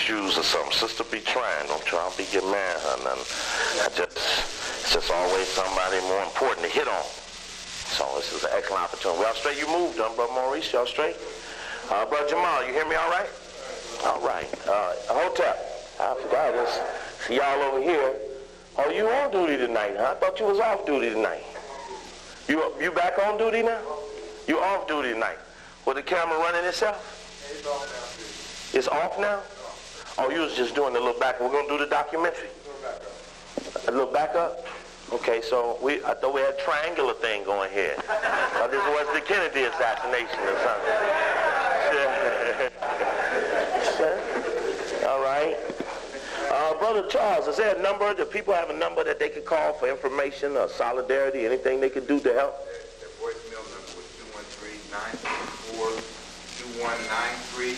shoes or something. Sister be trying. Don't try to be getting mad or nothing. It's just always somebody more important to hit on. So this is an excellent opportunity. Y'all straight? You moved, Brother Maurice? Y'all straight? Brother Jamal, you hear me all right? All right. Hotep, I forgot this. See y'all over here. Oh, you on duty tonight, huh? I thought you was off duty tonight. You back on duty now? You off duty tonight. Was the camera running itself? It's off now. It's off now? Oh, you was just doing a little back. We're going to do the documentary. A little backup? Okay, so I thought we had a triangular thing going here. Thought this was the Kennedy assassination or something. All right. Brother Charles, is there a number? Do people have a number that they could call for information or solidarity, anything they could do to help? The voicemail number was 213-964-2193.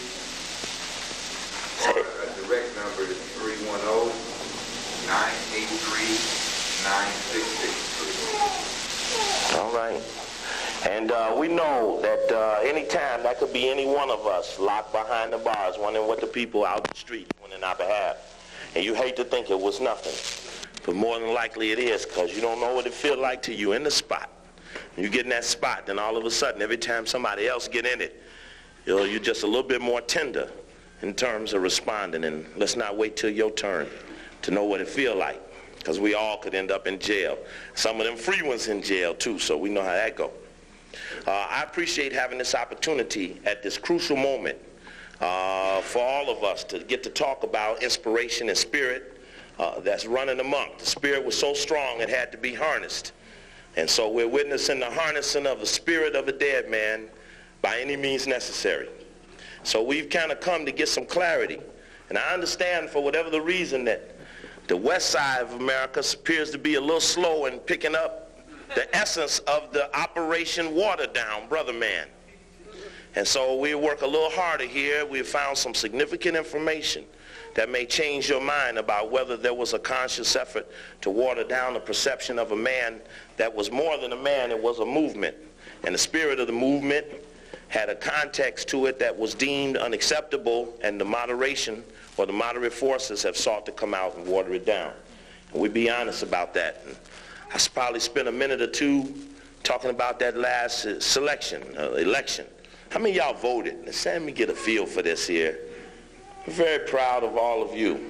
Or a direct number is 310-983-9663. All right. And we know that anytime that could be any one of us locked behind the bars, wondering what the people out the street doing in our behalf. And you hate to think it was nothing. But more than likely it is, because you don't know what it feels like till you in the spot. When you get in that spot, then all of a sudden, every time somebody else get in it, you're just a little bit more tender in terms of responding. And let's not wait till your turn to know what it feel like, because we all could end up in jail. Some of them free ones in jail too, so we know how that go. I appreciate having this opportunity at this crucial moment for all of us to get to talk about inspiration and spirit that's running amok. The spirit was so strong it had to be harnessed. And so we're witnessing the harnessing of the spirit of a dead man by any means necessary. So we've kind of come to get some clarity. And I understand, for whatever the reason, that the west side of America appears to be a little slow in picking up the essence of the Operation Water Down, brother man. And so we work a little harder here. We've found some significant information that may change your mind about whether there was a conscious effort to water down the perception of a man that was more than a man, it was a movement. And the spirit of the movement had a context to it that was deemed unacceptable, and the moderation or the moderate forces have sought to come out and water it down. And we be honest about that. And I probably spent a minute or two talking about that last election. How many of y'all voted? Let's let me get a feel for this here. I'm very proud of all of you.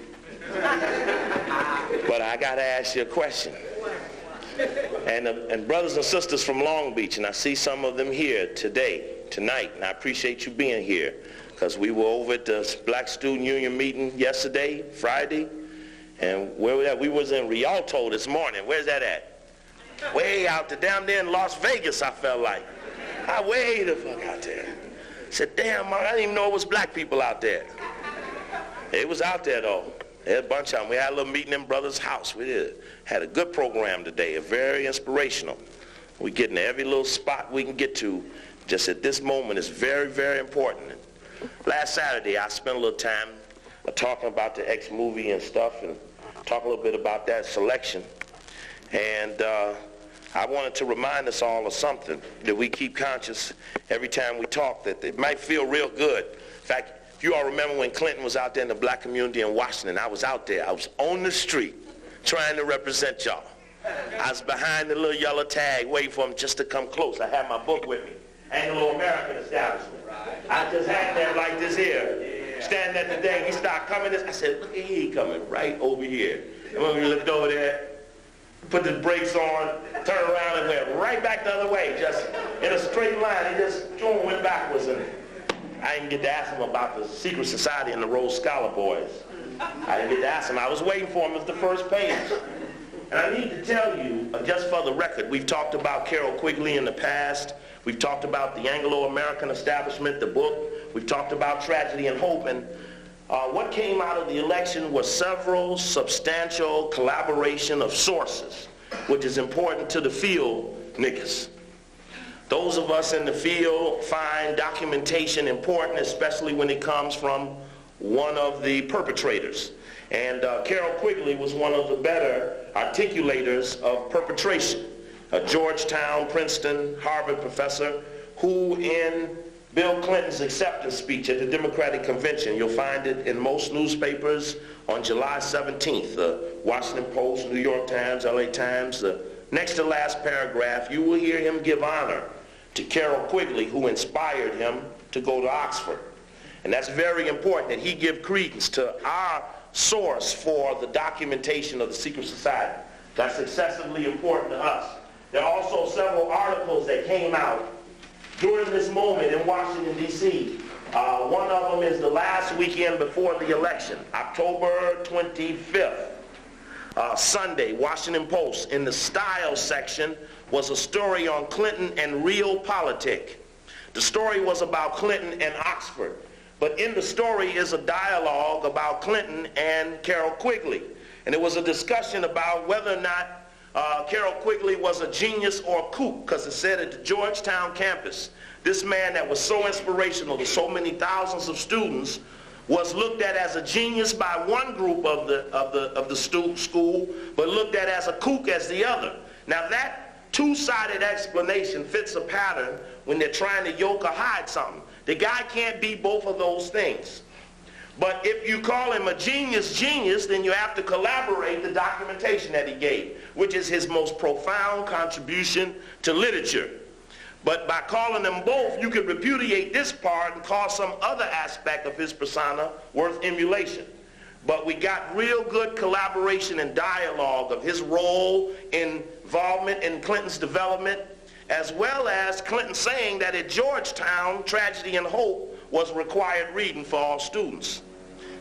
But I got to ask you a question. And brothers and sisters from Long Beach, and I see some of them here tonight, and I appreciate you being here, because we were over at the Black Student Union meeting yesterday, Friday, and where we at? We was in Rialto this morning. Where's that at? Way out there, down there in Las Vegas, I felt like. I way the fuck out there. I said, damn, Mark, I didn't even know it was black people out there. It was out there, though. There had a bunch of them. We had a little meeting in brother's house. We had a good program today, very inspirational. We getting to every little spot we can get to. Just at this moment, it's very, very important. Last Saturday, I spent a little time talking about the X movie and stuff, and talk a little bit about that selection. And I wanted to remind us all of something that we keep conscious every time we talk, that it might feel real good. In fact, if you all remember when Clinton was out there in the black community in Washington, I was out there. I was on the street trying to represent y'all. I was behind the little yellow tag waiting for him just to come close. I had my book with me, Anglo-American Establishment. I just had that like this here. Standing at the thing, he started coming. I said, look, he coming right over here. And when we looked over there, put the brakes on, turned around and went right back the other way, just in a straight line. He just went backwards. And I didn't get to ask him about the secret society and the Rhodes Scholar Boys. I didn't get to ask him. I was waiting for him at the first page. And I need to tell you, just for the record, we've talked about Carol Quigley in the past. We've talked about the Anglo-American Establishment, the book. We've talked about Tragedy and Hope. And what came out of the election was several substantial collaboration of sources, which is important to the field, niggas. Those of us in the field find documentation important, especially when it comes from one of the perpetrators. And Carol Quigley was one of the better articulators of perpetration. A Georgetown, Princeton, Harvard professor who in Bill Clinton's acceptance speech at the Democratic Convention. You'll find it in most newspapers on July 17th. The Washington Post, New York Times, LA Times. The next to last paragraph, you will hear him give honor to Carroll Quigley, who inspired him to go to Oxford. And that's very important that he give credence to our source for the documentation of the secret society. That's excessively important to us. There are also several articles that came out during this moment in Washington, D.C. One of them is the last weekend before the election, October 25th, Sunday, Washington Post. In the style section was a story on Clinton and realpolitik. The story was about Clinton and Oxford. But in the story is a dialogue about Clinton and Carroll Quigley. And it was a discussion about whether or not Carroll Quigley was a genius or a kook, because it said at the Georgetown campus, this man that was so inspirational to so many thousands of students was looked at as a genius by one group of the school, but looked at as a kook as the other. Now that two-sided explanation fits a pattern when they're trying to yoke or hide something. The guy can't be both of those things. But if you call him a genius, then you have to collaborate the documentation that he gave, which is his most profound contribution to literature. But by calling them both, you could repudiate this part and call some other aspect of his persona worth emulation. But we got real good collaboration and dialogue of his role, involvement in Clinton's development, as well as Clinton saying that at Georgetown, Tragedy and Hope was required reading for all students.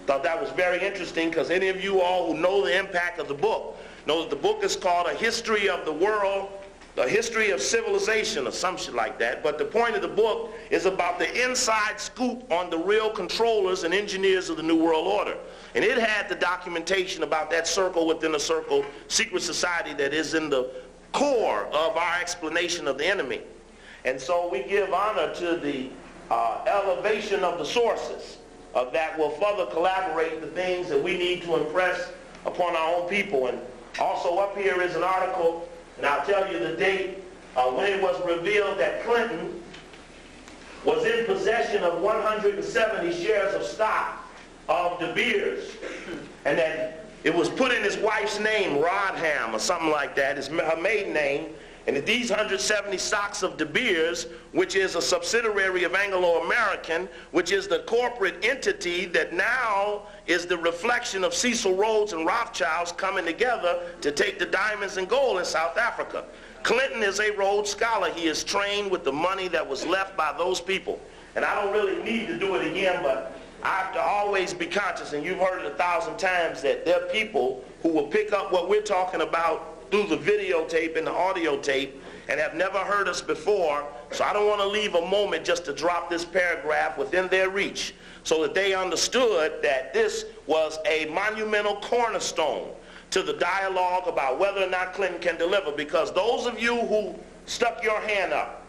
Thought that was very interesting, because any of you all who know the impact of the book know that the book is called A History of the World, A History of Civilization, or some shit like that. But the point of the book is about the inside scoop on the real controllers and engineers of the New World Order. And it had the documentation about that circle within a circle, secret society that is in the core of our explanation of the enemy. And so we give honor to the elevation of the sources that will further collaborate the things that we need to impress upon our own people. And also up here is an article, and I'll tell you the date, when it was revealed that Clinton was in possession of 170 shares of stock of De Beers, and that it was put in his wife's name, Rodham, or something like that, her maiden name, and that these 170 stocks of De Beers, which is a subsidiary of Anglo-American, which is the corporate entity that now is the reflection of Cecil Rhodes and Rothschilds coming together to take the diamonds and gold in South Africa. Clinton is a Rhodes Scholar. He is trained with the money that was left by those people. And I don't really need to do it again, but I have to always be conscious, and you've heard it 1,000 times, that there are people who will pick up what we're talking about through the videotape and the audio tape and have never heard us before. So I don't want to leave a moment just to drop this paragraph within their reach so that they understood that this was a monumental cornerstone to the dialogue about whether or not Clinton can deliver, because those of you who stuck your hand up,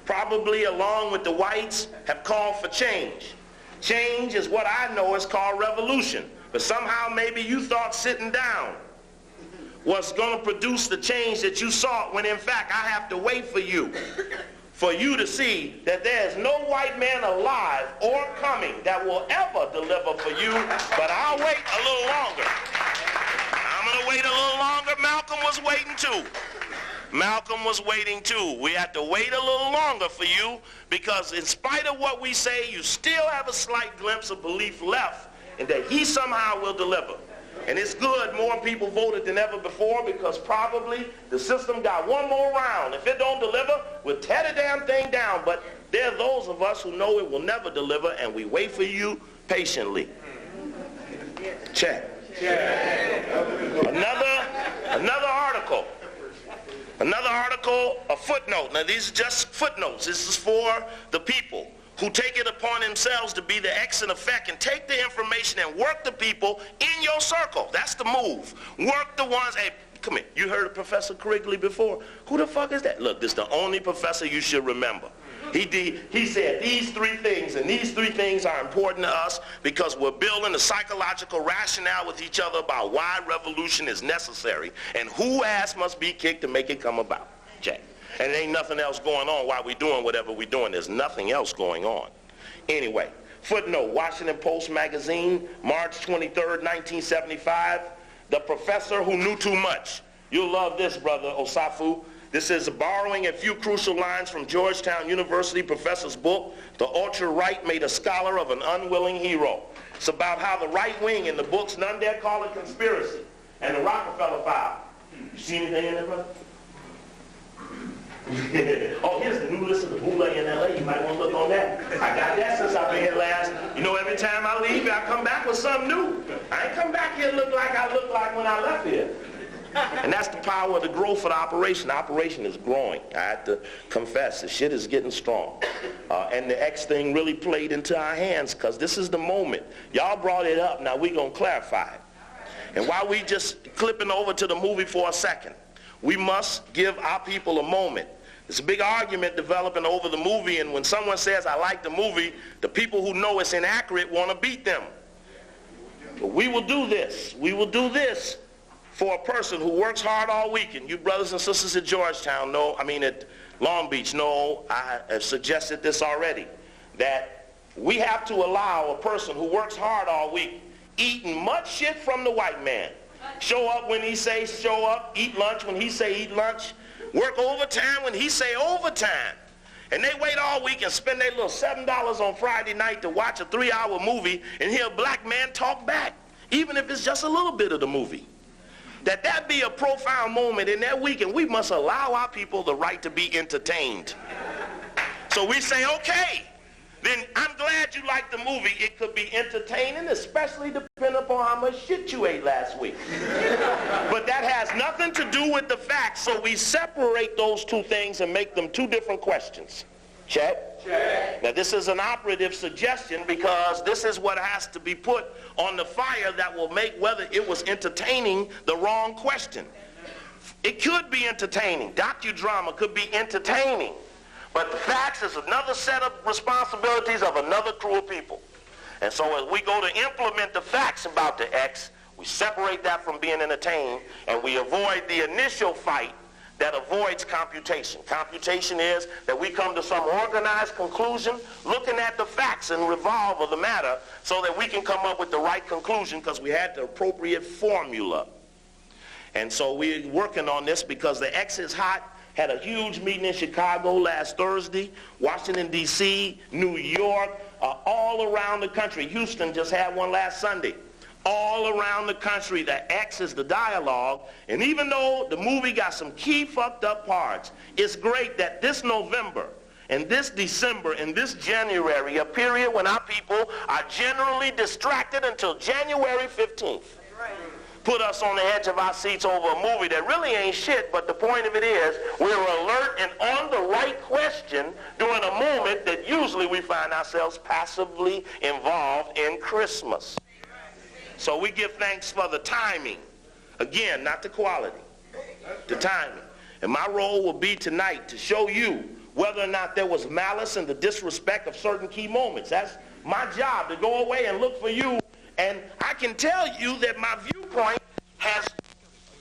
probably along with the whites, have called for change. Change is what I know is called revolution. But somehow maybe you thought sitting down was going to produce the change that you sought, when in fact I have to wait for you to see that there's no white man alive or coming that will ever deliver for you, but I'll wait a little longer. I'm going to wait a little longer. Malcolm was waiting too. Malcolm was waiting too. We have to wait a little longer for you, because in spite of what we say, you still have a slight glimpse of belief left in that he somehow will deliver. And it's good more people voted than ever before, because probably the system got one more round. If it don't deliver, we'll tear the damn thing down. But there are those of us who know it will never deliver, and we wait for you patiently. Check. Another article. Another article, a footnote. Now these are just footnotes. This is for the people who take it upon themselves to be the X in effect and take the information and work the people in your circle. That's the move. Work the ones, hey, come here. You heard of Professor Quigley before? Who the fuck is that? Look, this is the only professor you should remember. He said these three things, and these three things are important to us because we're building a psychological rationale with each other about why revolution is necessary and who ass must be kicked to make it come about. Check. And there ain't nothing else going on while we're doing whatever we're doing. There's nothing else going on. Anyway, footnote, Washington Post magazine, March 23rd, 1975, The Professor Who Knew Too Much. You'll love this, brother Osafu. This is borrowing a few crucial lines from Georgetown University professor's book, The Ultra-Right Made a Scholar of an Unwilling Hero. It's about how the right wing in the books, none dare call it conspiracy, and the Rockefeller file. You see anything in there, brother? Oh, here's the new list of the bootleg in L.A. You might want to look on that. I got that since I've been here last. You know, every time I leave, I come back with something new. I ain't come back here look like I looked like when I left here. And that's the power of the growth of the operation. The operation is growing. I have to confess, the shit is getting strong. And the X thing really played into our hands because this is the moment. Y'all brought it up. Now we're going to clarify it. And while we just clipping over to the movie for a second, we must give our people a moment. There's a big argument developing over the movie, and when someone says, I like the movie, the people who know it's inaccurate want to beat them. But we will do this. We will do this for a person who works hard all week. And you brothers and sisters at Georgetown know, at Long Beach know, I have suggested this already, that we have to allow a person who works hard all week, eating much shit from the white man, show up when he say show up, eat lunch when he say eat lunch, work overtime when he say overtime. And they wait all week and spend their little $7 on Friday night to watch a 3-hour movie and hear a black man talk back, even if it's just a little bit of the movie. That be a profound moment in that week, and we must allow our people the right to be entertained. So we say, okay, then I'm glad you liked the movie. It could be entertaining, especially depending upon how much shit you ate last week. But that has nothing to do with the facts, so we separate those two things and make them two different questions. Check? Check. Now this is an operative suggestion because this is what has to be put on the fire that will make whether it was entertaining the wrong question. It could be entertaining. Docudrama could be entertaining. But the facts is another set of responsibilities of another crew of people. And so as we go to implement the facts about the X, we separate that from being entertained, and we avoid the initial fight that avoids computation. Computation is that we come to some organized conclusion looking at the facts and revolve of the matter so that we can come up with the right conclusion because we had the appropriate formula. And so we're working on this because the X is hot. Had a huge meeting in Chicago last Thursday, Washington, D.C., New York, all around the country. Houston just had one last Sunday. All around the country, the X is the dialogue. And even though the movie got some key fucked up parts, it's great that this November and this December and this January, a period when our people are generally distracted until January 15th. Put us on the edge of our seats over a movie that really ain't shit, but the point of it is we're alert and on the right question during a moment that usually we find ourselves passively involved in Christmas. So we give thanks for the timing. Again, not the quality, the timing. And my role will be tonight to show you whether or not there was malice and the disrespect of certain key moments. That's my job, to go away and look for you. And I can tell you that my viewpoint has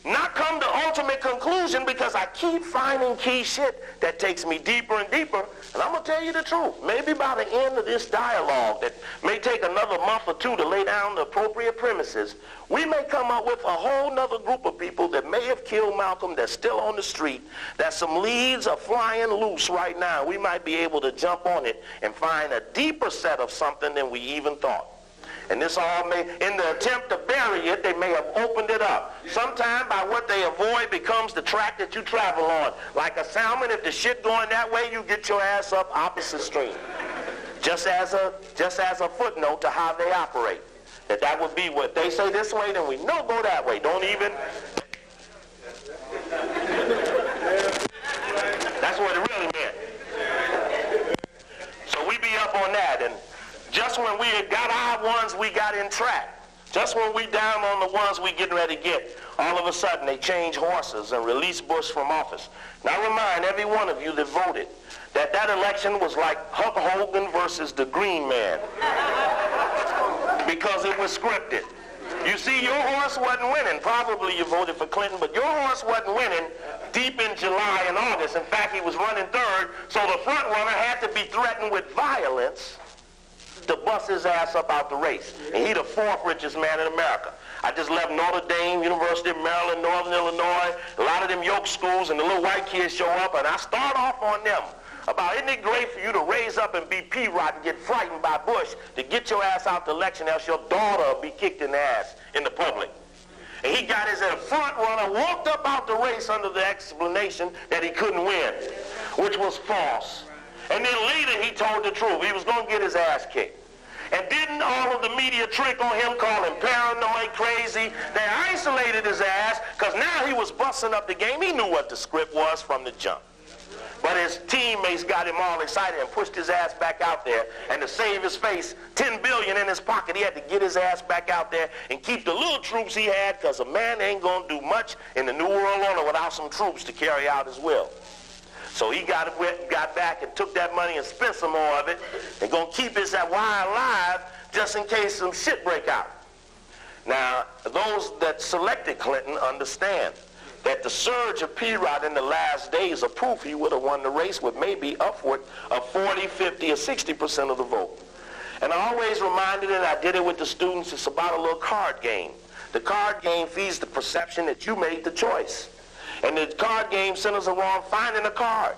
not come to ultimate conclusion because I keep finding key shit that takes me deeper and deeper. And I'm going to tell you the truth. Maybe by the end of this dialogue that may take another month or two to lay down the appropriate premises, we may come up with a whole nother group of people that may have killed Malcolm that's still on the street, that some leads are flying loose right now. We might be able to jump on it and find a deeper set of something than we even thought. And this all may, in the attempt to bury it, they may have opened it up. Sometime by what they avoid becomes the track that you travel on. Like a salmon, if the shit going that way, you get your ass up opposite stream. Just as a footnote to how they operate. That would be what they say this way, then we know go that way. Don't even. That's what it really meant. So we be up on that, and just when we had got our ones, we got in track. Just when we down on the ones we getting ready to get, all of a sudden they change horses and release Bush from office. Now I remind every one of you that voted that election was like Hulk Hogan versus the Green Man because it was scripted. You see, your horse wasn't winning. Probably you voted for Clinton, but your horse wasn't winning deep in July and August. In fact, he was running third, so the front runner had to be threatened with violence to bust his ass up out the race. And he the fourth richest man in America. I just left Notre Dame, University of Maryland, Northern Illinois, a lot of them yoke schools, and the little white kids show up, and I start off on them about, isn't it great for you to raise up and be P-Rod and get frightened by Bush to get your ass out the election, else your daughter will be kicked in the ass in the public. And he got his front runner, walked up out the race under the explanation that he couldn't win, which was false. And then later he told the truth. He was going to get his ass kicked. And didn't all of the media trick on him, call him paranoid, crazy? They isolated his ass because now he was busting up the game. He knew what the script was from the jump. But his teammates got him all excited and pushed his ass back out there. And to save his face, $10 billion in his pocket, he had to get his ass back out there and keep the little troops he had, because a man ain't going to do much in the New World Order without some troops to carry out his will. So he got back and took that money and spent some more of it and going to keep his wire alive just in case some shit break out. Now, those that selected Clinton understand that the surge of P-Rod in the last days are proof he would have won the race with maybe upward of 40, 50, or 60% of the vote. And I always reminded, and I did it with the students, it's about a little card game. The card game feeds the perception that you made the choice. And the card game centers around finding a card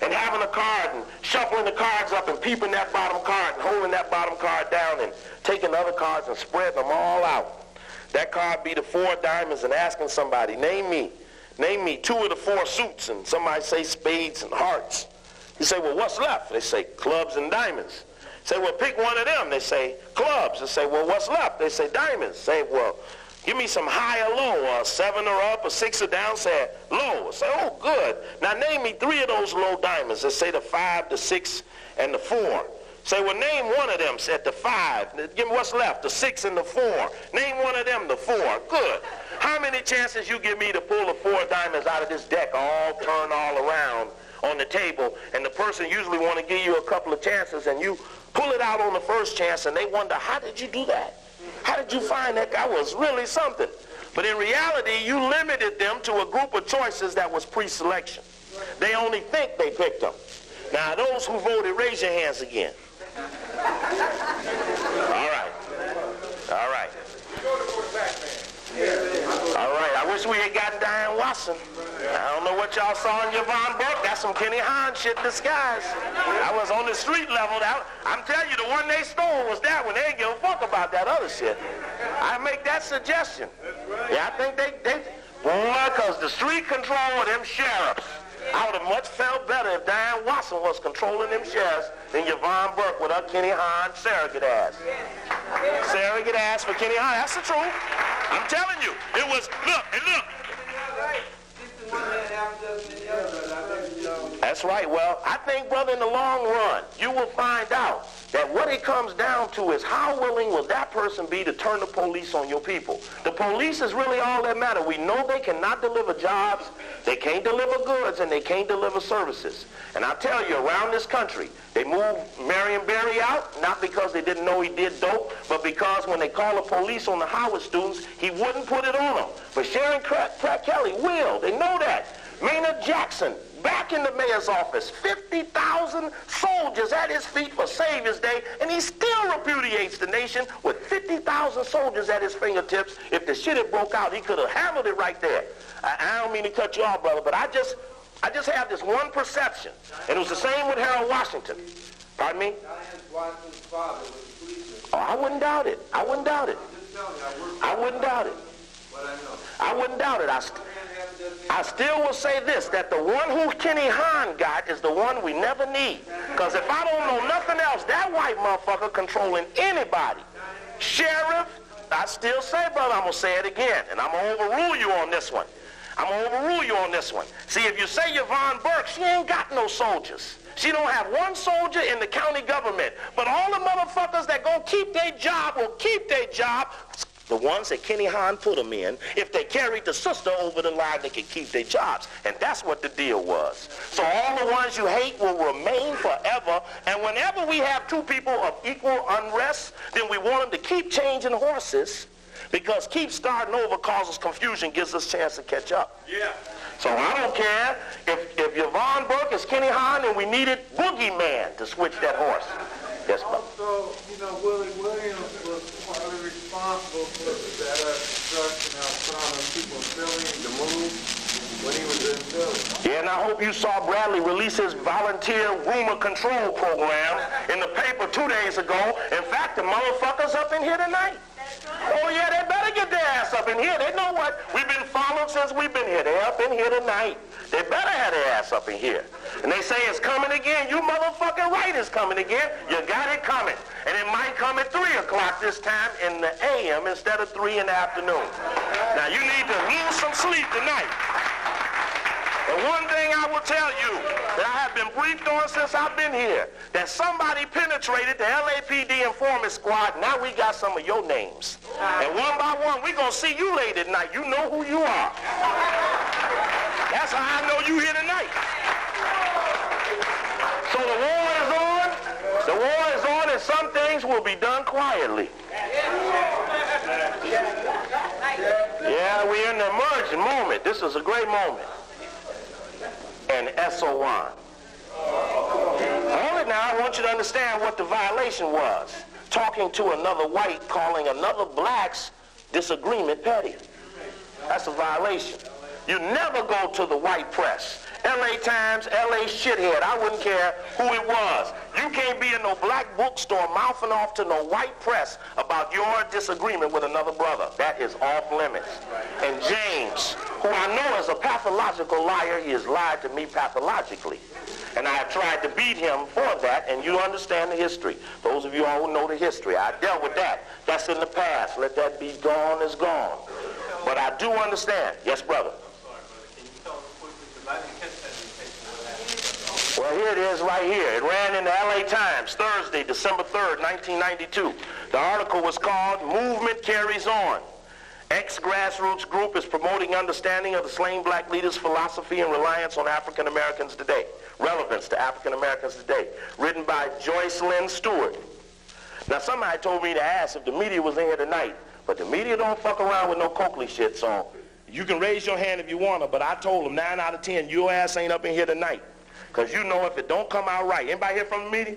and having a card and shuffling the cards up and peeping that bottom card and holding that bottom card down and taking other cards and spreading them all out. That card be the 4 diamonds and asking somebody, name me 2 of the 4 suits, and somebody say spades and hearts. You say, well, what's left? They say clubs and diamonds. Say, well, pick one of them. They say clubs. They say, well, what's left? They say diamonds. Say, well, give me some high or low, or 7 or up, or 6 or down. Say low. Say, oh, good. Now name me 3 of those low diamonds. They say the 5, the 6, and the 4. Say, well, name one of them at the 5. Give me what's left, the 6 and the 4. Name one of them, the 4. Good. How many chances you give me to pull the 4 diamonds out of this deck, all turn all around on the table, and the person usually want to give you a couple of chances, and you pull it out on the first chance, and they wonder, how did you do that? How did you find that guy was really something? But in reality, you limited them to a group of choices that was pre-selection. They only think they picked them. Now, those who voted, raise your hands again. All right. All right. All right. I wish we had got Diane Watson. I don't know what y'all saw in Yvonne Burke. That's some Kenny Hahn shit disguise. I was on the street level. I'm telling you, the one they stole was that one. They didn't give a fuck about that other shit. I make that suggestion. Yeah, I think they boy, because the street control of them sheriffs, I would have much felt better if Diane Watson was controlling them sheriffs than Yvonne Burke with her Kenny Hahn surrogate ass. Surrogate ass for Kenny Hahn. That's the truth. I'm telling you. It was, look. That's right. Well, I think, brother, in the long run, you will find out that what it comes down to is how willing will that person be to turn the police on your people. The police is really all that matters. We know they cannot deliver jobs, they can't deliver goods, and they can't deliver services. And I tell you, around this country, they moved Marion Barry out, not because they didn't know he did dope, but because when they call the police on the Howard students, he wouldn't put it on them. But Sharon Pratt Kelly will. They know that. Maynard Jackson, back in the mayor's office, 50,000 soldiers at his feet for Savior's Day, and he still repudiates the nation with 50,000 soldiers at his fingertips. If the shit had broke out, he could have handled it right there. I don't mean to cut you off, brother, but I just have this one perception, and it was the same with Harold Washington. Pardon me? Washington's father was a policeman. Oh, I wouldn't doubt it. I wouldn't doubt it. I wouldn't doubt it. I wouldn't doubt it. I still will say this, that the one who Kenny Hahn got is the one we never need. Because if I don't know nothing else, that white motherfucker controlling anybody. Sheriff, I still say, brother, I'm going to say it again, and I'm going to overrule you on this one. See, if you say Yvonne Burke, she ain't got no soldiers. She don't have one soldier in the county government. But all the motherfuckers that gonna keep their job will keep their job. The ones that Kenny Hahn put them in, if they carried the sister over the line, they could keep their jobs. And that's what the deal was. So all the ones you hate will remain forever. And whenever we have two people of equal unrest, then we want them to keep changing horses. Because keep starting over causes confusion, gives us a chance to catch up. Yeah. So I don't care if Yvonne Burke is Kenny Hahn and we needed Boogeyman to switch that horse. Yes, brother. Also, Willie Williams was partly responsible for that destruction out front of people filling the move when he was in Philly. Yeah, and I hope you saw Bradley release his volunteer rumor control program in the paper 2 days ago. In fact, the motherfuckers up in here tonight. Oh, yeah, they better get their ass up in here. They know what we've been following since we've been here. They're up in here tonight. They better have their ass up in here. And they say it's coming again. You motherfucking right, it's coming again. You got it coming. And it might come at 3 o'clock this time in the a.m. instead of 3 in the afternoon. Now, you need to lose some sleep tonight. And one thing I will tell you that I have been briefed on since I've been here, that somebody penetrated the LAPD informant squad. Now we got some of your names. And one by one, we're going to see you late at night. You know who you are. That's how I know you here tonight. So the war is on. The war is on, and some things will be done quietly. Yeah, we're in the emerging moment. This is a great moment. And S.O.1. Hold it now, I want you to understand what the violation was. Talking to another white, calling another black's disagreement petty. That's a violation. You never go to the white press. L.A. Times, L.A. shithead, I wouldn't care who it was. You can't be in no black bookstore mouthing off to no white press about your disagreement with another brother. That is off limits. And James, who I know is a pathological liar, he has lied to me pathologically. And I have tried to beat him for that, and you understand the history. Those of you all who know the history, I dealt with that. That's in the past. Let that be gone is gone. But I do understand. Yes, brother. Well, here it is right here. It ran in the L.A. Times, Thursday, December 3rd, 1992. The article was called Movement Carries On. Ex-grassroots group is promoting understanding of the slain black leaders' philosophy and reliance on African Americans today. Relevance to African Americans today. Written by Joyce Lynn Stewart. Now, somebody told me to ask if the media was in here tonight, but the media don't fuck around with no Coakley shit, so you can raise your hand if you want to, but I told them 9 out of 10, your ass ain't up in here tonight. Because you know if it don't come out right, anybody here from the media?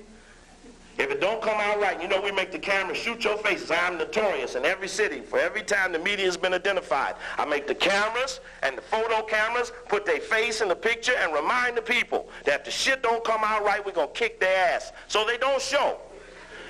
If it don't come out right, you know we make the camera shoot your faces. I'm notorious in every city. For every time the media has been identified, I make the cameras and the photo cameras put their face in the picture and remind the people that if the shit don't come out right, we're going to kick their ass. So they don't show.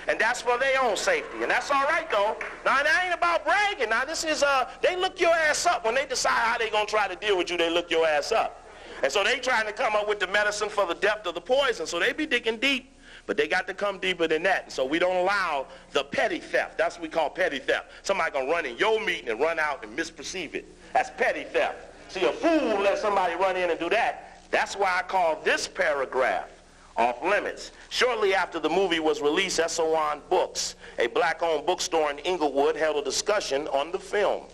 And that's for their own safety. And that's all right, though. Now, that ain't about bragging. Now, this is, they look your ass up. When they decide how they going to try to deal with you, they look your ass up. And so they trying to come up with the medicine for the depth of the poison. So they be digging deep, but they got to come deeper than that. And so we don't allow the petty theft. That's what we call petty theft. Somebody going to run in your meeting and run out and misperceive it. That's petty theft. See, a fool let somebody run in and do that. That's why I call this paragraph off limits. Shortly after the movie was released, S.O.1 Books, a black-owned bookstore in Inglewood, held a discussion on the film.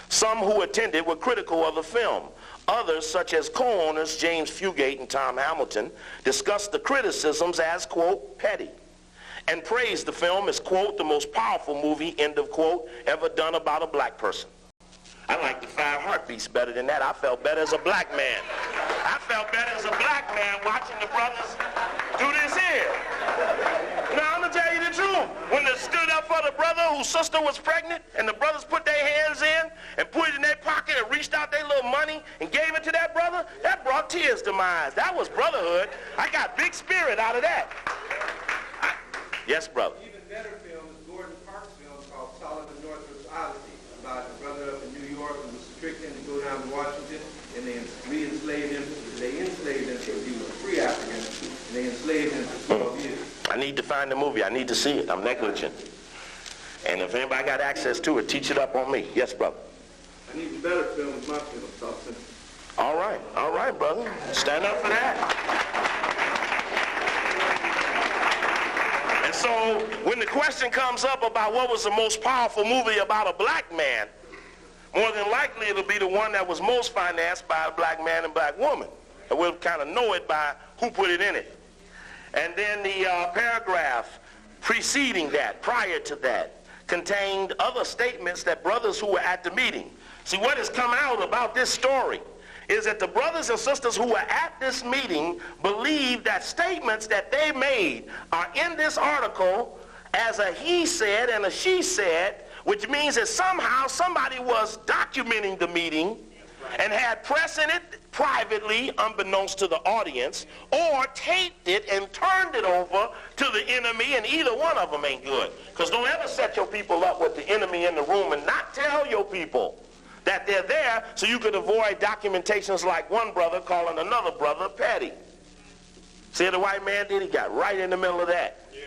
Some who attended were critical of the film. Others, such as co-owners James Fugate and Tom Hamilton, discussed the criticisms as, quote, petty, and praised the film as, quote, the most powerful movie, end of quote, ever done about a black person. I like the 5 Heartbeats better than that. I felt better as a black man. I felt better as a black man watching the brothers do this here. Now, I'm going to tell you the truth. When they stood up for the brother whose sister was pregnant, and the brothers put their hands in and put it in their pocket and reached out their little money and gave it to that brother, that brought tears to my eyes. That was brotherhood. I got big spirit out of that. Yes, brother. Even better film is Gordon Parks' film called Solomon Northup's Odyssey, about the brother up in New York who was stricken to go down to Washington, and they re-enslaved him. They enslaved him because he was a free African, and they enslaved him for 12 years. I need to find the movie. I need to see it. I'm negligent. And if anybody got access to it, teach it up on me. Yes, brother. I need the better film is my film, Dawson. All right, brother. Stand up for that. And so when the question comes up about what was the most powerful movie about a black man, more than likely it'll be the one that was most financed by a black man and black woman. And we'll kind of know it by who put it in it. And then the paragraph preceding that, prior to that, contained other statements that brothers who were at the meeting. See, what has come out about this story is that the brothers and sisters who were at this meeting believe that statements that they made are in this article as a he said and a she said, which means that somehow somebody was documenting the meeting and had press in it privately, unbeknownst to the audience, or taped it and turned it over to the enemy, and either one of them ain't good. Because don't ever set your people up with the enemy in the room and not tell your people that they're there so you could avoid documentations like one brother calling another brother petty. See what the white man did? He got right in the middle of that. Yeah.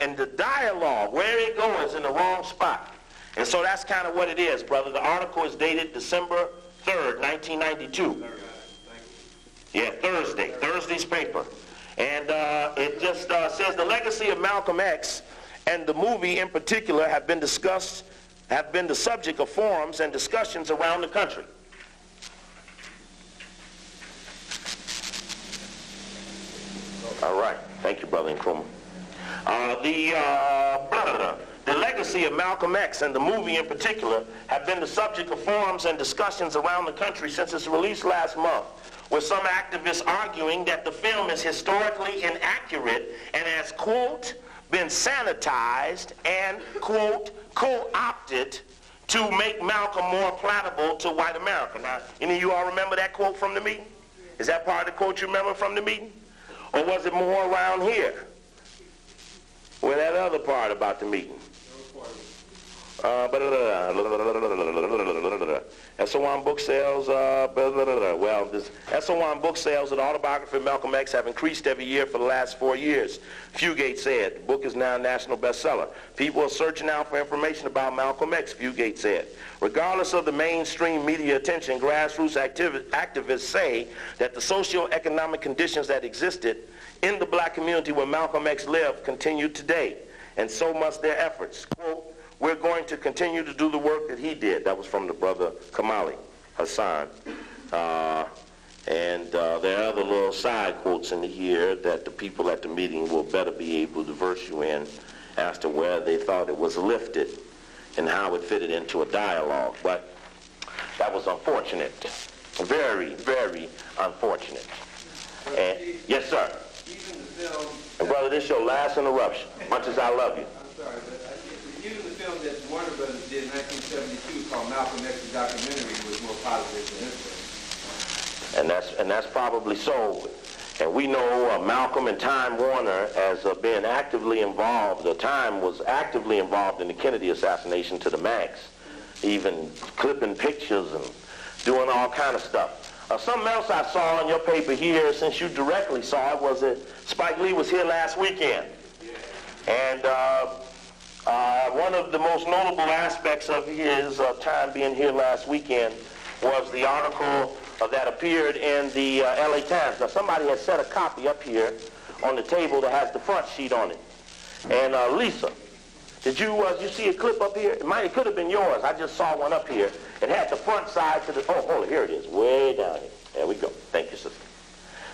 And the dialogue, where it goes, is in the wrong spot. And so that's kind of what it is, brother. The article is dated December 3rd, 1992. Yeah, Thursday's paper. And it just says the legacy of Malcolm X and the movie in particular have been the subject of forums and discussions around the country. All right. Thank you, Brother Nkrumah. The legacy of Malcolm X and the movie in particular have been the subject of forums and discussions around the country since its release last month, with some activists arguing that the film is historically inaccurate and has, quote, been sanitized and, quote, co-opted to make Malcolm more palatable to white America. Now, any of you all remember that quote from the meeting? Is that part of the quote you remember from the meeting? Or was it more around here? Or that other part about the meeting? SO1 book sales, SO1 book sales of the autobiography of Malcolm X have increased every year for the last 4 years. Fugate said. The book is now a national bestseller. People are searching out for information about Malcolm X, Fugate said. Regardless of the mainstream media attention, grassroots activists say that the socio-economic conditions that existed in the black community where Malcolm X lived continue today, and so must their efforts. Quote, we're going to continue to do the work that he did. That was from the brother Kamali Hassan. And there are other little side quotes in here that the people at the meeting will better be able to verse you in as to where they thought it was lifted and how it fitted into a dialogue. But that was unfortunate. Very, very unfortunate. And, yes, sir. Even the film... And brother, this is your last interruption, much as I love you. I'm sorry, but even the film that Warner Brothers did in 1972 called Malcolm X, the documentary, was more positive than this film. And that's probably so. And we know Malcolm and Time Warner as being actively involved. The Time was actively involved in the Kennedy assassination to the max, even clipping pictures and doing all kind of stuff. Something else I saw in your paper here, since you directly saw it, was that Spike Lee was here last weekend. And one of the most notable aspects of his time being here last weekend was the article that appeared in the LA Times. Now, somebody has set a copy up here on the table that has the front sheet on it. And Lisa, did you see a clip up here? It could have been yours. I just saw one up here. It had the front side to the, oh, here it is, way down here. There we go. Thank you, sister.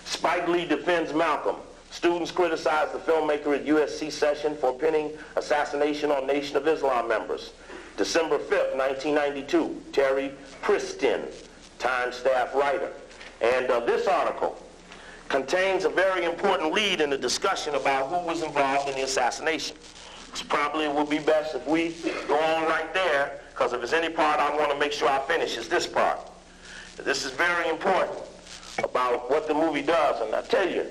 Spike Lee defends Malcolm. Students criticize the filmmaker at USC session for pinning assassination on Nation of Islam members. December 5th, 1992, Terry Pristin, Time staff writer. And this article contains a very important lead in the discussion about who was involved in the assassination. So probably it would be best if we go on right there, because if there's any part I want to make sure I finish, it's this part. This is very important about what the movie does. And I tell you,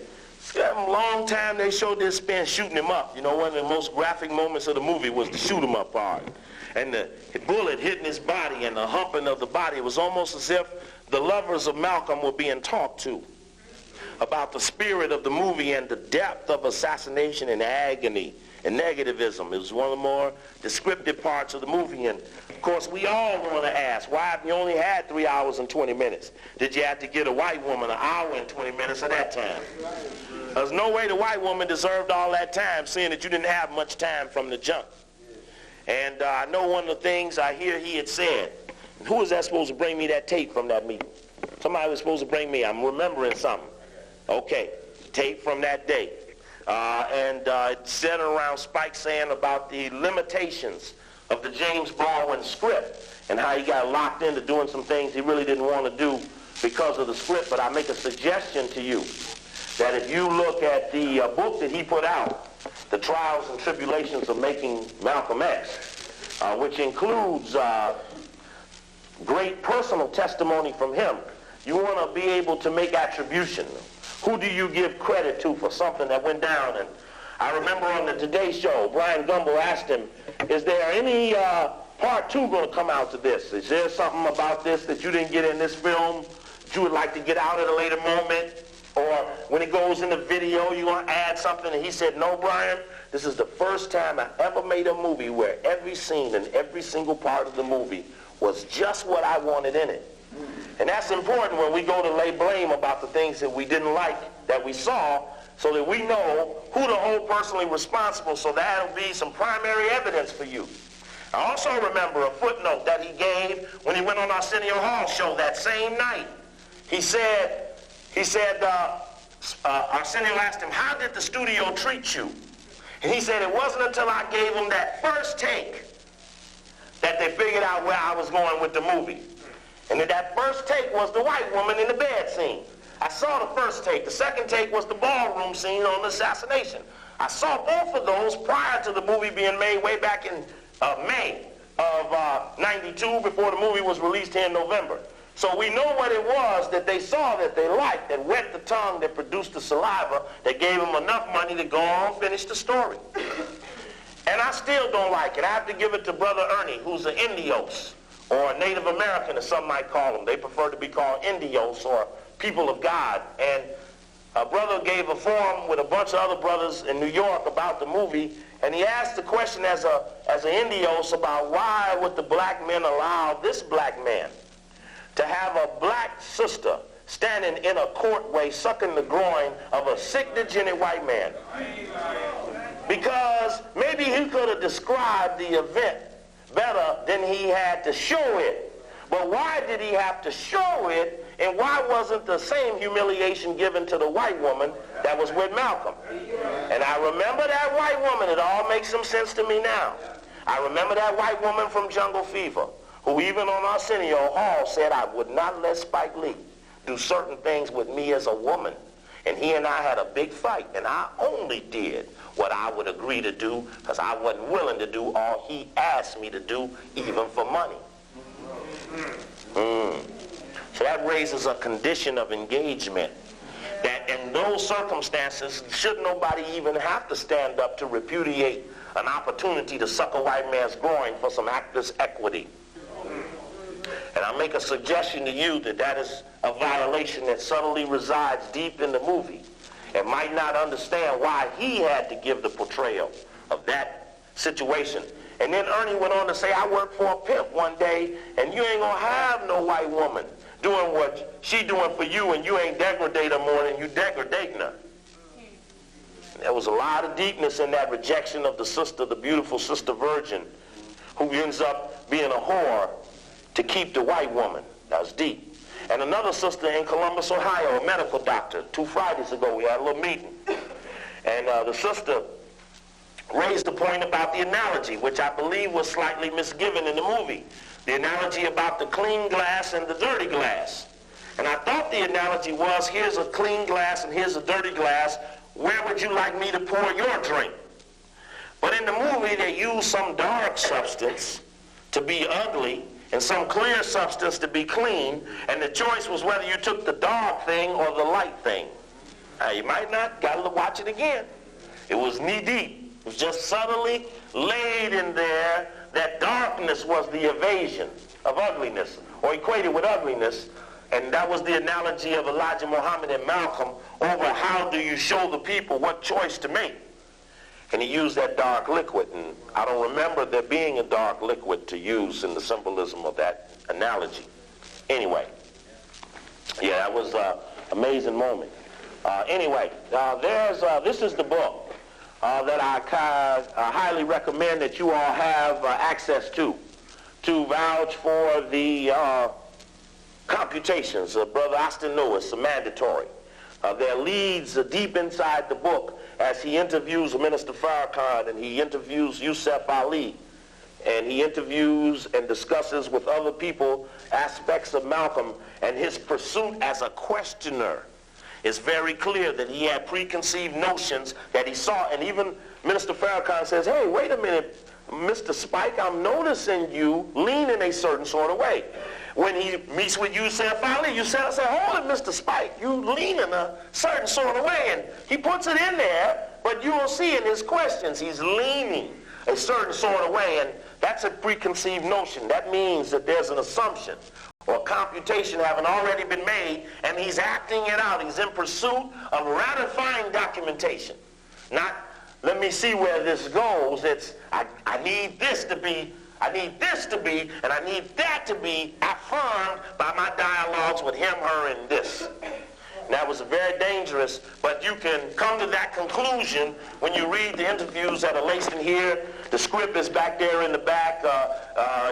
a long time they showed this man shooting him up. You know, one of the most graphic moments of the movie was the shoot him up part. And the bullet hitting his body and the humping of the body. It was almost as if the lovers of Malcolm were being talked to about the spirit of the movie and the depth of assassination and agony and negativism. It was one of the more descriptive parts of the movie. And of course, we all want to ask, why have you only had 3 hours and 20 minutes? Did you have to get a white woman 1 hour and 20 minutes of that time? There's no way the white woman deserved all that time, seeing that you didn't have much time from the jump. And I know one of the things I hear he had said, who was that supposed to bring me that tape from that meeting? Somebody was supposed to bring me, I'm remembering something. Okay, tape from that day. It's centered around Spike saying about the limitations of the James Baldwin script and how he got locked into doing some things he really didn't want to do because of the script. But I make a suggestion to you that if you look at the book that he put out, The Trials and Tribulations of Making Malcolm X, which includes great personal testimony from him, you want to be able to make attribution. Who do you give credit to for something that went down? And I remember on the Today Show, Brian Gumbo asked him, is there any part 2 going to come out to this? Is there something about this that you didn't get in this film that you would like to get out at a later moment? Or when it goes in the video, you want to add something? And he said, no, Brian, this is the first time I ever made a movie where every scene and every single part of the movie was just what I wanted in it. And that's important when we go to lay blame about the things that we didn't like that we saw, so that we know who to hold personally responsible, so that'll be some primary evidence for you. I also remember a footnote that he gave when he went on Arsenio Hall's show that same night. He said, Arsenio asked him, how did the studio treat you? And he said, it wasn't until I gave him that first take that they figured out where I was going with the movie. And that first take was the white woman in the bed scene. I saw the first take. The second take was the ballroom scene on the assassination. I saw both of those prior to the movie being made way back in May of 92, before the movie was released here in November. So we know what it was that they saw that they liked, that wet the tongue, that produced the saliva, that gave them enough money to go on and finish the story. And I still don't like it. I have to give it to Brother Ernie, who's an Indios, or a Native American, as some might call them. They prefer to be called Indios, or people of God. And a brother gave a forum with a bunch of other brothers in New York about the movie, and he asked the question as an Indios about why would the black men allow this black man to have a black sister standing in a courtway sucking the groin of a sick, degenerate white man. Because maybe he could have described the event better than he had to show it. But why did he have to show it, and why wasn't the same humiliation given to the white woman that was with Malcolm? And I remember that white woman. It all makes some sense to me now. I remember that white woman from Jungle Fever, who even on Arsenio Hall said, I would not let Spike Lee do certain things with me as a woman. And he and I had a big fight, and I only did what I would agree to do because I wasn't willing to do all he asked me to do, even for money. So that raises a condition of engagement that in those circumstances, should nobody even have to stand up to repudiate an opportunity to suck a white man's groin for some actors' equity. And I make a suggestion to you that that is a violation that subtly resides deep in the movie and might not understand why he had to give the portrayal of that situation. And then Ernie went on to say, I worked for a pimp one day, and you ain't gonna have no white woman doing what she doing for you, and you ain't degradate her more than you degradating her. There was a lot of deepness in that rejection of the sister, the beautiful Sister Virgin, who ends up being a whore to keep the white woman. That was deep. And another sister in Columbus, Ohio, a medical doctor. 2 Fridays ago, we had a little meeting. And the sister raised the point about the analogy, which I believe was slightly misgiven in the movie. The analogy about the clean glass and the dirty glass. And I thought the analogy was, here's a clean glass and here's a dirty glass. Where would you like me to pour your drink? But in the movie, they use some dark substance to be ugly and some clear substance to be clean, and the choice was whether you took the dark thing or the light thing. Now, you might not, got to watch it again. It was knee-deep. It was just subtly laid in there that darkness was the evasion of ugliness, or equated with ugliness, and that was the analogy of Elijah Muhammad and Malcolm over how do you show the people what choice to make. And he used that dark liquid, and I don't remember there being a dark liquid to use in the symbolism of that analogy. Anyway, yeah, that was an amazing moment. This is the book that I highly recommend that you all have access to vouch for the computations of Brother Austin Lewis, mandatory. There are leads deep inside the book as he interviews Minister Farrakhan, and he interviews Yusuf Ali, and he interviews and discusses with other people aspects of Malcolm and his pursuit as a questioner. It's very clear that he had preconceived notions that he saw, and even Minister Farrakhan says, hey, wait a minute, Mr. Spike, I'm noticing you lean in a certain sort of way. When he meets with Yusuf Ali, Yusuf said, hold it, Mr. Spike, you lean in a certain sort of way. And he puts it in there, but you will see in his questions, he's leaning a certain sort of way, and that's a preconceived notion. That means that there's an assumption or computation having already been made, and he's acting it out. He's in pursuit of ratifying documentation. Not, let me see where this goes. It's, I need this to be, and I need that to be affirmed by my dialogues with him, her, and this. And that was very dangerous, but you can come to that conclusion when you read the interviews that are laced in here. The script is back there in the back.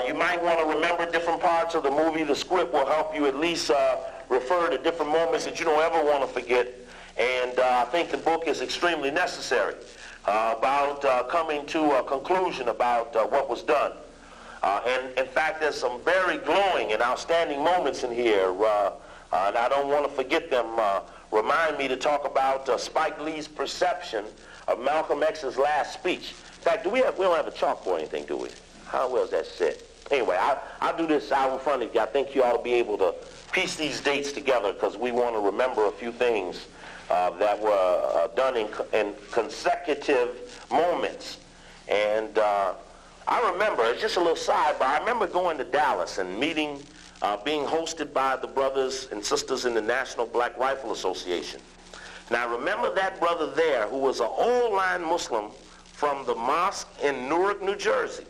You might want to remember different parts of the movie. The script will help you at least refer to different moments that you don't ever want to forget. And I think the book is extremely necessary about coming to a conclusion about what was done. And in fact, there's some very glowing and outstanding moments in here, and I don't want to forget them. Remind me to talk about Spike Lee's perception of Malcolm X's last speech. In fact, we don't have a chalkboard or anything, do we? How well is that set? Anyway, I'll do this out in front of you. I think you ought to be able to piece these dates together because we want to remember a few things that were done in consecutive moments. And I remember, it's just a little sidebar, I remember going to Dallas and meeting, being hosted by the brothers and sisters in the National Black Rifle Association. And I remember that brother there who was an old-line Muslim from the mosque in Newark, New Jersey.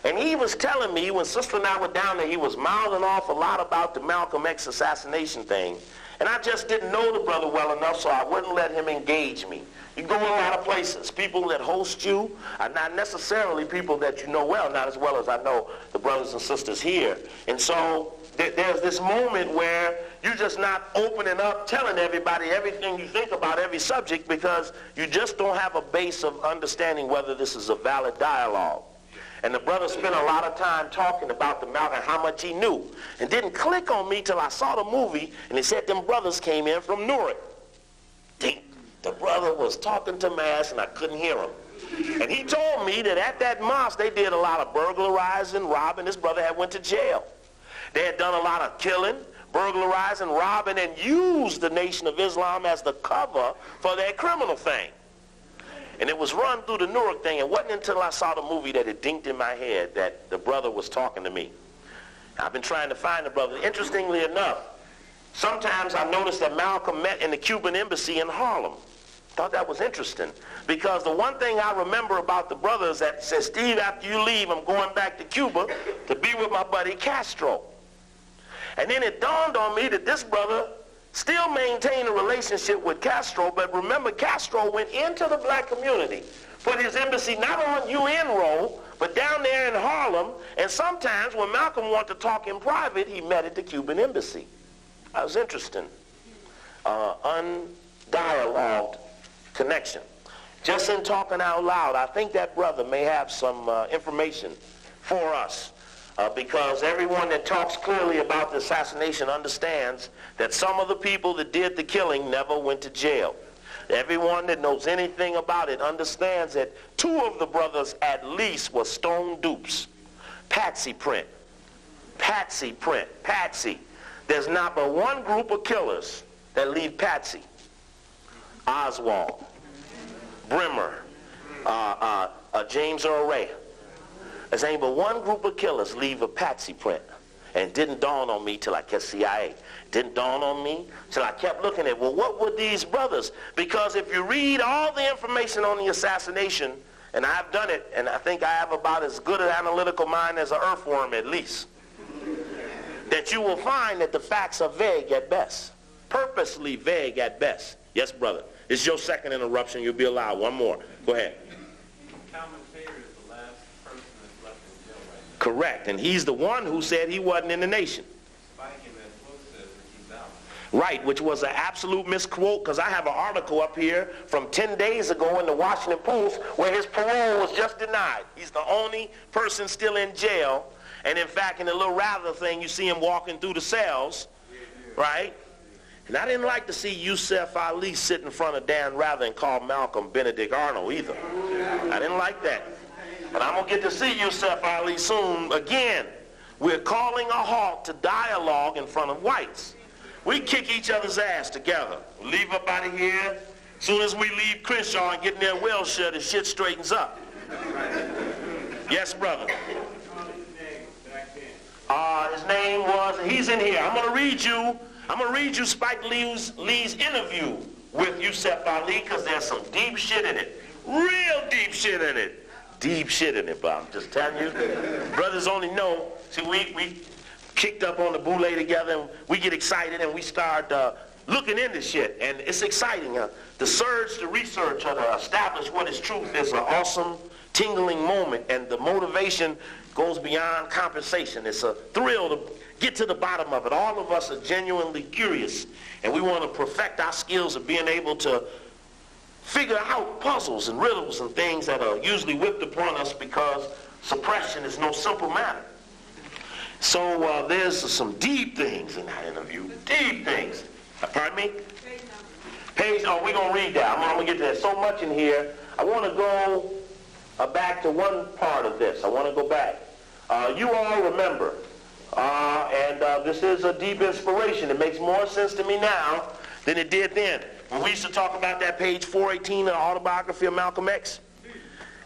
And he was telling me, when Sister and I were down there, he was mouthing off a lot about the Malcolm X assassination thing. And I just didn't know the brother well enough, so I wouldn't let him engage me. You go in a lot of places. People that host you are not necessarily people that you know well, not as well as I know the brothers and sisters here. And so there's this moment where you're just not opening up, telling everybody everything you think about every subject because you just don't have a base of understanding whether this is a valid dialogue. And the brother spent a lot of time talking about the Malcolm, how much he knew. And didn't click on me till I saw the movie, and he said them brothers came in from Newark. The brother was talking to Mass, and I couldn't hear him. And he told me that at that mosque, they did a lot of burglarizing, robbing. This brother had went to jail. They had done a lot of killing, burglarizing, robbing, and used the Nation of Islam as the cover for their criminal thing. And it was run through the Newark thing. It wasn't until I saw the movie that it dinked in my head that the brother was talking to me. I've been trying to find the brother. Interestingly enough, sometimes I noticed that Malcolm met in the Cuban embassy in Harlem. Thought that was interesting because the one thing I remember about the brother is that says, Steve, after you leave, I'm going back to Cuba to be with my buddy Castro. And then it dawned on me that this brother still maintained a relationship with Castro, but remember Castro went into the black community, put his embassy not on UN roll, but down there in Harlem, and sometimes when Malcolm wanted to talk in private, he met at the Cuban embassy. That was interesting. Undialogued connection. Just in talking out loud, I think that brother may have some information for us. Because everyone that talks clearly about the assassination understands that some of the people that did the killing never went to jail. Everyone that knows anything about it understands that two of the brothers at least were stone dupes. Patsy print. There's not but one group of killers that leave Patsy. Oswald, Brimmer, James Earl Ray. There's ain't but one group of killers leave a Patsy print. And it didn't dawn on me till I kept CIA. Didn't dawn on me till I kept looking at, well, what were these brothers? Because if you read all the information on the assassination, and I've done it, and I think I have about as good an analytical mind as an earthworm at least, that you will find that the facts are vague at best. Purposely vague at best. Yes, brother. It's your second interruption. You'll be allowed one more. Go ahead. Correct, and he's the one who said he wasn't in the nation. Right, which was an absolute misquote, because I have an article up here from 10 days ago in the Washington Post where his parole was just denied. He's the only person still in jail. And in fact, in the little Rather thing, you see him walking through the cells, right? And I didn't like to see Yusuf Ali sit in front of Dan Rather and call Malcolm Benedict Arnold either. I didn't like that. But I'm going to get to see Yusuf Ali soon again. We're calling a halt to dialogue in front of whites. We kick each other's ass together. Leave up out of here. As soon as we leave Crenshaw and get in there well shut, the shit straightens up. Yes, brother. His name was, he's in here. I'm going to read you Spike Lee's interview with Yusuf Ali, because there's some deep shit in it. Real deep shit in it. Deep shit in it, Bob. I'm just telling you. Brothers only know. See, we kicked up on the boule together, and we get excited, and we start looking into shit, and it's exciting. The surge to research or to establish what is truth is an awesome, tingling moment, and the motivation goes beyond compensation. It's a thrill to get to the bottom of it. All of us are genuinely curious, and we want to perfect our skills of being able to figure out puzzles and riddles and things that are usually whipped upon us because suppression is no simple matter. So there's some deep things in that interview. Deep things. Pardon me? Page, oh, we're going to read that. I'm going to get to that. So much in here. I want to go back to one part of this. I want to go back. You all remember, and this is a deep inspiration. It makes more sense to me now than it did then. When we used to talk about that page 418 of the autobiography of Malcolm X.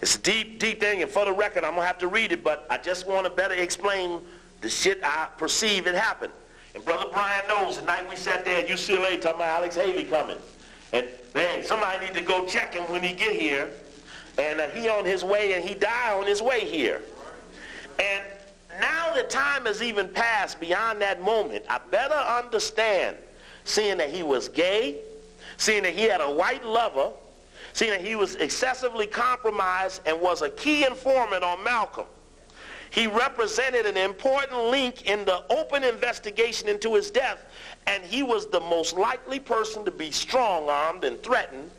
It's a deep, deep thing, and for the record, I'm going to have to read it, but I just want to better explain the shit I perceive it happened. And Brother Brian knows the night we sat there at UCLA talking about Alex Haley coming. And man, somebody need to go check him when he get here. And he on his way, and he died on his way here. And now that time has even passed beyond that moment, I better understand, seeing that he was gay, seeing that he had a white lover, seeing that he was excessively compromised and was a key informant on Malcolm. He represented an important link in the open investigation into his death, and he was the most likely person to be strong-armed and threatened,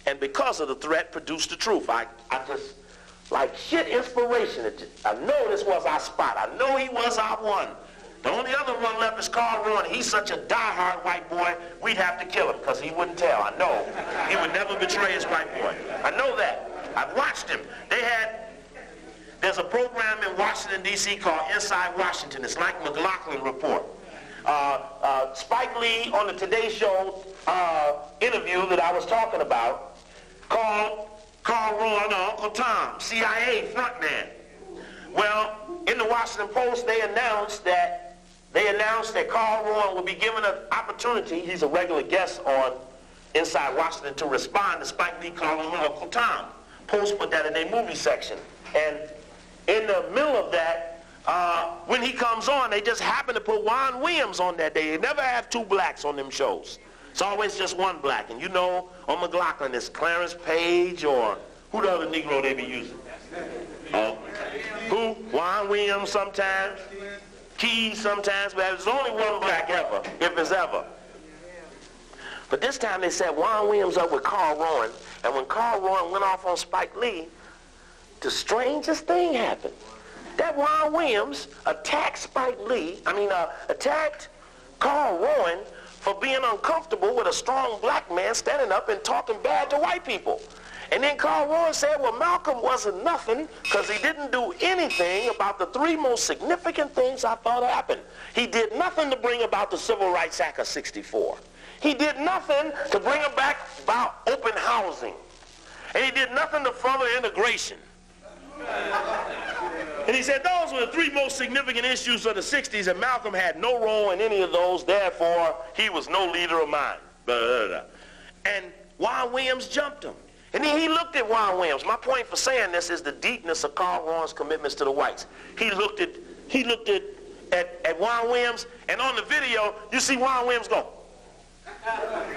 and because of the threat, produced the truth. I just, like shit inspiration. I know this was our spot. I know he was our one. The only other one left is Carl Rowan. He's such a diehard white boy, we'd have to kill him because he wouldn't tell. I know. He would never betray his white boy. I know that. I've watched him. There's a program in Washington, D.C. called Inside Washington. It's like McLaughlin Report. Spike Lee on the Today Show interview that I was talking about called Carl Rowan Uncle Tom, CIA frontman. Well, in the Washington Post, they announced that Carl Rowan will be given an opportunity. He's a regular guest on Inside Washington to respond to Spike Lee calling him Uncle Tom. Post put that in their movie section. And in the middle of that, when he comes on, they just happen to put Juan Williams on that day. They never have two blacks on them shows. It's always just one black. And you know, on McLaughlin, it's Clarence Page or who the other Negro they be using? Who? Juan Williams sometimes. Keys sometimes. But there's only one black ever, if it's ever. But this time they set Juan Williams up with Carl Rowan. And when Carl Rowan went off on Spike Lee, the strangest thing happened. That Juan Williams attacked attacked Carl Rowan for being uncomfortable with a strong black man standing up and talking bad to white people. And then Carl Rowan said, well, Malcolm wasn't nothing because he didn't do anything about the three most significant things I thought happened. He did nothing to bring about the Civil Rights Act of '64. He did nothing to bring about open housing. And he did nothing to further integration. And he said those were the three most significant issues of the 60s, and Malcolm had no role in any of those, therefore he was no leader of mine. And Juan Williams jumped him. And then he looked at Juan Williams. My point for saying this is the deepness of Carl Rowan's commitments to the whites. He looked at Juan Williams, and on the video, you see Juan Williams go.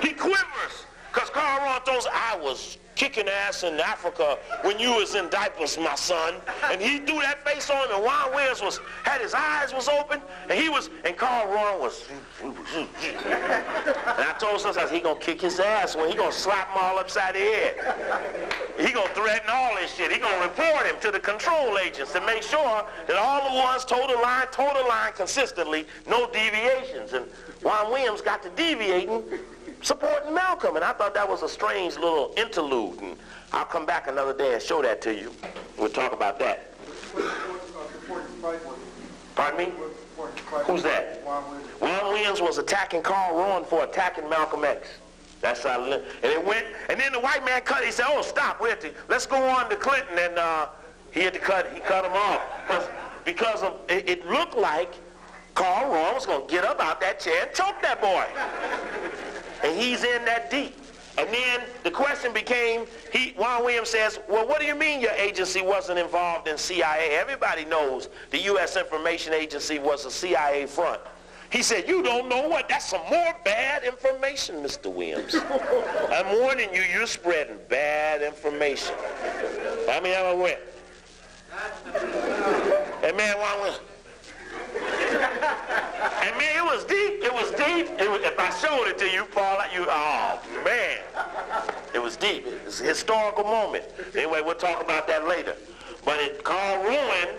He quivers, because Carl Rowan throws, I was kicking ass in Africa when you was in diapers, my son. And he threw that face on him, and Juan Williams had his eyes was open, and Carl Ron was, and I told him, I said, he gonna kick his ass when he gonna slap him all upside the head. He gonna threaten all this shit. He gonna report him to the control agents to make sure that all the ones toe the line consistently, no deviations. And Juan Williams got to deviating, supporting Malcolm, and I thought that was a strange little interlude, and I'll come back another day and show that to you. We'll talk about that. Pardon me? Who's that? Juan Williams was attacking Carl Rowan for attacking Malcolm X. That's how, and it went, and then the white man cut. He said, "Oh, stop! Let's go on to Clinton." And he had to cut. He cut him off because of it looked like Carl Rowan was gonna get up out that chair and choke that boy. And he's in that deep. And then the question became, Juan Williams says, well, what do you mean your agency wasn't involved in CIA? Everybody knows the U.S. Information Agency was a CIA front. He said, you don't know what? That's some more bad information, Mr. Williams. I'm warning you, you're spreading bad information. I mean, I went. Hey, man, Juan Williams. And man, it was deep. It was deep. If I showed it to you, Paul, oh man, it was deep. It's a historical moment. Anyway, we'll talk about that later. But Carl Rowan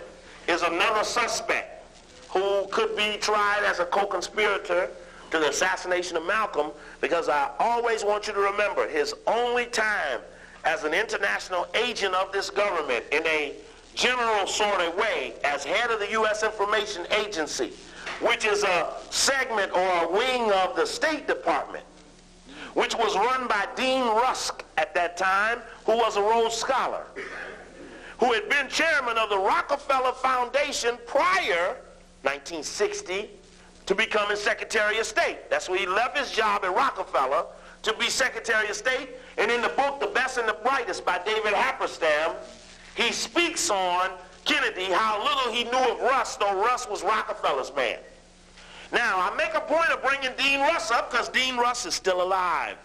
is another suspect who could be tried as a co-conspirator to the assassination of Malcolm, because I always want you to remember his only time as an international agent of this government in a general sort of way as head of the U.S. Information Agency, which is a segment or a wing of the State Department, which was run by Dean Rusk at that time, who was a Rhodes Scholar, who had been chairman of the Rockefeller Foundation prior, 1960, to becoming Secretary of State. That's where he left his job at Rockefeller to be Secretary of State. And in the book, The Best and the Brightest by David Happerstam, he speaks on Kennedy, how little he knew of Rusk, though Rusk was Rockefeller's man. Now, I make a point of bringing Dean Rusk up because Dean Rusk is still alive.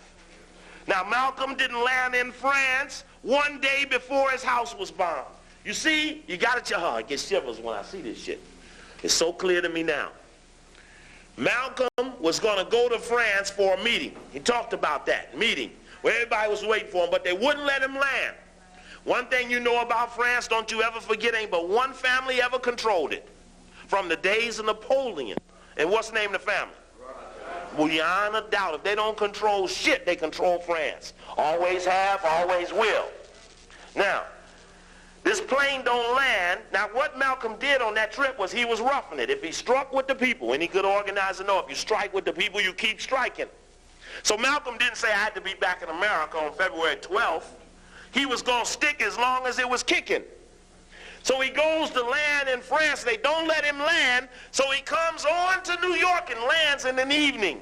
Now, Malcolm didn't land in France one day before his house was bombed. You see, you got to, I get shivers when I see this shit. It's so clear to me now. Malcolm was going to go to France for a meeting. He talked about that meeting where everybody was waiting for him, but they wouldn't let him land. One thing you know about France, don't you ever forget, ain't but one family ever controlled it. From the days of Napoleon. And what's the name of the family? Well, beyond a doubt, if they don't control shit, they control France. Always have, always will. Now, this plane don't land. Now, what Malcolm did on that trip was he was roughing it. If he struck with the people, any good organizer know, if you strike with the people, you keep striking. So Malcolm didn't say I had to be back in America on February 12th. He was going to stick as long as it was kicking. So he goes to land in France. They don't let him land. So he comes on to New York and lands in an evening.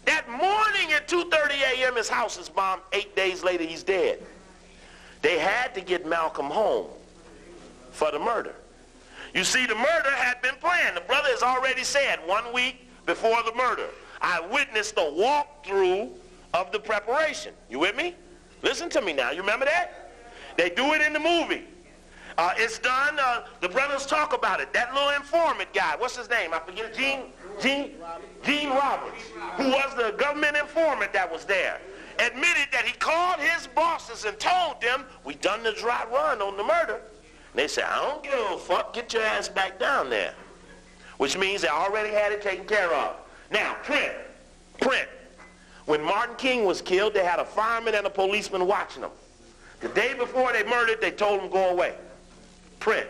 That morning at 2:30 a.m., his house is bombed. 8 days later, he's dead. They had to get Malcolm home for the murder. You see, the murder had been planned. The brother has already said 1 week before the murder, I witnessed the walkthrough of the preparation. You with me? Listen to me now. You remember that? They do it in the movie. It's done. The brothers talk about it. That little informant guy, what's his name? I forget. Gene Roberts, who was the government informant that was there, admitted that he called his bosses and told them, we done the dry run on the murder. And they said, I don't give a fuck. Get your ass back down there. Which means they already had it taken care of. Now, print. When Martin King was killed, they had a fireman and a policeman watching them. The day before they murdered, they told them go away. Print.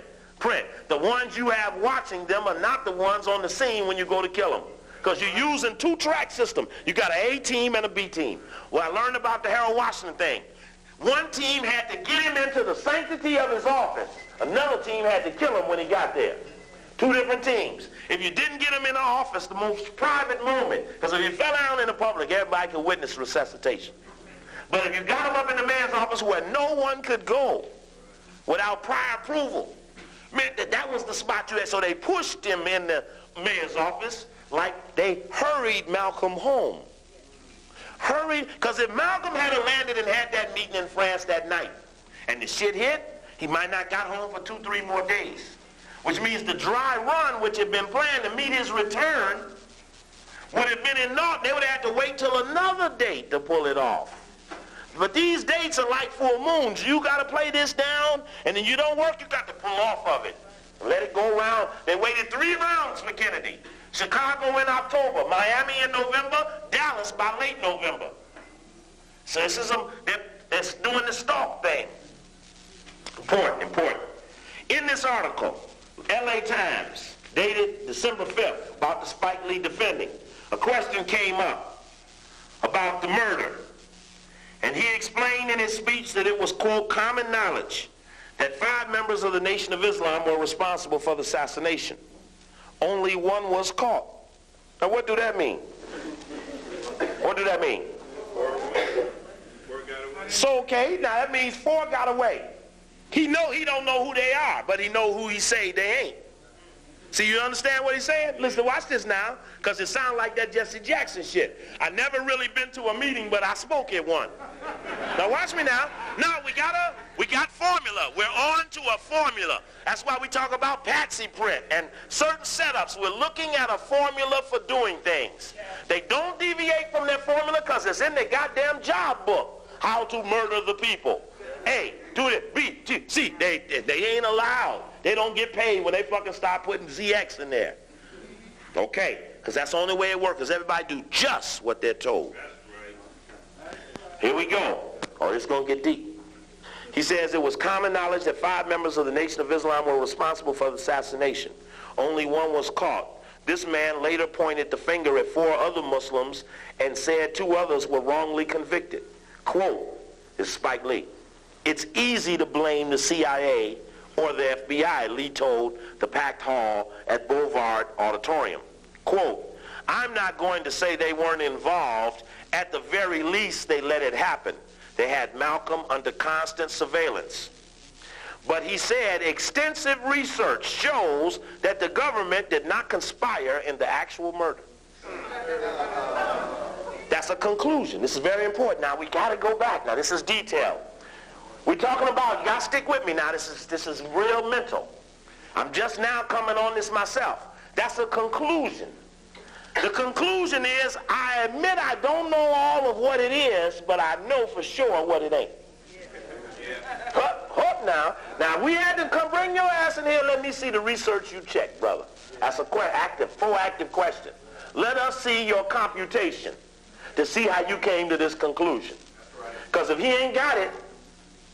The ones you have watching them are not the ones on the scene when you go to kill them. Because you're using two-track system. You got an A team and a B team. Well, I learned about the Harold Washington thing. One team had to get him into the sanctity of his office. Another team had to kill him when he got there. Two different teams. If you didn't get him in the office, the most private moment, because if you fell down in the public, everybody could witness resuscitation. But if you got him up in the man's office where no one could go without prior approval, meant that was the spot you had. So they pushed him in the mayor's office like they hurried Malcolm home. Hurry, because if Malcolm had landed and had that meeting in France that night, and the shit hit, he might not got home for 2-3 more days. Which means the dry run, which had been planned to meet his return, would have been in naught. They would have had to wait till another date to pull it off. But these dates are like full moons. You got to play this down, and then you don't work, you got to pull off of it. Let it go around. They waited 3 rounds for Kennedy. Chicago in October, Miami in November, Dallas by late November. So this is they're doing the stalk thing. Important. In this article, LA Times, dated December 5th, about the Spike Lee defending, a question came up about the murder. And he explained in his speech that it was, quote, common knowledge that 5 members of the Nation of Islam were responsible for the assassination. Only one was caught. Now, what do that mean? What do that mean? 4 got away. So, okay, now that means 4 got away. He don't know who they are, but he know who he say they ain't. See, you understand what he's saying? Listen, watch this now, because it sounds like that Jesse Jackson shit. I never really been to a meeting, but I spoke at one. Now watch me now. Now we got formula. We're on to a formula. That's why we talk about Patsy print and certain setups. We're looking at a formula for doing things. They don't deviate from their formula because it's in their goddamn job book. How to murder the people. A, do it, B, G, C. They ain't allowed. They don't get paid when they fucking start putting ZX in there. Okay, because that's the only way it works, because everybody do just what they're told. That's right. Here we go. Oh, it's going to get deep. He says it was common knowledge that 5 members of the Nation of Islam were responsible for the assassination. Only one was caught. This man later pointed the finger at 4 other Muslims and said 2 others were wrongly convicted. Quote, this is Spike Lee. It's easy to blame the CIA or the FBI, Lee told the packed hall at Boulevard Auditorium. Quote, I'm not going to say they weren't involved. At the very least, they let it happen. They had Malcolm under constant surveillance. But he said extensive research shows that the government did not conspire in the actual murder. That's a conclusion. This is very important. Now, we got to go back. Now, this is detailed. We're talking about, you got to stick with me now. This is real mental. I'm just now coming on this myself. That's a conclusion. The conclusion is, I admit I don't know all of what it is, but I know for sure what it ain't. Hup now. Now, we had to come bring your ass in here. Let me see the research you checked, brother. That's a proactive question. Let us see your computation to see how you came to this conclusion. Because if he ain't got it,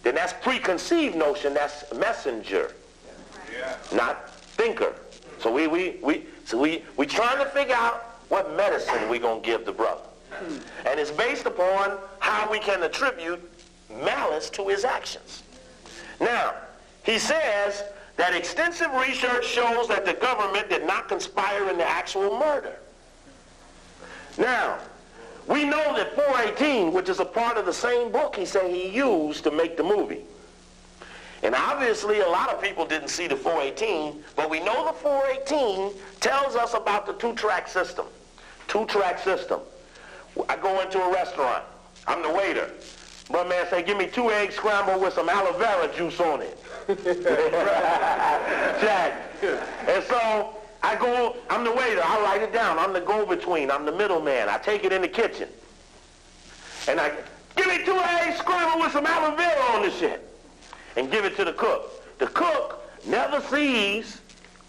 then that's preconceived notion. That's messenger, not thinker. So we trying to figure out what medicine we gonna give the brother, and it's based upon how we can attribute malice to his actions. Now, he says that extensive research shows that the government did not conspire in the actual murder. Now, we know that 418, which is a part of the same book he said he used to make the movie. And obviously a lot of people didn't see the 418, but we know the 418 tells us about the 2-track system. 2-track system. I go into a restaurant. I'm the waiter. But man say, give me 2 eggs scrambled with some aloe vera juice on it. Jack. And so I go, I'm the waiter, I write it down. I'm the go-between, I'm the middleman. I take it in the kitchen. And I, give me 2 eggs scrambled with some aloe vera on this shit. And give it to the cook. The cook never sees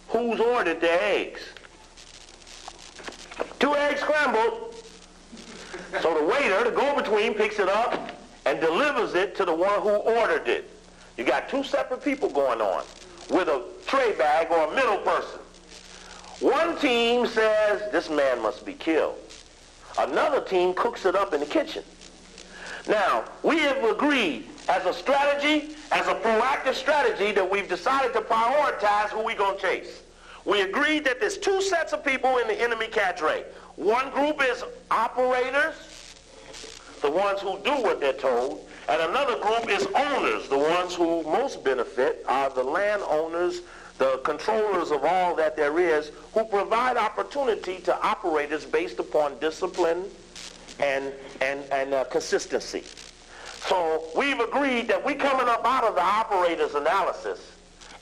who's ordered the eggs. 2 eggs scrambled. So the waiter, the go-between, picks it up and delivers it to the one who ordered it. You got 2 separate people going on with a tray bag or a middle person. One team says, this man must be killed. Another team cooks it up in the kitchen. Now, we have agreed as a strategy, as a proactive strategy, that we've decided to prioritize who we're going to chase. We agreed that there's 2 sets of people in the enemy cadre. One group is operators, the ones who do what they're told, and another group is owners. The ones who most benefit are the landowners, the controllers of all that there is, who provide opportunity to operators based upon discipline, and consistency. So we've agreed that we coming up out of the operator's analysis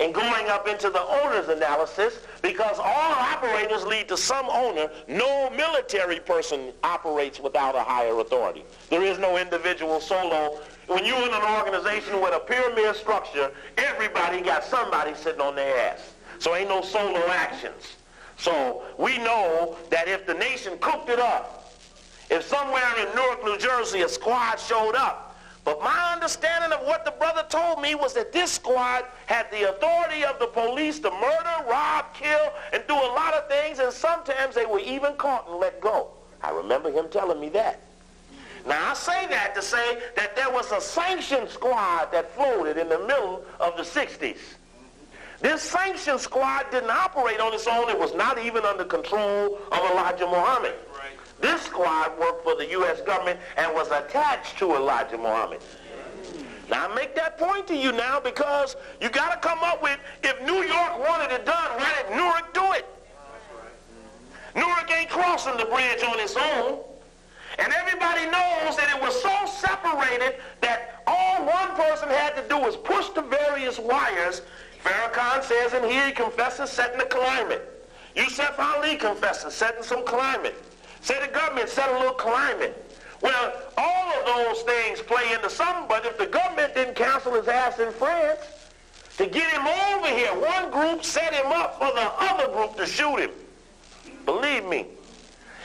and going up into the owner's analysis, because all operators lead to some owner. No military person operates without a higher authority. There is no individual solo. When you're in an organization with a pyramid structure, everybody got somebody sitting on their ass. So ain't no solo actions. So we know that if the nation cooked it up, if somewhere in Newark, New Jersey, a squad showed up, but my understanding of what the brother told me was that this squad had the authority of the police to murder, rob, kill, and do a lot of things, and sometimes they were even caught and let go. I remember him telling me that. Now, I say that to say that there was a sanctioned squad that floated in the middle of the 60s. This sanctioned squad didn't operate on its own. It was not even under control of Elijah Muhammad. This squad worked for the U.S. government and was attached to Elijah Muhammad. Now, I make that point to you now because you got to come up with, if New York wanted it done, why did Newark do it? Newark ain't crossing the bridge on its own. And everybody knows that it was so separated that all one person had to do was push the various wires. Farrakhan says in here he confesses setting the climate. Yusuf Ali confesses setting some climate. Say the government set a little climate. Well, all of those things play into something, but if the government didn't cancel his ass in France to get him over here, one group set him up for the other group to shoot him. Believe me.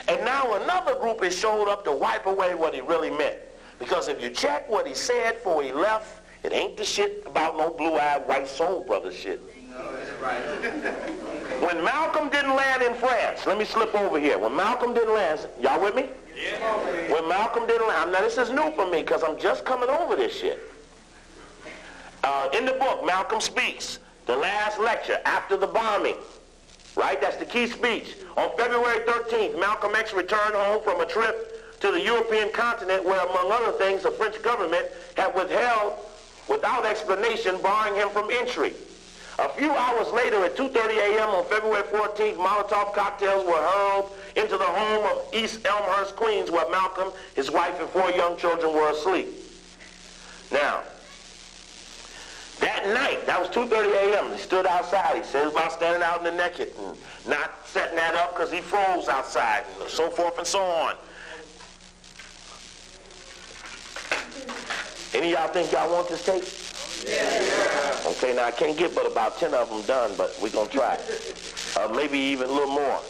And now another group has showed up to wipe away what he really meant. Because if you check what he said before he left, it ain't the shit about no blue-eyed white soul brother shit. No, that's right. When Malcolm didn't land in France, let me slip over here. When Malcolm didn't land, y'all with me? Yeah. When Malcolm didn't land, now this is new for me because I'm just coming over this shit. In the book, Malcolm speaks, the last lecture after the bombing, right? That's the key speech. On February 13th, Malcolm X returned home from a trip to the European continent where, among other things, the French government had withheld without explanation, barring him from entry. A few hours later, at 2:30 a.m. on February 14th, Molotov cocktails were hurled into the home of East Elmhurst, Queens, where Malcolm, his wife, and 4 young children were asleep. Now, that night, that was 2:30 a.m., he stood outside. He said about standing out in the naked and not setting that up because he froze outside and so forth and so on. Any of y'all think y'all want this tape? Yeah. Okay, now I can't get but about 10 of them done, but we're going to try. Maybe even a little more.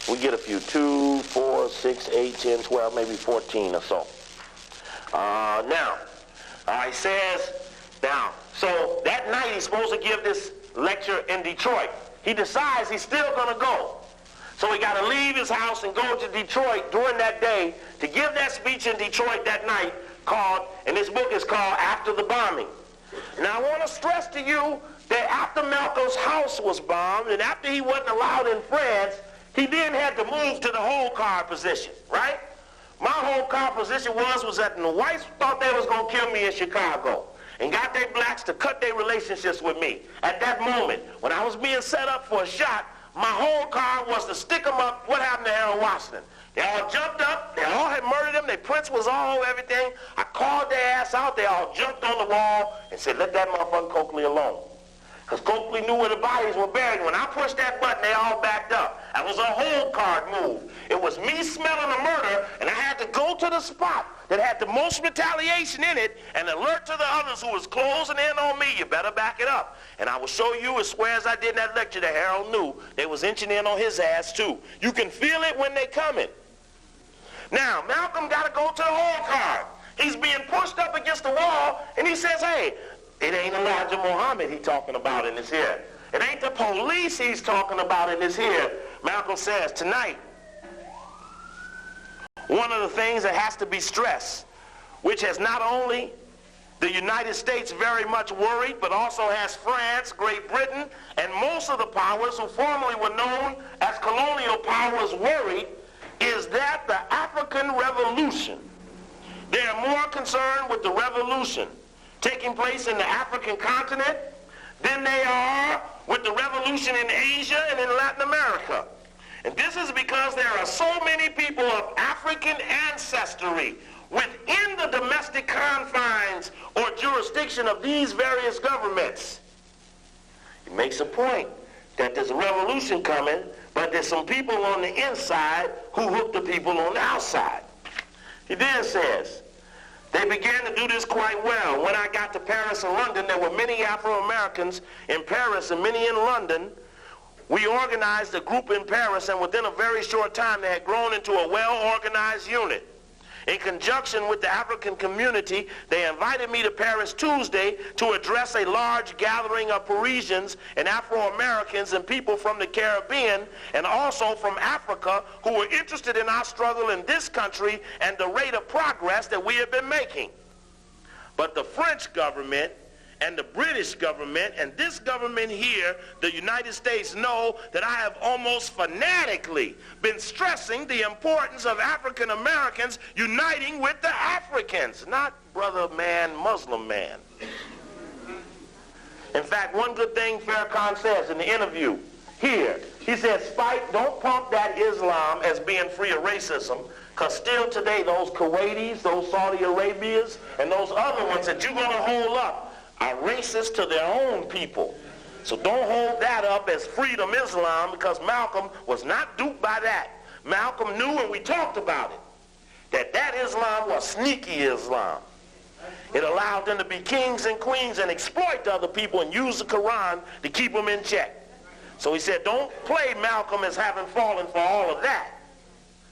We get a few, 2, 4, 6, 8, 10, 12, maybe 14 or so. Now, he says, so that night he's supposed to give this lecture in Detroit. He decides he's still going to go. So he got to leave his house and go to Detroit during that day to give that speech in Detroit that night and this book is called After the Bombing. Now I want to stress to you that after Malcolm's house was bombed and after he wasn't allowed in France, he then had to move to the hold card position, right? My hold card position was that the whites thought they was going to kill me in Chicago and got their blacks to cut their relationships with me. At that moment, when I was being set up for a shot, my hold card was to stick them up. What happened to Harold Washington? They all jumped up. They all had murdered him. Their prints was all over everything. I called their ass out. They all jumped on the wall and said, let that motherfucker Coakley alone. Because Coakley knew where the bodies were buried. When I pushed that button, they all backed up. That was a hold card move. It was me smelling a murder, and I had to go to the spot that had the most retaliation in it and alert to the others who was closing in on me. You better back it up. And I will show you as square as I did in that lecture that Harold knew they was inching in on his ass too. You can feel it when they coming. Now, Malcolm got to go to the hold card. He's being pushed up against the wall, and he says, hey, it ain't Elijah Muhammad he's talking about in this here. It ain't the police he's talking about in this here. Malcolm says, tonight, one of the things that has to be stressed, which has not only the United States very much worried, but also has France, Great Britain, and most of the powers who formerly were known as colonial powers worried, is that the African Revolution. They are more concerned with the revolution taking place in the African continent than they are with the revolution in Asia and in Latin America. And this is because there are so many people of African ancestry within the domestic confines or jurisdiction of these various governments. He makes a point that there's a revolution coming, but there's some people on the inside who hook the people on the outside. He then says, they began to do this quite well. When I got to Paris and London, there were many Afro-Americans in Paris and many in London. We organized a group in Paris, and within a very short time, they had grown into a well-organized unit. In conjunction with the African community, they invited me to Paris Tuesday to address a large gathering of Parisians and Afro-Americans and people from the Caribbean and also from Africa who were interested in our struggle in this country and the rate of progress that we have been making. But the French government and the British government and this government here, the United States, know that I have almost fanatically been stressing the importance of African Americans uniting with the Africans, not brother man, Muslim man. In fact, one good thing Farrakhan says in the interview here, he says, Spike, don't pump that Islam as being free of racism, because still today those Kuwaitis, those Saudi Arabians, and those other ones that you're going to hold up are racist to their own people. So don't hold that up as freedom Islam, because Malcolm was not duped by that. Malcolm knew, and we talked about it, that Islam was sneaky Islam. It allowed them to be kings and queens and exploit other people and use the Quran to keep them in check. So he said, don't play Malcolm as having fallen for all of that,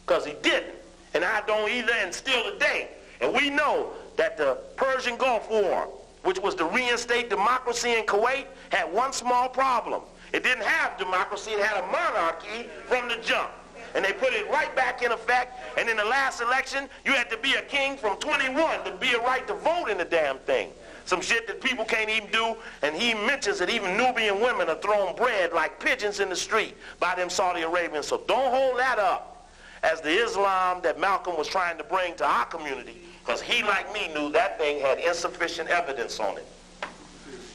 because he didn't. And I don't either, and still today. And we know that the Persian Gulf War, which was to reinstate democracy in Kuwait, had one small problem. It didn't have democracy, it had a monarchy from the jump. And they put it right back in effect, and in the last election, you had to be a king from 21 to be a right to vote in the damn thing. Some shit that people can't even do, and he mentions that even Nubian women are thrown bread like pigeons in the street by them Saudi Arabians. So don't hold that up as the Islam that Malcolm was trying to bring to our community, because he, like me, knew that thing had insufficient evidence on it.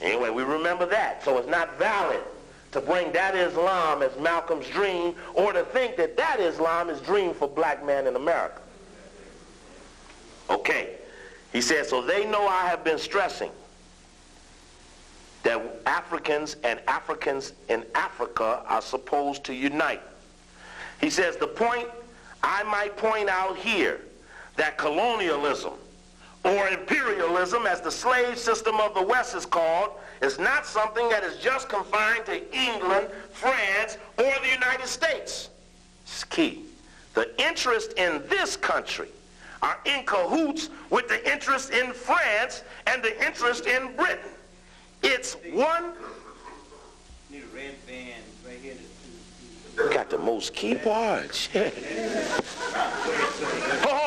Anyway, we remember that. So it's not valid to bring that Islam as Malcolm's dream, or to think that that Islam is dream for black man in America. Okay. He said, so they know I have been stressing that Africans and Africans in Africa are supposed to unite. He says, the point I might point out here, that colonialism or imperialism, as the slave system of the West is called, is not something that is just confined to England, France, or the United States. It's key. The interest in this country are in cahoots with the interest in France and the interest in Britain. It's one. Need a red band right here. You got the most key parts. Oh,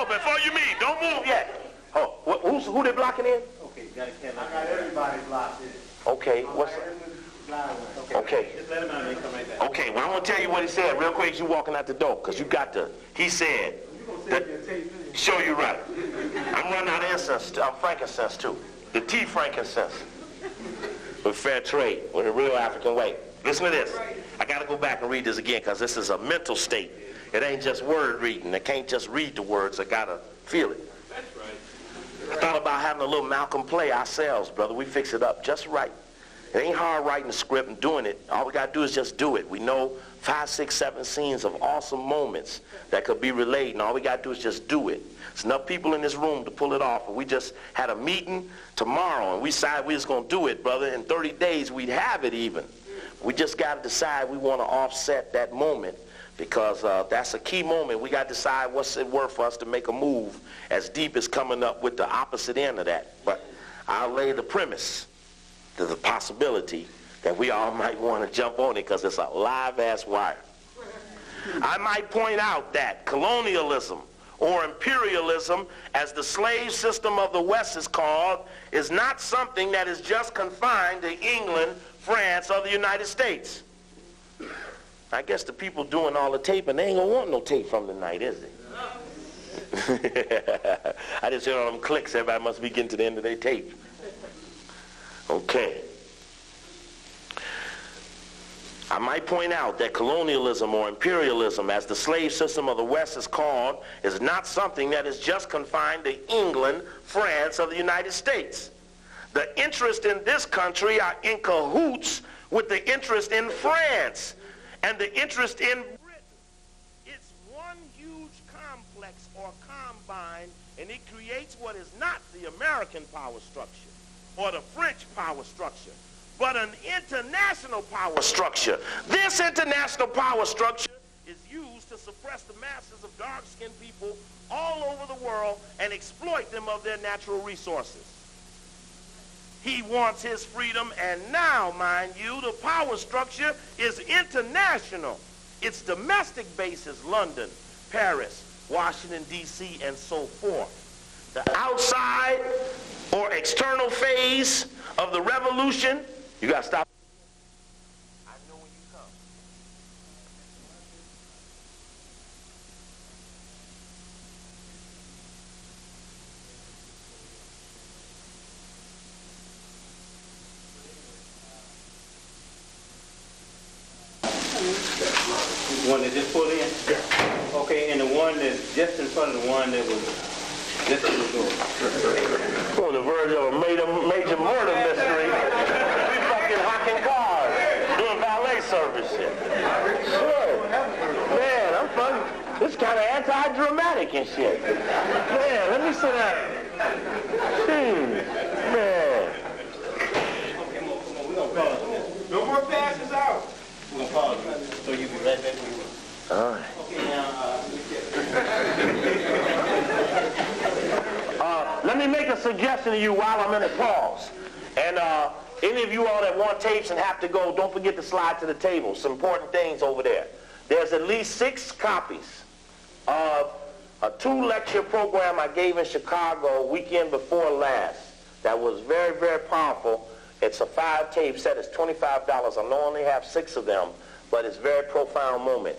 before you meet, don't move yet. Oh, who they blocking in? Okay, you got a camera. I got everybody blocked in. Okay, what's okay. Just let him out and they come right back. Okay, well, I'm going to tell you what he said real quick as you walking out the door, because you got to, he said, show you right. I'm running out of incense, frankincense too. The tea frankincense. With fair trade, with a real African way. Listen to this. I got to go back and read this again, because this is a mental state. It ain't just word reading. I can't just read the words. I got to feel it. That's right. I thought about having a little Malcolm play ourselves, brother. We fix it up just right. It ain't hard writing the script and doing it. All we got to do is just do it. We know 5, 6, 7 scenes of awesome moments that could be relayed, and all we got to do is just do it. There's enough people in this room to pull it off. And we just had a meeting tomorrow, and we decided we was going to do it, brother. In 30 days, we'd have it even. We just got to decide we want to offset that moment, because that's a key moment. We got to decide what's it worth for us to make a move as deep as coming up with the opposite end of that. But I'll lay the premise. There's a possibility that we all might want to jump on it, because it's a live-ass wire. I might point out that colonialism or imperialism, as the slave system of the West is called, is not something that is just confined to England, France, or the United States. I guess the people doing all the taping, they ain't gonna want no tape from tonight, is they? I just heard all them clicks. Everybody must be getting to the end of their tape. Okay. I might point out that colonialism, or imperialism, as the slave system of the West is called, is not something that is just confined to England, France, or the United States. The interests in this country are in cahoots with the interest in France and the interest in Britain. It's one huge complex or combine, and it creates what is not the American power structure or the French power structure, but an international power structure. This international power structure is used to suppress the masses of dark-skinned people all over the world and exploit them of their natural resources. He wants his freedom, and now, mind you, the power structure is international. Its domestic base is London, Paris, Washington, D.C., and so forth. The outside or external phase of the revolution, you got to stop. I know when you come. One that just pulled in? Yeah. Okay, and the one that's just in front of the one that was just in the door. We're on the verge of a major murder mystery. We fucking hocking cars, doing valet service shit. Sure. Man, I'm fucking, this kind of anti-dramatic and shit. Man, let me sit down. Man. Come on, we're going to pause on this. No more passes out. We're going to pause on this, so you can be right back when you want. All right. Okay, now, Let me make a suggestion to you while I'm in the pause. And any of you all that want tapes and have to go, don't forget to slide to the table. Some important things over there. There's at least 6 copies of a 2-lecture program I gave in Chicago weekend before last that was very, very powerful. It's a 5-tape set. It's $25. I only have 6 of them, but it's a very profound moment.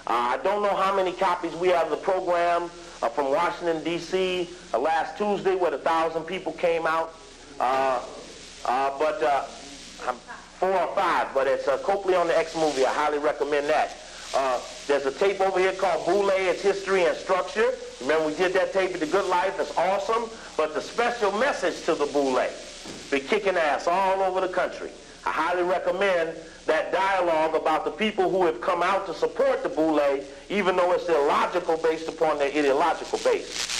I don't know how many copies we have of the program from Washington, D.C. Last Tuesday, where 1,000 people came out. But 4 or 5, but it's Copley on the X movie. I highly recommend that. There's a tape over here called Boule, Its History and Structure. Remember, we did that tape at The Good Life. It's awesome. But the special message to the Boule, been kicking ass all over the country. I highly recommend that dialogue about the people who have come out to support the Boule, even though it's illogical based upon their ideological base.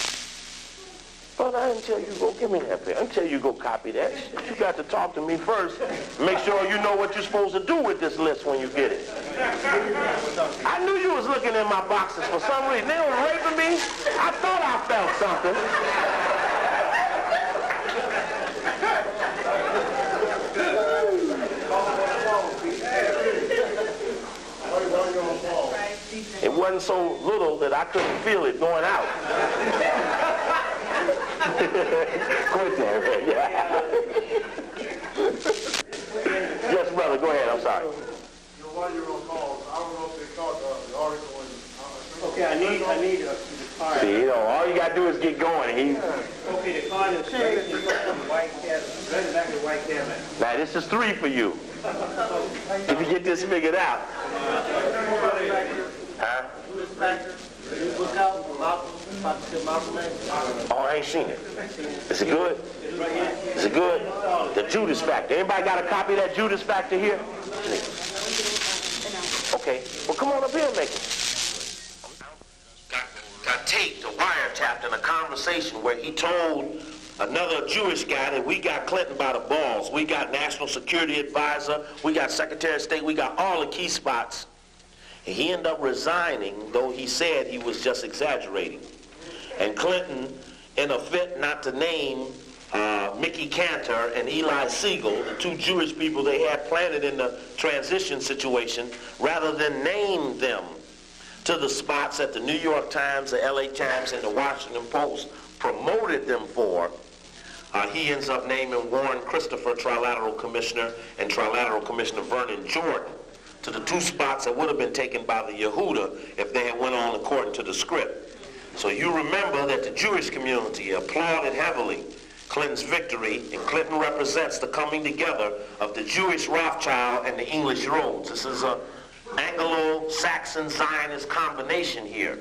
But I didn't tell you go give me that paper. I didn't tell you go copy that. You got to talk to me first. Make sure you know what you're supposed to do with this list when you get it. I knew you was looking in my boxes for some reason. They were raping me. I thought I felt something. It wasn't so little that I couldn't feel it going out. Quit there. Yeah. Yes, brother, go ahead. I'm sorry. While you're on call, I don't know if they caught the article. okay, I need the card. See, all you got to do is get going. Okay, the card is White Cadillac. Right back to White Cadillac. Now, this is 3 for you. If you get this figured out. Huh? Oh, I ain't seen it. Is it good? Is it good? The Judas Factor. Anybody got a copy of that Judas Factor here? Okay. Well, come on up here and make it. Got taped, or wiretapped in a conversation where he told another Jewish guy that we got Clinton by the balls. We got National Security Advisor. We got Secretary of State. We got all the key spots. And he ended up resigning, though he said he was just exaggerating. And Clinton, in a fit not to name Mickey Cantor and Eli Siegel, the 2 Jewish people they had planted in the transition situation, rather than name them to the spots that the New York Times, the LA Times, and the Washington Post promoted them for, he ends up naming Warren Christopher Trilateral Commissioner and Trilateral Commissioner Vernon Jordan to the 2 spots that would have been taken by the Yehuda if they had went on according to the script. So you remember that the Jewish community applauded heavily Clinton's victory, and Clinton represents the coming together of the Jewish Rothschild and the English Rhodes. This is an Anglo-Saxon Zionist combination here.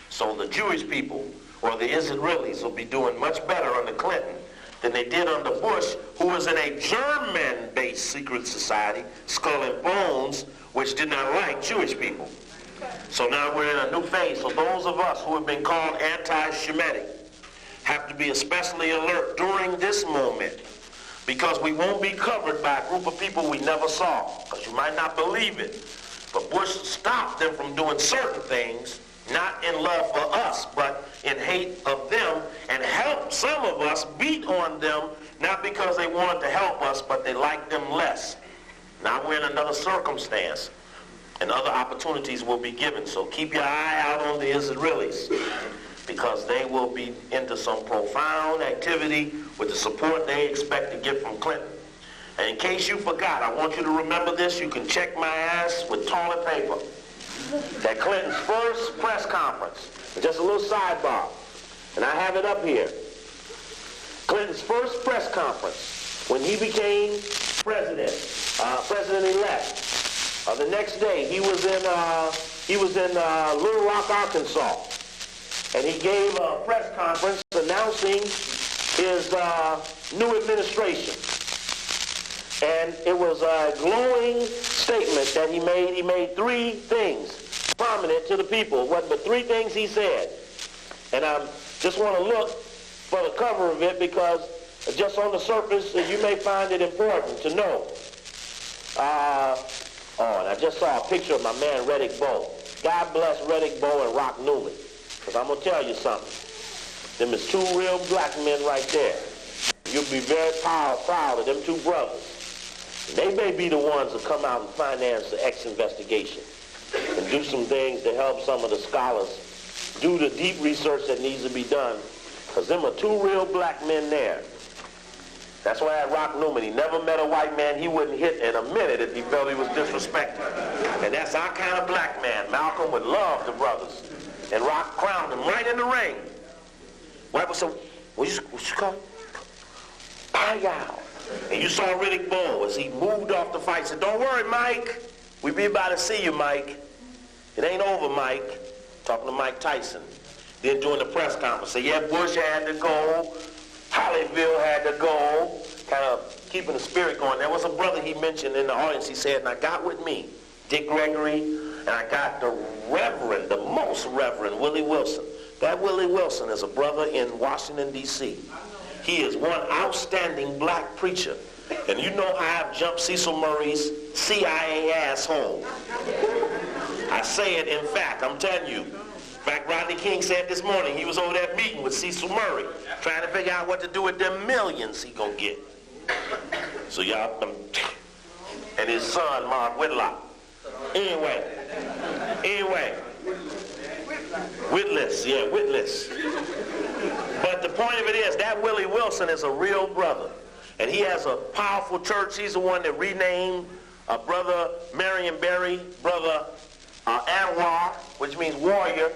So the Jewish people, or the Israelis, will be doing much better under Clinton than they did under Bush, who was in a German-based secret society, Skull and Bones, which did not like Jewish people. So now we're in a new phase. So those of us who have been called anti-Shemitic have to be especially alert during this moment, because we won't be covered by a group of people we never saw, because you might not believe it. But Bush stopped them from doing certain things, not in love for us, but in hate of them, and helped some of us beat on them, not because they wanted to help us, but they liked them less. Now we're in another circumstance, and other opportunities will be given. So keep your eye out on the Israelis, because they will be into some profound activity with the support they expect to get from Clinton. And in case you forgot, I want you to remember this. You can check my ass with toilet paper. That Clinton's first press conference, just a little sidebar, and I have it up here. Clinton's first press conference when he became president, president-elect. The next day, he was in Little Rock, Arkansas, and he gave a press conference announcing his new administration. And it was a glowing statement that he made. He made three things prominent to the people. It wasn't but three things he said. And I just want to look for the cover of it, because just on the surface, you may find it important to know. And I just saw a picture of my man Reddick Bowe. God bless Reddick Bowe and Rock Newman. Because I'm going to tell you something. Them is two real black men right there. You'll be very proud of them two brothers. They may be the ones that come out and finance the X investigation and do some things to help some of the scholars do the deep research that needs to be done, because them are two real black men there. That's why at Rock Newman, he never met a white man he wouldn't hit in a minute if he felt he was disrespected. And that's our kind of black man. Malcolm would love the brothers. And Rock crowned them right in the ring. What you call it? Pow. And you saw Riddick Bowe as he moved off the fight, said, "Don't worry, Mike. We be about to see you, Mike. It ain't over, Mike." Talking to Mike Tyson. Then during the press conference, said, "Yeah, Bush had to go. Hollyville had to go." Kind of keeping the spirit going. There was a brother he mentioned in the audience. He said, "And I got with me Dick Gregory, and I got the most reverend Willie Wilson." That Willie Wilson is a brother in Washington, D.C. He is one outstanding black preacher. And you know how I've jumped Cecil Murray's CIA asshole. I say it in fact, I'm telling you. In fact, Rodney King said this morning he was over that meeting with Cecil Murray, trying to figure out what to do with them millions he gonna get. So y'all, and his son, Mark Whitlock. Anyway. Witless. But the point of it is, that Willie Wilson is a real brother. And he has a powerful church. He's the one that renamed Brother Marion Berry, Brother Anwar, which means warrior.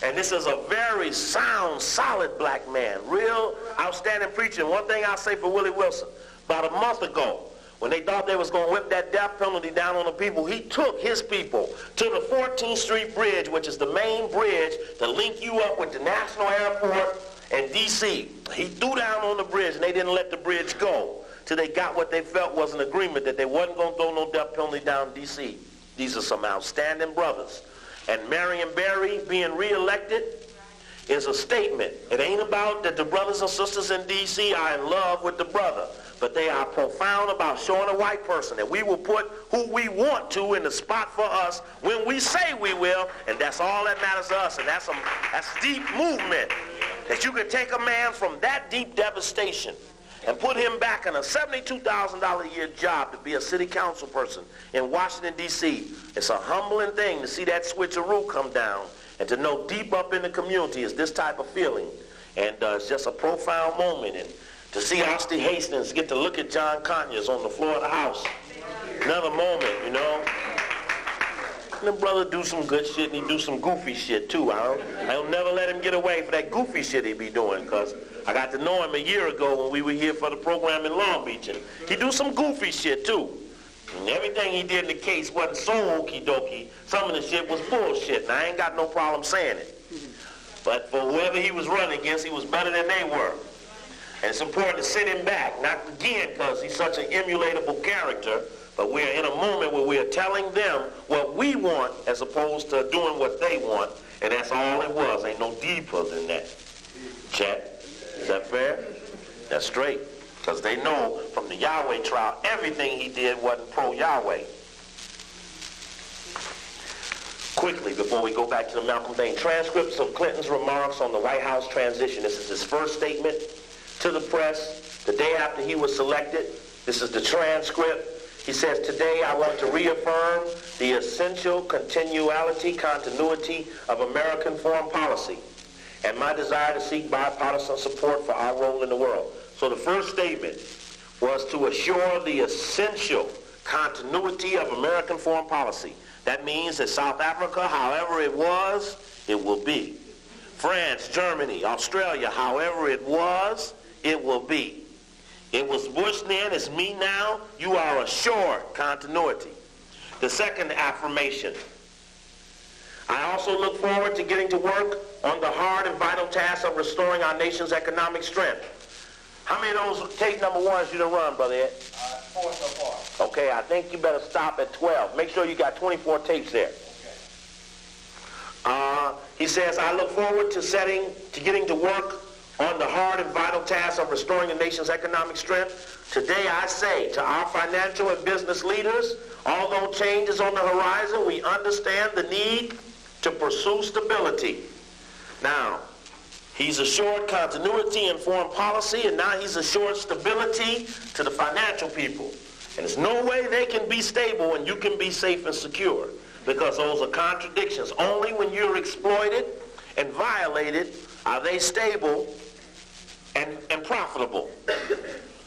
And this is a very sound, solid black man. Real outstanding preacher. And one thing I'll say for Willie Wilson, about a month ago, when they thought they was going to whip that death penalty down on the people, he took his people to the 14th Street Bridge, which is the main bridge to link you up with the National Airport and D.C. He threw down on the bridge, and they didn't let the bridge go till they got what they felt was an agreement that they wasn't going to throw no death penalty down in D.C. These are some outstanding brothers. And Marion Barry being reelected is a statement. It ain't about that the brothers and sisters in D.C. are in love with the brother, but they are profound about showing a white person that we will put who we want to in the spot for us when we say we will, and that's all that matters to us. And that's deep movement, that you could take a man from that deep devastation and put him back in a $72,000 a year job to be a city council person in Washington, D.C. It's a humbling thing to see that switcheroo come down and to know deep up in the community is this type of feeling. And it's just a profound moment. And to see Osti Hastings get to look at John Conyers on the floor of the House. Another moment, you know. The brother do some good shit and he do some goofy shit too. I'll never let him get away for that goofy shit he be doing, because I got to know him a year ago when we were here for the program in Long Beach, and he do some goofy shit too. And everything he did in the case wasn't so okie dokie. Some of the shit was bullshit, and I ain't got no problem saying it. But for whoever he was running against, he was better than they were. And it's important to sit him back, not again because he's such an emulatable character, but we're in a moment where we're telling them what we want as opposed to doing what they want, and that's all it was. Ain't no deeper than that. Check. Is that fair? That's straight. Because they know from the Yahweh trial, everything he did wasn't pro-Yahweh. Quickly, before we go back to the Malcolm Bain, transcripts of Clinton's remarks on the White House transition. This is his first statement to the press the day after he was selected. This is the transcript. He says, today I want to reaffirm the essential continuity of American foreign policy and my desire to seek bipartisan support for our role in the world. So the first statement was to assure the essential continuity of American foreign policy. That means that South Africa, however it was, it will be. France, Germany, Australia, however it was, it will be. It was Bush then, it's me now. You are assured continuity. The second affirmation. I also look forward to getting to work on the hard and vital task of restoring our nation's economic strength. How many of those tape number ones you done run, Brother Ed? 4 so far. Okay, I think you better stop at 12. Make sure you got 24 tapes there. Okay. He says, I look forward to getting to work on the hard and vital task of restoring the nation's economic strength. Today I say to our financial and business leaders, although change is on the horizon, we understand the need to pursue stability. Now, he's assured continuity in foreign policy, and now he's assured stability to the financial people. And there's no way they can be stable and you can be safe and secure, because those are contradictions. Only when you're exploited and violated are they stable and profitable.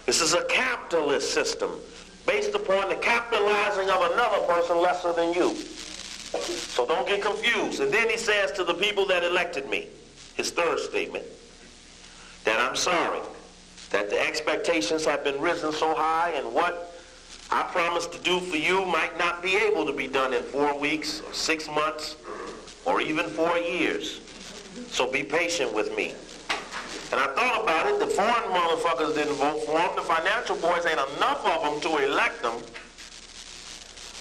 This is a capitalist system based upon the capitalizing of another person lesser than you. So don't get confused. And then he says to the people that elected me, his third statement, that I'm sorry that the expectations have been risen so high, and what I promised to do for you might not be able to be done in 4 weeks or 6 months or even 4 years. So be patient with me. And I thought about it. The foreign motherfuckers didn't vote for him. The financial boys, ain't enough of them to elect them.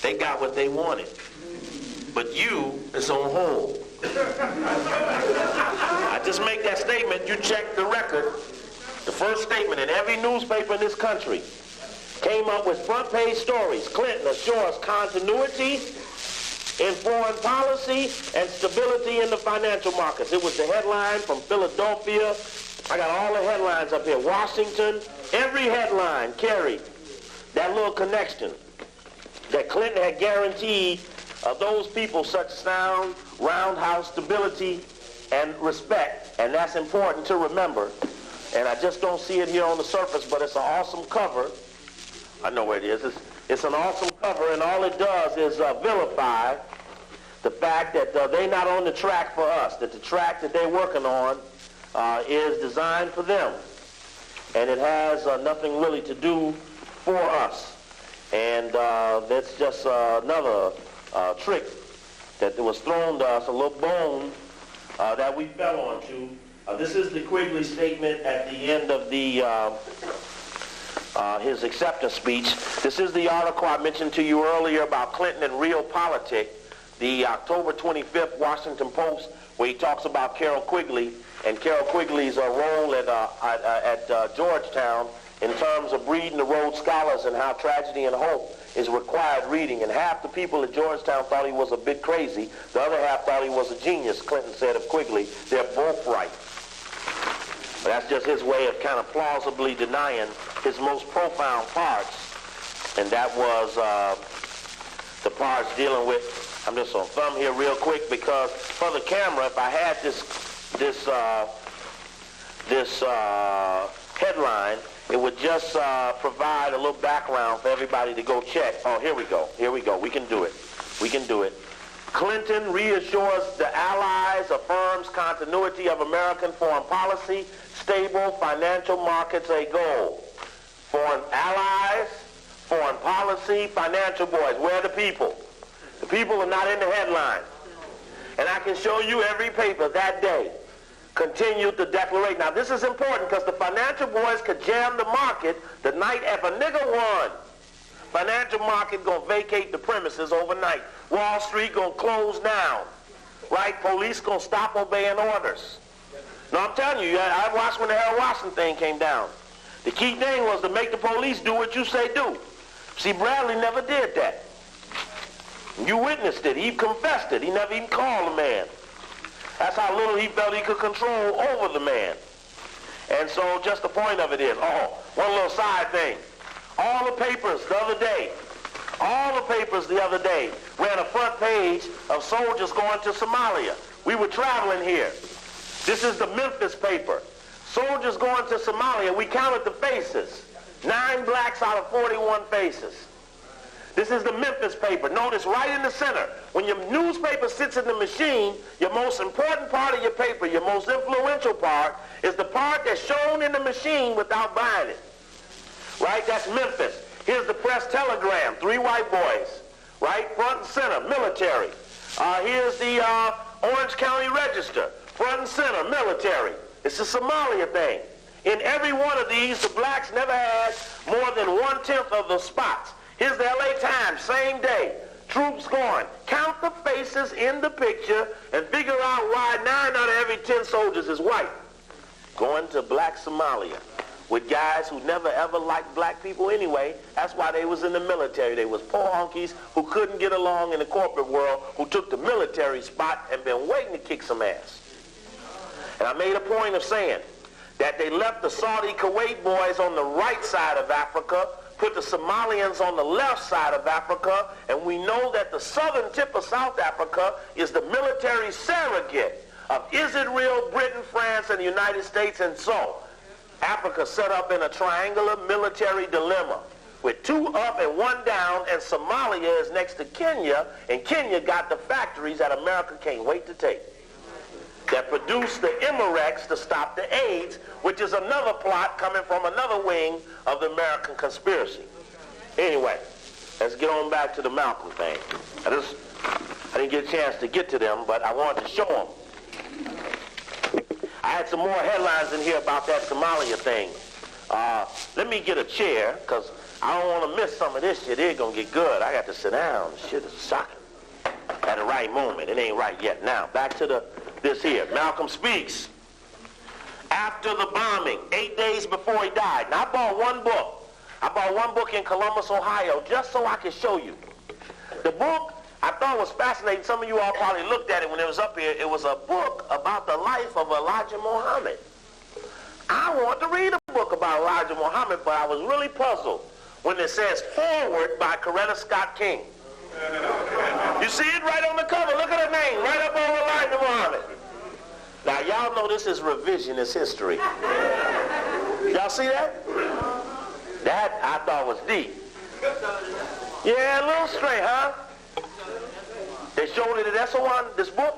They got what they wanted. But you is on hold. I just make that statement. You check the record. The first statement in every newspaper in this country came up with front page stories. Clinton assures continuity in foreign policy and stability in the financial markets. It was the headline from Philadelphia. I got all the headlines up here. Washington, every headline carried that little connection that Clinton had guaranteed those people such sound, roundhouse stability and respect. And that's important to remember. And I just don't see it here on the surface, but it's an awesome cover. I know where it is. It's an awesome cover, and all it does is vilify the fact that they're not on the track for us, that the track that they're working on is designed for them. And it has nothing really to do for us. And that's just another trick that was thrown to us, a little bone that we fell onto. This is the Quigley statement at the end of the his acceptance speech. This is the article I mentioned to you earlier about Clinton and realpolitik, the October 25th Washington Post, where he talks about Carroll Quigley and Carroll Quigley's role at Georgetown in terms of breeding the Rhodes Scholars and how tragedy and hope is required reading. And half the people at Georgetown thought he was a bit crazy. The other half thought he was a genius, Clinton said of Quigley. They're both right. But that's just his way of kind of plausibly denying his most profound parts. And that was the parts dealing with, I'm just going to thumb here real quick because for the camera, if I had this headline, it would just provide a little background for everybody to go check. Oh, here we go. Here we go. We can do it. We can do it. Clinton reassures the Allies, affirms continuity of American foreign policy, stable financial markets a goal. Foreign allies, foreign policy, financial boys. Where are the people? The people are not in the headlines. And I can show you every paper that day continued to declare. Now this is important because the financial boys could jam the market the night if a nigga won. Financial market gonna vacate the premises overnight. Wall Street gonna close down. Right? Police gonna stop obeying orders. No, I'm telling you, I watched when the Harold Washington thing came down. The key thing was to make the police do what you say do. See, Bradley never did that. You witnessed it. He confessed it. He never even called the man. That's how little he felt he could control over the man. And so just the point of it is, one little side thing. All the papers the other day ran a front page of soldiers going to Somalia. We were traveling here. This is the Memphis paper. Soldiers going to Somalia. We counted the faces. 9 blacks out of 41 faces. This is the Memphis paper. Notice right in the center. When your newspaper sits in the machine, your most important part of your paper, your most influential part, is the part that's shown in the machine without buying it. Right? That's Memphis. Here's the Press Telegram. 3 white boys. Right? Front and center. Military. Here's the Orange County Register. Front and center. Military. It's a Somalia thing. In every one of these, the blacks never had more than 1/10 of the spots. Here's the LA Times, same day. Troops going. Count the faces in the picture and figure out why 9 out of every 10 soldiers is white. Going to black Somalia with guys who never ever liked black people anyway. That's why they was in the military. They was poor honkies who couldn't get along in the corporate world, who took the military spot and been waiting to kick some ass. And I made a point of saying that they left the Saudi Kuwait boys on the right side of Africa, put the Somalians on the left side of Africa, and we know that the southern tip of South Africa is the military surrogate of Israel, Britain, France, and the United States. And so Africa set up in a triangular military dilemma with 2 up and 1 down, and Somalia is next to Kenya, and Kenya got the factories that America can't wait to take, that produced the Emirates to stop the AIDS, which is another plot coming from another wing of the American conspiracy. Anyway, let's get on back to the Malcolm thing. I didn't get a chance to get to them, but I wanted to show them. I had some more headlines in here about that Somalia thing. Let me get a chair, because I don't want to miss some of this shit. It's going to get good. I got to sit down. Shit is shocking. At the right moment. It ain't right yet. Now, back to this here. Malcolm speaks after the bombing, 8 days before he died. Now, I bought one book. I bought one book in Columbus, Ohio, just so I could show you. The book I thought was fascinating. Some of you all probably looked at it when it was up here. It was a book about the life of Elijah Muhammad. I want to read a book about Elijah Muhammad, but I was really puzzled when it says forward by Coretta Scott King. You see it right on the cover. Look at her name, right up on Elijah Muhammad. Now, y'all know this is revisionist history. Y'all see that? That I thought was deep. Yeah, a little straight, huh? They showed it. That's the one, this book?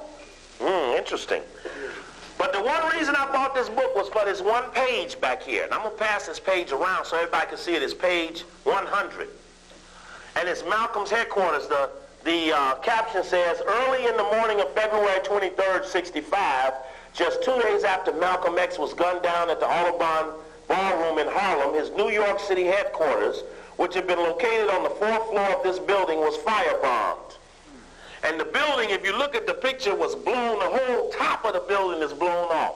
Interesting. But the one reason I bought this book was for this one page back here. And I'm going to pass this page around so everybody can see it. It's page 100. And it's Malcolm's headquarters. The caption says, early in the morning of February 23rd, 65, just 2 days after Malcolm X was gunned down at the Audubon Ballroom in Harlem, his New York City headquarters, which had been located on the 4th floor of this building, was firebombed. And the building, if you look at the picture, was blown. The whole top of the building is blown off.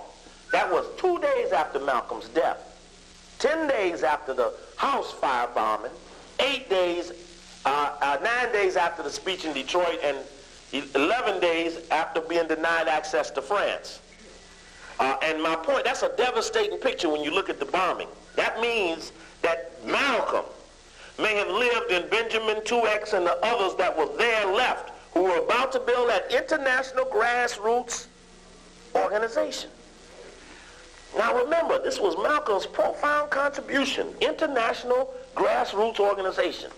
That was 2 days after Malcolm's death. 10 days after the house firebombing. 9 days after the speech in Detroit, and 11 days after being denied access to France. And my point, that's a devastating picture when you look at the bombing. That means that Malcolm may have lived in Benjamin 2X and the others that were there left, who were about to build that international grassroots organization. Now remember, this was Malcolm's profound contribution, international grassroots organization.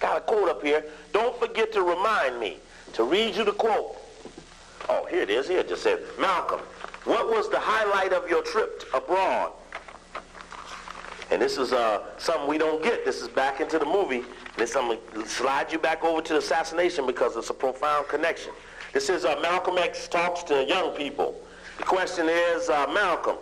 Got a quote up here. Don't forget to remind me to read you the quote. Oh, here it is. Here it just says, Malcolm, what was the highlight of your trip abroad? And this is something we don't get. This is back into the movie. This I'm going to slide you back over to the assassination because it's a profound connection. This is Malcolm X talks to young people. The question is, Malcolm,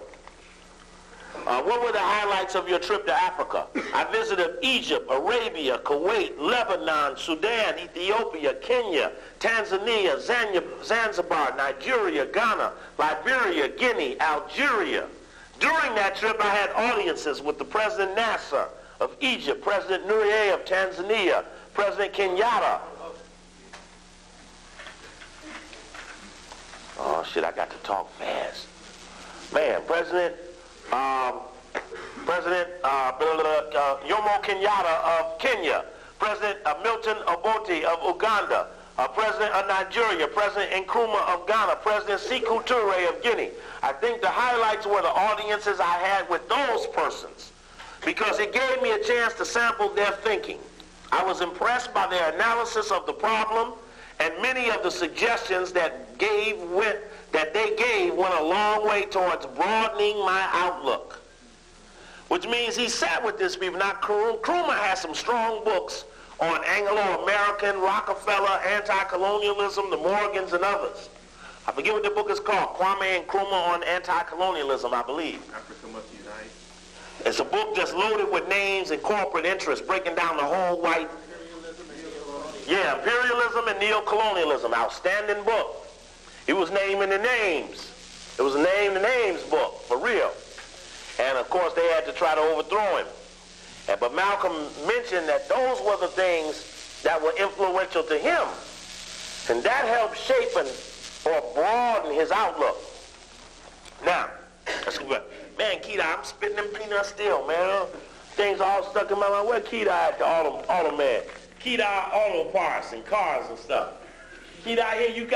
what were the highlights of your trip to Africa? I visited Egypt, Arabia, Kuwait, Lebanon, Sudan, Ethiopia, Kenya, Tanzania, Zanzibar, Nigeria, Ghana, Liberia, Guinea, Algeria. During that trip, I had audiences with the President Nasser of Egypt, President Nyerere of Tanzania, President Kenyatta. Oh, shit, I got to talk fast. Man, President Jomo Kenyatta of Kenya, President Milton Obote of Uganda, President of Nigeria, President Nkrumah of Ghana, President Sekou Touré of Guinea. I think the highlights were the audiences I had with those persons because it gave me a chance to sample their thinking. I was impressed by their analysis of the problem, and many of the suggestions that they gave went a long way towards broadening my outlook. Which means he sat with this people. Now, Nkrumah has some strong books on Anglo-American, Rockefeller, anti-colonialism, the Morgans, and others. I forget what the book is called. Kwame Nkrumah on anti-colonialism, I believe. Africa Must Unite. It's a book that's loaded with names and corporate interests, breaking down the whole white... Yeah, imperialism and neo-colonialism. Outstanding book. He was naming the names. It was a name the names book, for real. And of course, they had to try to overthrow him. But Malcolm mentioned that those were the things that were influential to him. And that helped shape or broaden his outlook. Now, man, Keita, I'm spitting them peanuts still, man. Things all stuck in my mind. Where Keita at, the auto man? Keita auto parts and cars and stuff. Keita out here, you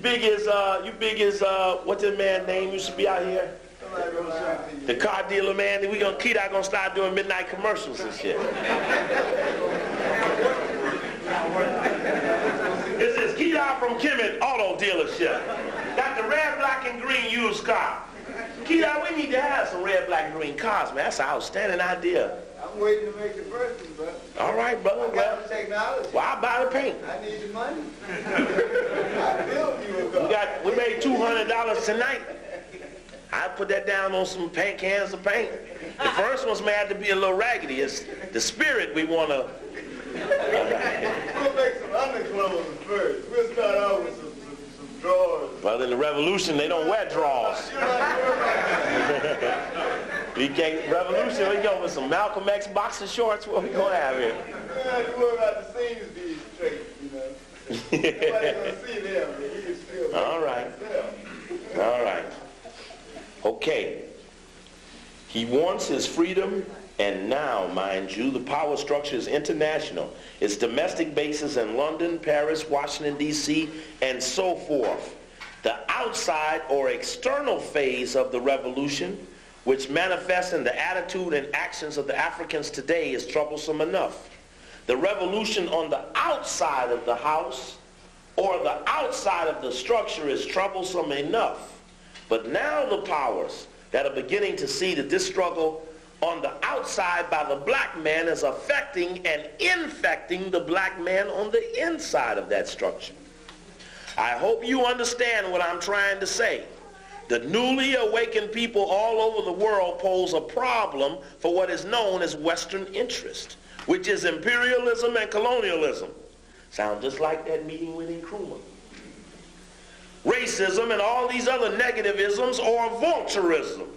big as, what's that man's name used to be out here? The car dealer, man. Keita gonna start doing midnight commercials and shit. This is Keita from Kemet Auto Dealership. Got the red, black, and green used car. Keita, we need to have some red, black, and green cars, man. That's an outstanding idea. I'm waiting to make the first one, brother. All right, brother. I got the technology. Well, I'll buy the paint. I need the money. I built you a car. We made $200 tonight. I put that down on some paint cans of paint. The first one's made to be a little raggedy. It's the spirit we want to... We'll make some underclothes first. We'll start out with some drawers. Well, in the revolution, they don't wear drawers. We can't... Revolution, we go with some Malcolm X boxer shorts. What we going to have here? We don't have to worry about the seams being straight, you know. Nobody's going to see them, but we can still... All right. All right. Okay. He wants his freedom, and now, mind you, the power structure is international. Its domestic bases in London, Paris, Washington, D.C., and so forth. The outside or external phase of the revolution, which manifests in the attitude and actions of the Africans today, is troublesome enough. The revolution on the outside of the house or the outside of the structure is troublesome enough. But now the powers that are beginning to see that this struggle on the outside by the black man is affecting and infecting the black man on the inside of that structure. I hope you understand what I'm trying to say. The newly awakened people all over the world pose a problem for what is known as Western interest, which is imperialism and colonialism. Sound just like that meeting with Nkrumah. Racism and all these other negativisms or vulturism.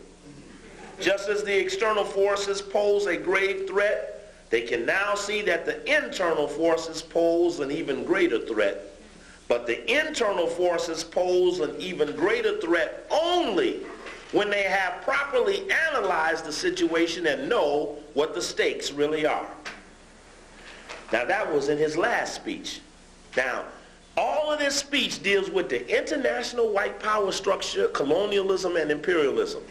Just as the external forces pose a grave threat, they can now see that the internal forces pose an even greater threat. But the internal forces pose an even greater threat only when they have properly analyzed the situation and know what the stakes really are. Now that was in his last speech. Now, all of this speech deals with the international white power structure, colonialism, and imperialism.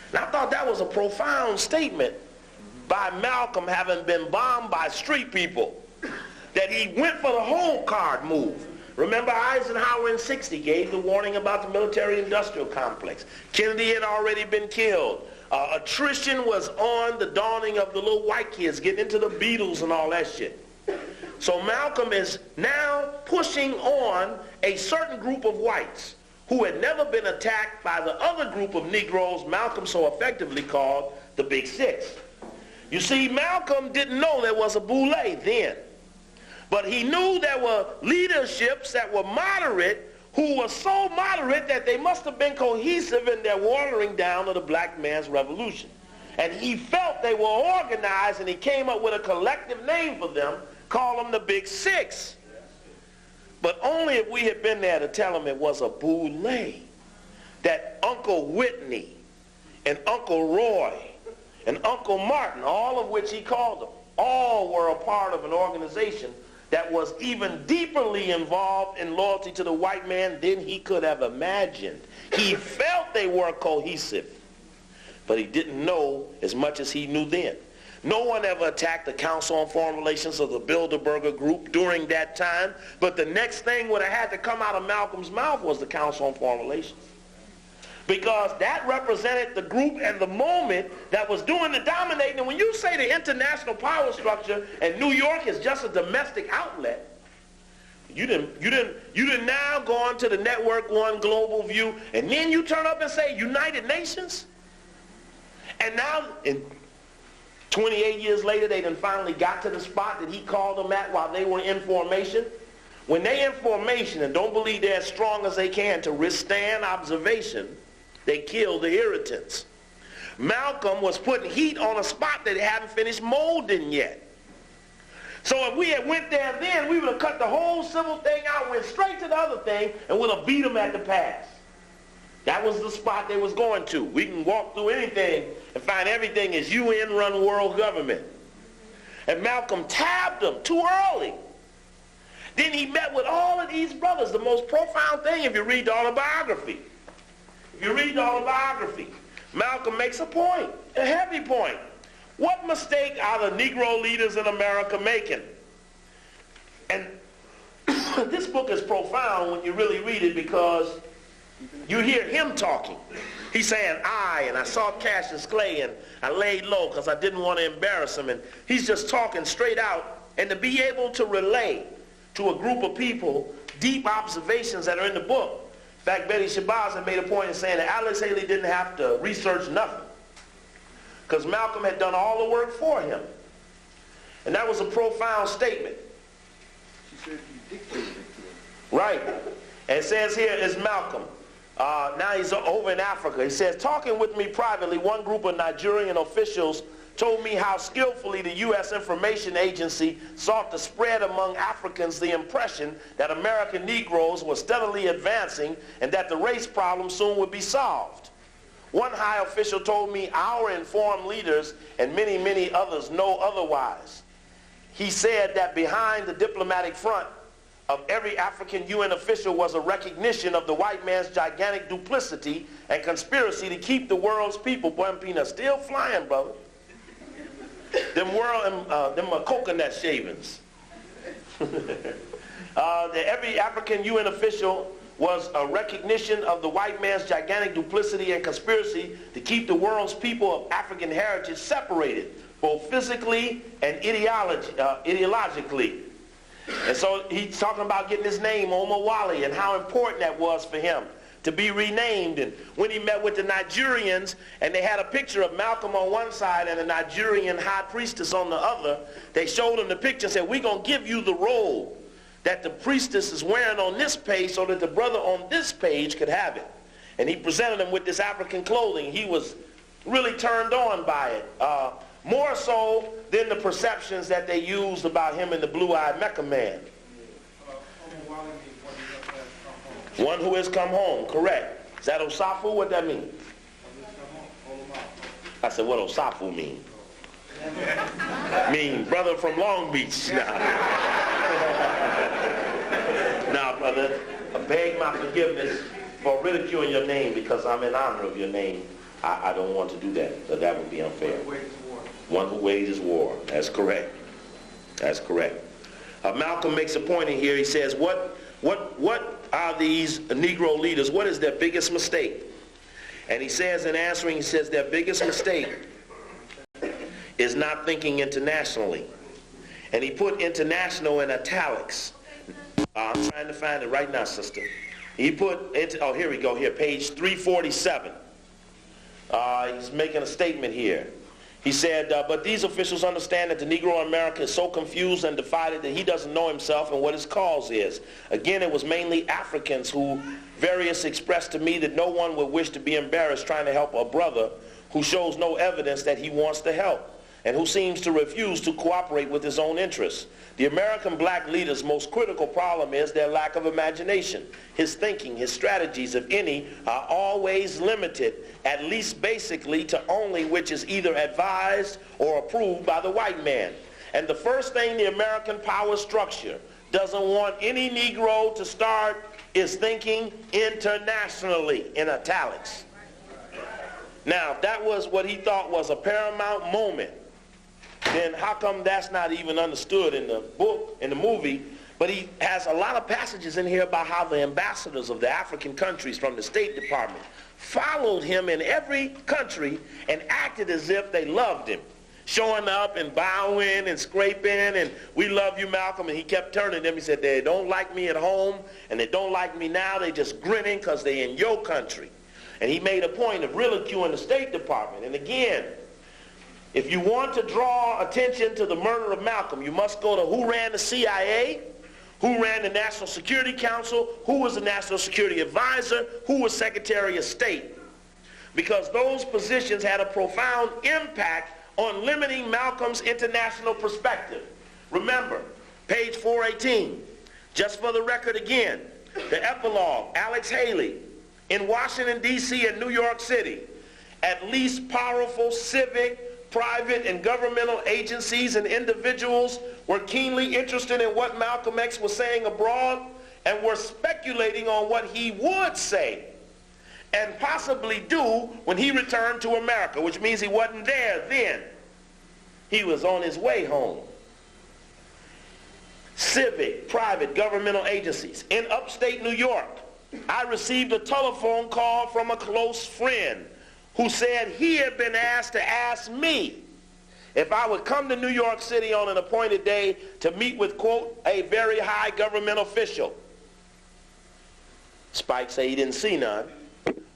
And I thought that was a profound statement by Malcolm, having been bombed by street people. that he went for the whole card move. Remember, Eisenhower in '60 gave the warning about the military-industrial complex. Kennedy had already been killed. Attrition was on the dawning of the little white kids getting into the Beatles and all that shit. So Malcolm is now pushing on a certain group of whites who had never been attacked by the other group of Negroes Malcolm so effectively called the Big Six. You see, Malcolm didn't know there was a boule then. But he knew there were leaderships that were moderate, who were so moderate that they must have been cohesive in their watering down of the black man's revolution. And he felt they were organized, and he came up with a collective name for them, called them the Big Six. But only if we had been there to tell him it was a boule, that Uncle Whitney and Uncle Roy and Uncle Martin, all of which he called them, all were a part of an organization that was even deeply involved in loyalty to the white man than he could have imagined. He felt they were cohesive, but he didn't know as much as he knew then. No one ever attacked the Council on Foreign Relations or the Bilderberger Group during that time, but the next thing would have had to come out of Malcolm's mouth was the Council on Foreign Relations. Because that represented the group and the moment that was doing the dominating. And when you say the international power structure and New York is just a domestic outlet, you didn't now go on to the Network One Global View, and then you turn up and say United Nations. And now, 28 years later, they done finally got to the spot that he called them at while they were in formation. When they in formation and don't believe they're as strong as they can to withstand observation, they kill the irritants. Malcolm was putting heat on a spot that they hadn't finished molding yet. So if we had went there then, we would have cut the whole civil thing out, went straight to the other thing, and would have beat them at the pass. That was the spot they was going to. We can walk through anything and find everything is UN-run world government. And Malcolm tabbed them too early. Then he met with all of these brothers. The most profound thing, if you read the autobiography, Malcolm makes a point, a heavy point. What mistake are the Negro leaders in America making? And this book is profound when you really read it, because you hear him talking. He's saying, I saw Cassius Clay, and I laid low because I didn't want to embarrass him. And he's just talking straight out. And to be able to relay to a group of people deep observations that are in the book. In fact, Betty Shabazz had made a point in saying that Alex Haley didn't have to research nothing, because Malcolm had done all the work for him. And that was a profound statement. She said he dictated it to him. Right. And it says here is Malcolm. Now he's over in Africa. He says, talking with me privately, one group of Nigerian officials told me how skillfully the U.S. Information Agency sought to spread among Africans the impression that American Negroes were steadily advancing and that the race problem soon would be solved. One high official told me our informed leaders and many, many others know otherwise. He said that behind the diplomatic front of every African UN official was a recognition of the white man's gigantic duplicity and conspiracy to keep the world's people, boy, them peanuts still flying, brother. Them coconut shavings. Every African UN official was a recognition of the white man's gigantic duplicity and conspiracy to keep the world's people of African heritage separated, both physically and ideologically. And so he's talking about getting his name, Omawale, and how important that was for him to be renamed. And when he met with the Nigerians, and they had a picture of Malcolm on one side and a Nigerian high priestess on the other, they showed him the picture and said, we're going to give you the robe that the priestess is wearing on this page so that the brother on this page could have it. And he presented him with this African clothing. He was really turned on by it. More so than the perceptions that they used about him and the blue-eyed Mecca man. One who has come home, correct. Is that Osafu? What that mean? I said, what Osafu mean? Mean brother from Long Beach. Now, brother, I beg my forgiveness for ridiculing your name because I'm in honor of your name. I don't want to do that, so that would be unfair. One who wages war. That's correct. That's correct. Malcolm makes a point in here. He says, what are these Negro leaders? What is their biggest mistake? And he says in answering, he says their biggest mistake is not thinking internationally. And he put international in italics. I'm trying to find it right now, sister. He put, oh, here we go, here, page 347. He's making a statement here. He said, but these officials understand that the Negro in America is so confused and divided that he doesn't know himself and what his cause is. Again, it was mainly Africans who various expressed to me that no one would wish to be embarrassed trying to help a brother who shows no evidence that he wants to help and who seems to refuse to cooperate with his own interests. The American black leader's most critical problem is their lack of imagination. His thinking, his strategies, if any, are always limited, at least basically, to only which is either advised or approved by the white man. And the first thing the American power structure doesn't want any Negro to start is thinking internationally, in italics. Now, if that was what he thought was a paramount moment, then how come that's not even understood in the book, in the movie? But he has a lot of passages in here about how the ambassadors of the African countries from the State Department followed him in every country and acted as if they loved him, showing up and bowing and scraping and we love you, Malcolm. And he kept turning to them. He said, they don't like me at home and they don't like me now. They just grinning because they're in your country. And he made a point of ridiculing the State Department. And again, if you want to draw attention to the murder of Malcolm, you must go to who ran the CIA, who ran the National Security Council, who was the National Security Advisor, who was Secretary of State. Because those positions had a profound impact on limiting Malcolm's international perspective. Remember, page 418, just for the record again, the epilogue, Alex Haley, in Washington, D.C. and New York City, at least powerful civic, private and governmental agencies and individuals were keenly interested in what Malcolm X was saying abroad and were speculating on what he would say and possibly do when he returned to America, which means he wasn't there then. He was on his way home. Civic, private, governmental agencies. In upstate New York, I received a telephone call from a close friend who said he had been asked to ask me if I would come to New York City on an appointed day to meet with, quote, a very high government official. Spike said he didn't see none.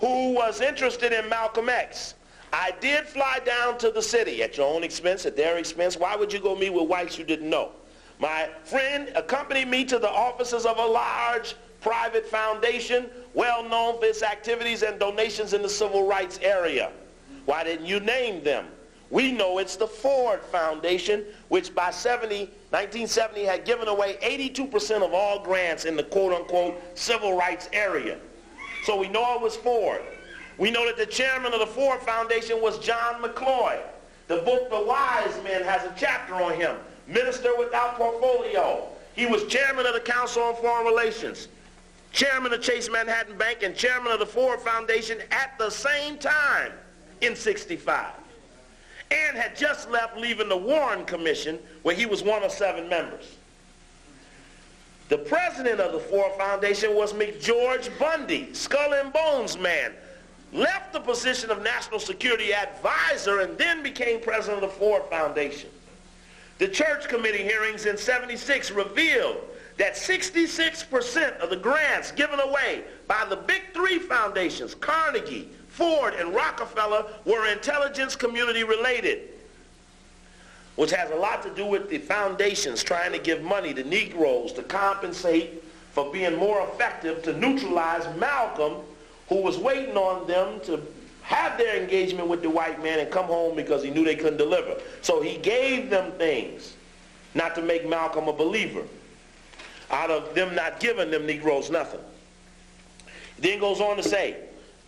Who was interested in Malcolm X. I did fly down to the city at your own expense, at their expense. Why would you go meet with whites you didn't know? My friend accompanied me to the offices of a large private foundation, well known for its activities and donations in the civil rights area. Why didn't you name them? We know it's the Ford Foundation, which by 1970 had given away 82% of all grants in the quote-unquote civil rights area. So we know it was Ford. We know that the chairman of the Ford Foundation was John McCloy. The book The Wise Men has a chapter on him, Minister Without Portfolio. He was chairman of the Council on Foreign Relations, chairman of Chase Manhattan Bank, and chairman of the Ford Foundation at the same time in '65. And had just left leaving the Warren Commission, where he was one of 7 members. The president of the Ford Foundation was McGeorge Bundy, Skull and Bones man, left the position of National Security Advisor and then became president of the Ford Foundation. The church committee hearings in '76 revealed that 66% of the grants given away by the big 3 foundations, Carnegie, Ford, and Rockefeller, were intelligence community related, which has a lot to do with the foundations trying to give money to Negroes to compensate for being more effective to neutralize Malcolm, who was waiting on them to have their engagement with the white man and come home because he knew they couldn't deliver. So he gave them things not to make Malcolm a believer out of them not giving them Negroes nothing. He then goes on to say,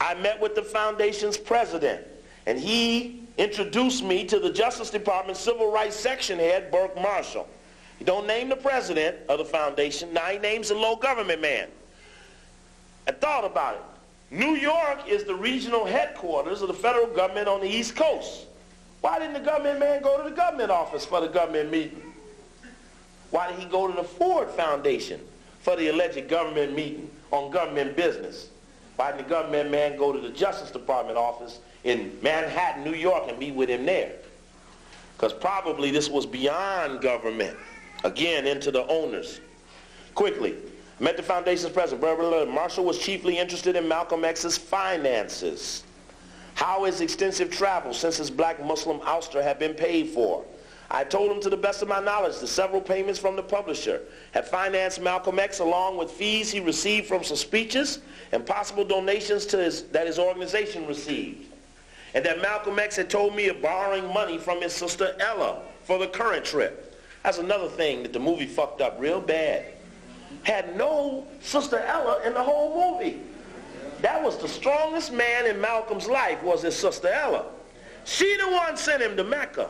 I met with the foundation's president and he introduced me to the Justice Department Civil Rights Section Head, Burke Marshall. He don't name the president of the foundation. Now he names a low government man. I thought about it. New York is the regional headquarters of the federal government on the East Coast. Why didn't the government man go to the government office for the government meeting? Why did he go to the Ford Foundation for the alleged government meeting on government business? Why didn't the government man go to the Justice Department office in Manhattan, New York, and meet with him there? Because probably this was beyond government. Again, into the owners. Quickly, met the foundation's president. Marshall was chiefly interested in Malcolm X's finances. How his extensive travel since his black Muslim ouster had been paid for. I told him, to the best of my knowledge, the several payments from the publisher had financed Malcolm X along with fees he received from some speeches and possible donations that his organization received. And that Malcolm X had told me of borrowing money from his sister Ella for the current trip. That's another thing that the movie fucked up real bad. Had no sister Ella in the whole movie. That was the strongest man in Malcolm's life, was his sister Ella. She the one sent him to Mecca.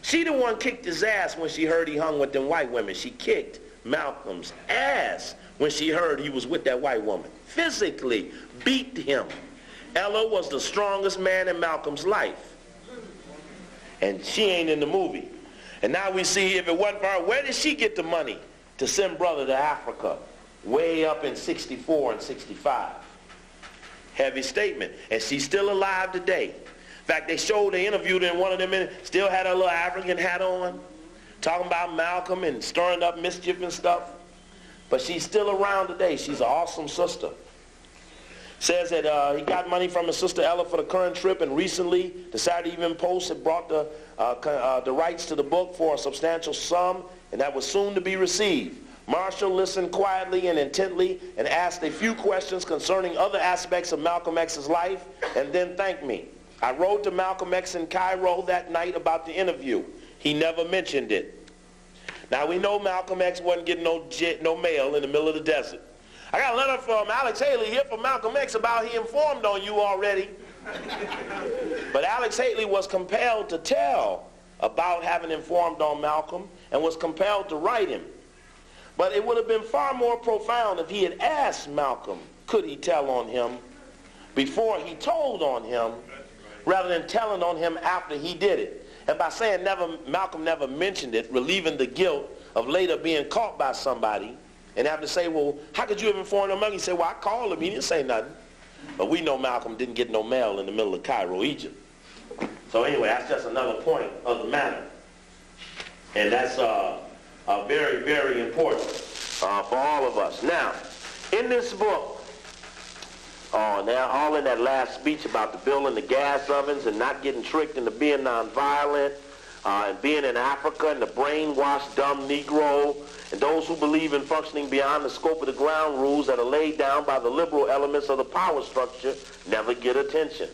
She the one kicked his ass when she heard he hung with them white women. She kicked Malcolm's ass when she heard he was with that white woman. Physically beat him. Ella was the strongest man in Malcolm's life. And she ain't in the movie. And now we see, if it wasn't for her, where did she get the money to send brother to Africa? Way up in 64 and 65. Heavy statement. And she's still alive today. In fact, they showed, they interviewed her in one of them, still had her little African hat on, talking about Malcolm and stirring up mischief and stuff. But she's still around today. She's an awesome sister. Says that he got money from his sister Ella for the current trip, and recently the Saturday Evening Post had brought the rights to the book for a substantial sum, and that was soon to be received. Marshall listened quietly and intently and asked a few questions concerning other aspects of Malcolm X's life, and then thanked me. I wrote to Malcolm X in Cairo that night about the interview. He never mentioned it. Now we know Malcolm X wasn't getting no mail in the middle of the desert. I got a letter from Alex Haley here from Malcolm X about he informed on you already. But Alex Haley was compelled to tell about having informed on Malcolm and was compelled to write him. But it would have been far more profound if he had asked Malcolm, could he tell on him before he told on him, rather than telling on him after he did it. And by saying Malcolm never mentioned it, relieving the guilt of later being caught by somebody and having to say, well, how could you have informed him? He said, well, I called him. He didn't say nothing. But we know Malcolm didn't get no mail in the middle of Cairo, Egypt. So anyway, that's just another point of the matter. And that's very, very important for all of us. Now, in this book, now all in that last speech about the building the gas ovens and not getting tricked into being nonviolent, and being in Africa and the brainwashed dumb Negro, and those who believe in functioning beyond the scope of the ground rules that are laid down by the liberal elements of the power structure never get attention.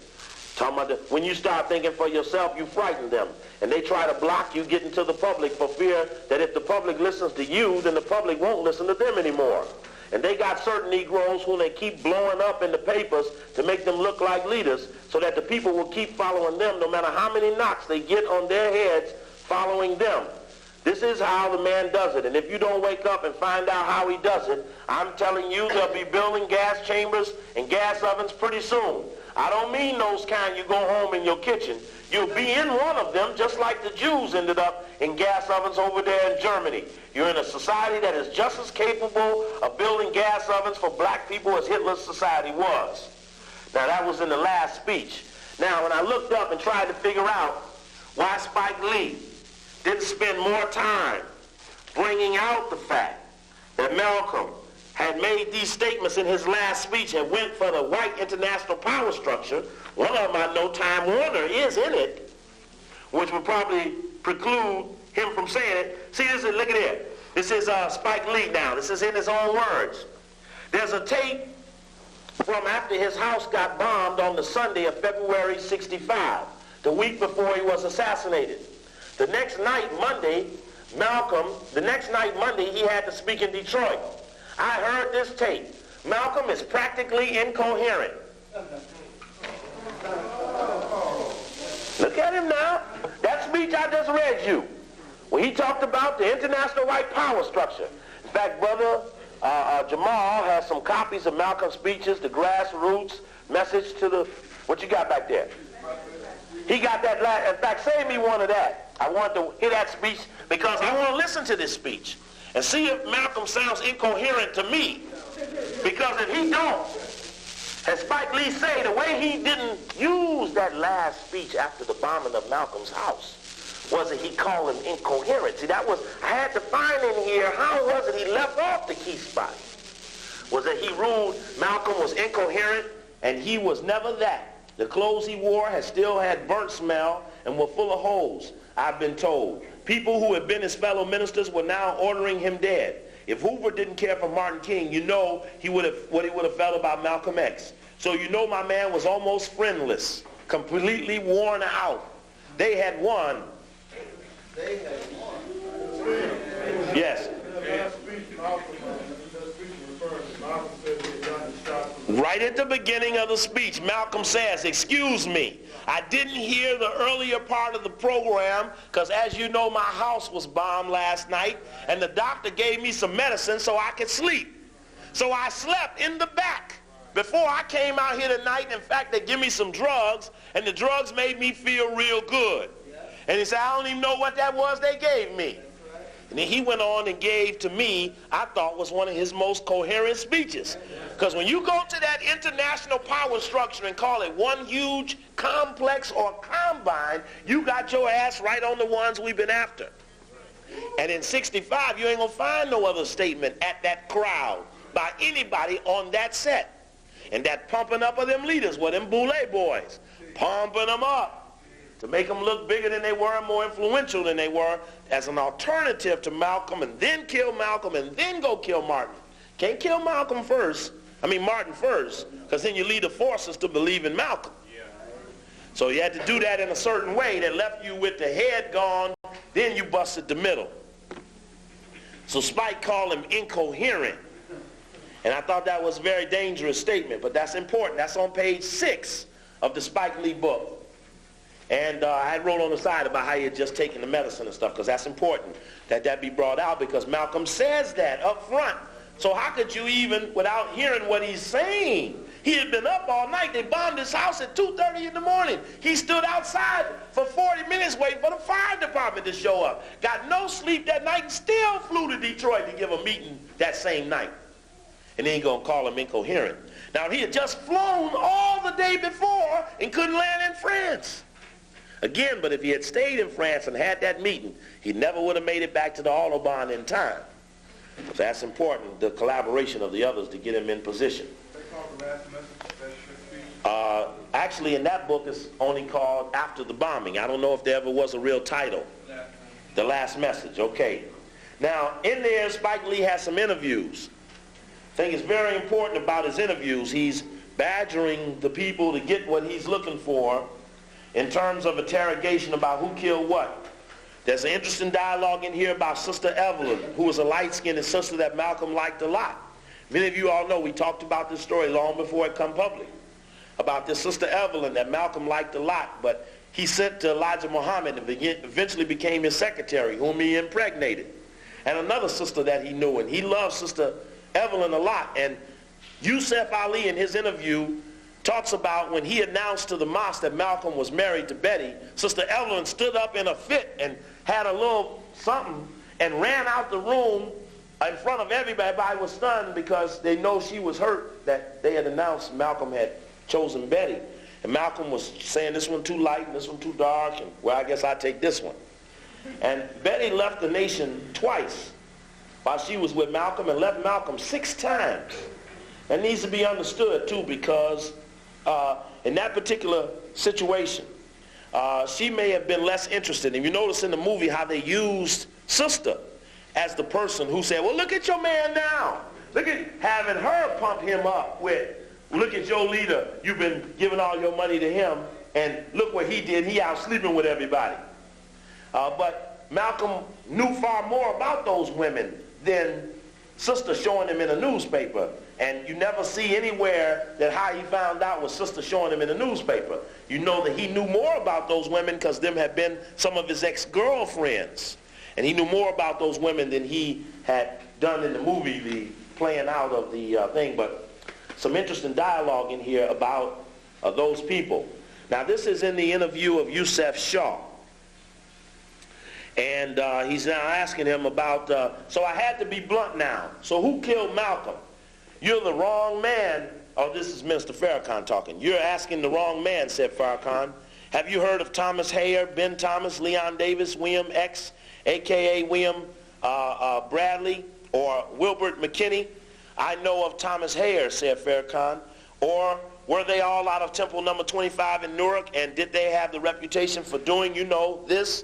Talking about when you start thinking for yourself, you frighten them. And they try to block you getting to the public for fear that if the public listens to you, then the public won't listen to them anymore. And they got certain Negroes who they keep blowing up in the papers to make them look like leaders so that the people will keep following them no matter how many knocks they get on their heads following them. This is how the man does it. And if you don't wake up and find out how he does it, I'm telling you they'll be building gas chambers and gas ovens pretty soon. I don't mean those kind you go home in your kitchen. You'll be in one of them just like the Jews ended up in gas ovens over there in Germany. You're in a society that is just as capable of building gas ovens for black people as Hitler's society was. Now that was in the last speech. Now when I looked up and tried to figure out why Spike Lee didn't spend more time bringing out the fact that Malcolm had made these statements in his last speech and went for the white international power structure, one of them I know, Time Warner, is in it, which would probably preclude him from saying it. See, this is, look at it. This is Spike Lee now. This is in his own words. There's a tape from after his house got bombed on the Sunday of February 65, the week before he was assassinated. The next night, Monday, he had to speak in Detroit. I heard this tape. Malcolm is practically incoherent. Look at him now. That speech I just read you, where he talked about the international white power structure. In fact, Brother Jamal has some copies of Malcolm's speeches, the grassroots message to the, what you got back there? He got that last, in fact, save me one of that. I want to hear that speech because I want to listen to this speech and see if Malcolm sounds incoherent to me. Because if he don't, as Spike Lee say, the way he didn't use that last speech after the bombing of Malcolm's house was that he called him incoherent. See, that was, I had to find in here, how was it he left off the key spot? Was that he ruled Malcolm was incoherent, and he was never that. The clothes he wore still had burnt smell and were full of holes, I've been told. People who had been his fellow ministers were now ordering him dead. If Hoover didn't care for Martin King, you know what he would have felt about Malcolm X. So you know my man was almost friendless, completely worn out. They had won. Yes. Right at the beginning of the speech, Malcolm says, excuse me, I didn't hear the earlier part of the program because, as you know, my house was bombed last night and the doctor gave me some medicine so I could sleep. So I slept in the back before I came out here tonight. In fact, they give me some drugs, and the drugs made me feel real good. And he said, I don't even know what that was they gave me. And then he went on and gave to me, I thought was one of his most coherent speeches. Because when you go to that international power structure and call it one huge complex or combine, you got your ass right on the ones we've been after. And in 65, you ain't going to find no other statement at that crowd by anybody on that set. And that pumping up of them leaders were them Boule boys, pumping them up to make them look bigger than they were and more influential than they were as an alternative to Malcolm, and then kill Malcolm and then go kill Martin. Can't kill Martin first, because then you lead the forces to believe in Malcolm. So you had to do that in a certain way that left you with the head gone, then you busted the middle. So Spike called him incoherent. And I thought that was a very dangerous statement, but that's important. That's on page 6 of the Spike Lee book. And I had wrote on the side about how he had just taken the medicine and stuff, because that's important that be brought out, because Malcolm says that up front. So how could you even, without hearing what he's saying? He had been up all night. They bombed his house at 2:30 in the morning. He stood outside for 40 minutes waiting for the fire department to show up. Got no sleep that night and still flew to Detroit to give a meeting that same night. And then he's going to call him incoherent. Now, he had just flown all the day before and couldn't land in France. Again, but if he had stayed in France and had that meeting, he never would have made it back to the Autobahn in time. So that's important, the collaboration of the others to get him in position. Actually, in that book, it's only called After the Bombing. I don't know if there ever was a real title. The Last Message, okay. Now, in there, Spike Lee has some interviews. I think it's very important about his interviews. He's badgering the people to get what he's looking for in terms of interrogation about who killed what. There's an interesting dialogue in here about Sister Evelyn, who was a light-skinned sister that Malcolm liked a lot. Many of you all know we talked about this story long before it come public, about this Sister Evelyn that Malcolm liked a lot, but he sent to Elijah Muhammad and eventually became his secretary, whom he impregnated. And another sister that he knew, and he loved Sister Evelyn a lot. And Yusuf Ali in his interview talks about when he announced to the mosque that Malcolm was married to Betty, Sister Evelyn stood up in a fit and had a little something and ran out the room in front of everybody. Everybody was stunned because they know she was hurt that they had announced Malcolm had chosen Betty. And Malcolm was saying this one too light and this one too dark, and well, I guess I'll take this one. And Betty left the nation twice while she was with Malcolm, and left Malcolm 6 times. That needs to be understood too, because in that particular situation, she may have been less interested. And you notice in the movie how they used Sister as the person who said, well, look at your man now. Look at having her pump him up with, look at your leader. You've been giving all your money to him, and look what he did. He out sleeping with everybody. But Malcolm knew far more about those women than Sister showing him in a newspaper. And you never see anywhere that how he found out was Sister showing him in a newspaper. You know that he knew more about those women because them had been some of his ex-girlfriends. And he knew more about those women than he had done in the movie, the playing out of the thing. But some interesting dialogue in here about those people. Now, this is in the interview of Yusuf Shaw. And he's now asking him about, so I had to be blunt now. So who killed Malcolm? You're the wrong man. Oh, this is Minister Farrakhan talking. You're asking the wrong man, said Farrakhan. Have you heard of Thomas Hayer, Ben Thomas, Leon Davis, William X, a.k.a. William Bradley, or Wilbert McKinney? I know of Thomas Hayer, said Farrakhan. Or were they all out of Temple number 25 in Newark, and did they have the reputation for doing, you know, this?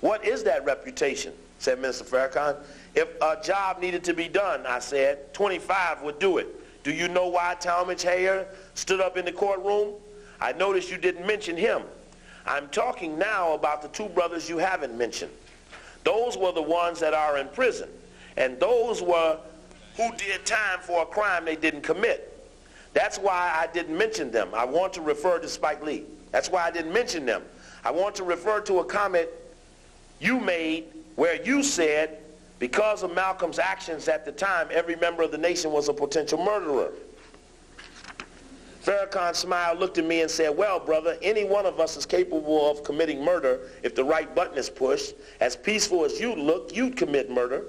What is that reputation, said Minister Farrakhan. If a job needed to be done, I said, 25 would do it. Do you know why Talmadge Hayer stood up in the courtroom? I noticed you didn't mention him. I'm talking now about the two brothers you haven't mentioned. Those were the ones that are in prison, and those were who did time for a crime they didn't commit. That's why I didn't mention them. I want to refer to Spike Lee. That's why I didn't mention them. I want to refer to a comment you made where you said, because of Malcolm's actions at the time, every member of the nation was a potential murderer. Farrakhan smiled, looked at me, and said, well, brother, any one of us is capable of committing murder if the right button is pushed. As peaceful as you look, you'd commit murder.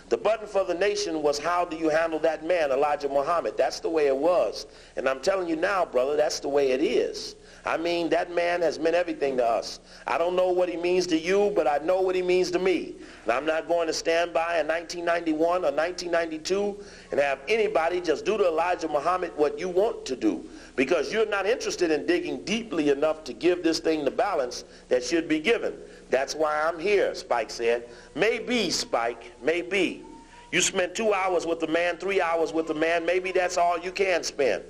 The button for the nation was, how do you handle that man, Elijah Muhammad? That's the way it was. And I'm telling you now, brother, that's the way it is. I mean, that man has meant everything to us. I don't know what he means to you, but I know what he means to me. And I'm not going to stand by in 1991 or 1992 and have anybody just do to Elijah Muhammad what you want to do, because you're not interested in digging deeply enough to give this thing the balance that should be given. That's why I'm here, Spike said. Maybe, Spike, maybe. You spent 2 hours with the man, 3 hours with the man. Maybe that's all you can spend.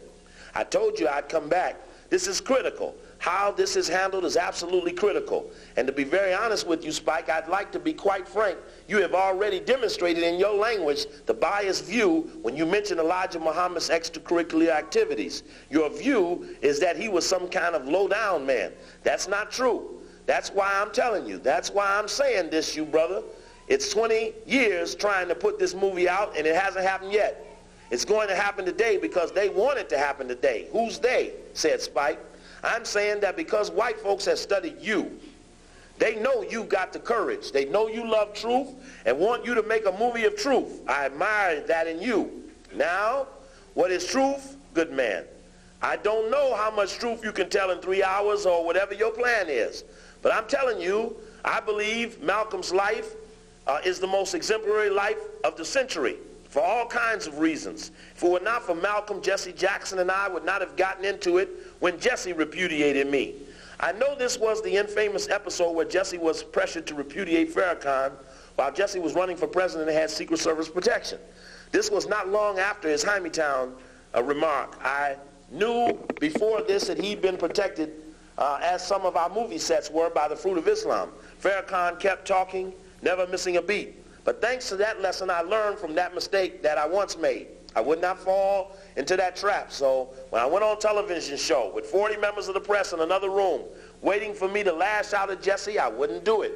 I told you I'd come back. This is critical. How this is handled is absolutely critical. And to be very honest with you, Spike, I'd like to be quite frank. You have already demonstrated in your language the biased view when you mention Elijah Muhammad's extracurricular activities. Your view is that he was some kind of low-down man. That's not true. That's why I'm telling you. That's why I'm saying this, you brother. It's 20 years trying to put this movie out, and it hasn't happened yet. It's going to happen today because they want it to happen today. Who's they? Said Spike. I'm saying that because white folks have studied you, they know you got the courage. They know you love truth and want you to make a movie of truth. I admire that in you. Now, what is truth? Good man. I don't know how much truth you can tell in 3 hours or whatever your plan is. But I'm telling you, I believe Malcolm's life is the most exemplary life of the century for all kinds of reasons. If it were not for Malcolm, Jesse Jackson and I would not have gotten into it when Jesse repudiated me. I know this was the infamous episode where Jesse was pressured to repudiate Farrakhan while Jesse was running for president and had Secret Service protection. This was not long after his Hymietown remark. I knew before this that he'd been protected as some of our movie sets were by the Fruit of Islam. Farrakhan kept talking, never missing a beat. But thanks to that lesson, I learned from that mistake that I once made. I would not fall into that trap. So when I went on a television show with 40 members of the press in another room waiting for me to lash out at Jesse, I wouldn't do it.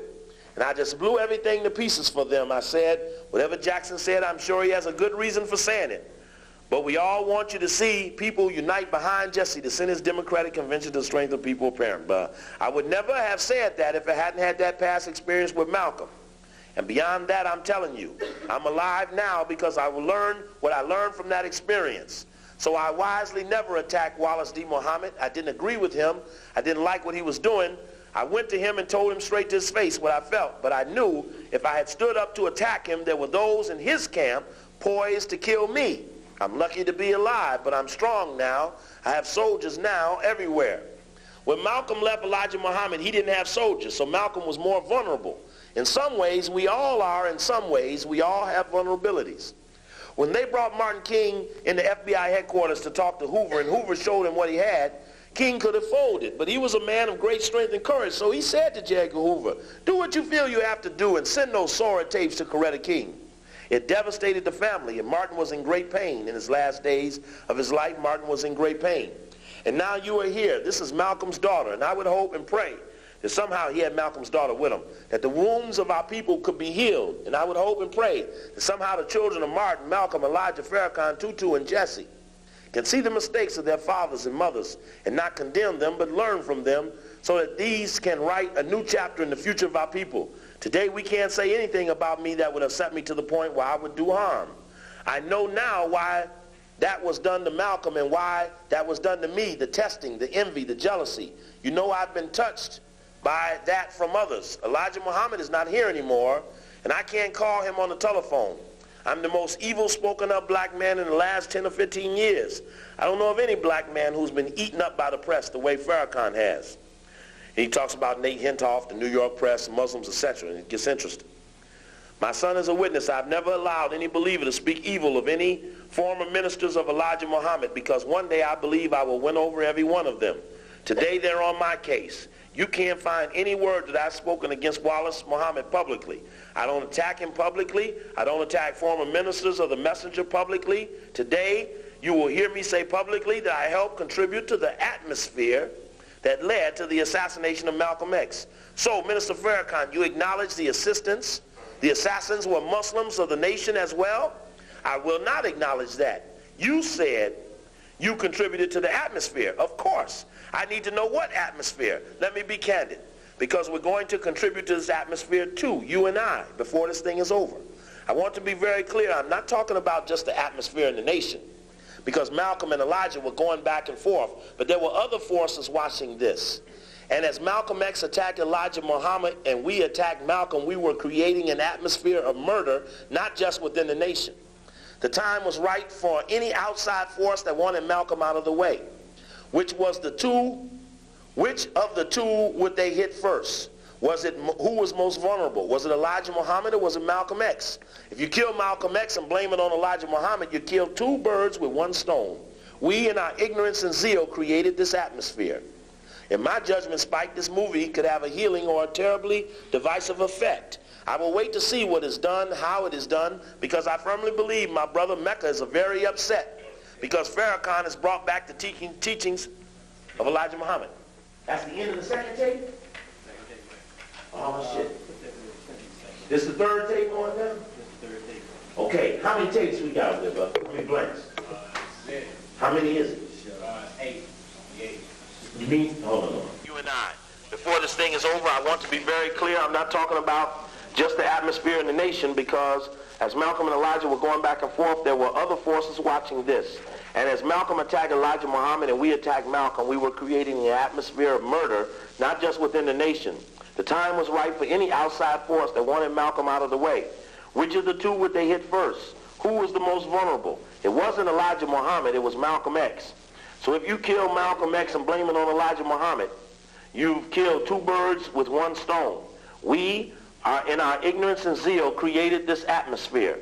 And I just blew everything to pieces for them. I said, whatever Jackson said, I'm sure he has a good reason for saying it. But we all want you to see people unite behind Jesse to send his Democratic convention to strengthen people apparent. But I would never have said that if I hadn't had that past experience with Malcolm. And beyond that, I'm telling you, I'm alive now because I will learn what I learned from that experience. So I wisely never attacked Wallace D. Muhammad. I didn't agree with him. I didn't like what he was doing. I went to him and told him straight to his face what I felt. But I knew if I had stood up to attack him, there were those in his camp poised to kill me. I'm lucky to be alive, but I'm strong now. I have soldiers now everywhere. When Malcolm left Elijah Muhammad, he didn't have soldiers, so Malcolm was more vulnerable. In some ways, we all are. In some ways, we all have vulnerabilities. When they brought Martin King into FBI headquarters to talk to Hoover, and Hoover showed him what he had, King could have folded, but he was a man of great strength and courage, so he said to J. Edgar Hoover, do what you feel you have to do and send those Sora tapes to Coretta King. It devastated the family, and Martin was in great pain. In his last days of his life, Martin was in great pain. And now you are here. This is Malcolm's daughter, and I would hope and pray that somehow he had Malcolm's daughter with him, that the wounds of our people could be healed. And I would hope and pray that somehow the children of Martin, Malcolm, Elijah, Farrakhan, Tutu, and Jesse can see the mistakes of their fathers and mothers and not condemn them, but learn from them so that these can write a new chapter in the future of our people. Today we can't say anything about me that would upset me to the point where I would do harm. I know now why that was done to Malcolm and why that was done to me, the testing, the envy, the jealousy. You know I've been touched by that from others. Elijah Muhammad is not here anymore, and I can't call him on the telephone. I'm the most evil spoken up black man in the last 10 or 15 years. I don't know of any black man who's been eaten up by the press the way Farrakhan has. And he talks about Nate Hentoff, the New York press, Muslims, etc., and it gets interesting. My son is a witness. I've never allowed any believer to speak evil of any former ministers of Elijah Muhammad, because one day I believe I will win over every one of them. Today they're on my case. You can't find any word that I've spoken against Wallace Muhammad publicly. I don't attack him publicly. I don't attack former ministers of the messenger publicly. Today, you will hear me say publicly that I helped contribute to the atmosphere that led to the assassination of Malcolm X. So, Minister Farrakhan, you acknowledge the assistance, the assassins were Muslims of the nation as well? I will not acknowledge that. You said you contributed to the atmosphere. Of course. I need to know what atmosphere. Let me be candid, because we're going to contribute to this atmosphere too, you and I, before this thing is over. I want to be very clear. I'm not talking about just the atmosphere in the nation, because Malcolm and Elijah were going back and forth, but there were other forces watching this. And as Malcolm X attacked Elijah Muhammad and we attacked Malcolm, we were creating an atmosphere of murder, not just within the nation. The time was right for any outside force that wanted Malcolm out of the way. Which of the two would they hit first? Who was most vulnerable? Was it Elijah Muhammad or was it Malcolm X? If you kill Malcolm X and blame it on Elijah Muhammad, you kill two birds with one stone. We in our ignorance and zeal created this atmosphere. In my judgment, Spike, this movie could have a healing or a terribly divisive effect. I will wait to see what is done, how it is done, because I firmly believe my brother Mecca is very upset because Farrakhan has brought back the teachings of Elijah Muhammad. That's the end of the second tape? Oh, shit. This is the third tape going down? Okay, how many tapes we got there, brother? How many blanks? How many is it? 8. You mean? Hold on. You and I. Before this thing is over, I want to be very clear. I'm not talking about just the atmosphere in the nation, because as Malcolm and Elijah were going back and forth, there were other forces watching this. And as Malcolm attacked Elijah Muhammad and we attacked Malcolm, we were creating an atmosphere of murder, not just within the nation. The time was right for any outside force that wanted Malcolm out of the way. Which of the two would they hit first? Who was the most vulnerable? It wasn't Elijah Muhammad, it was Malcolm X. So if you kill Malcolm X and blame it on Elijah Muhammad, you've killed two birds with one stone. We are, in our ignorance and zeal, created this atmosphere.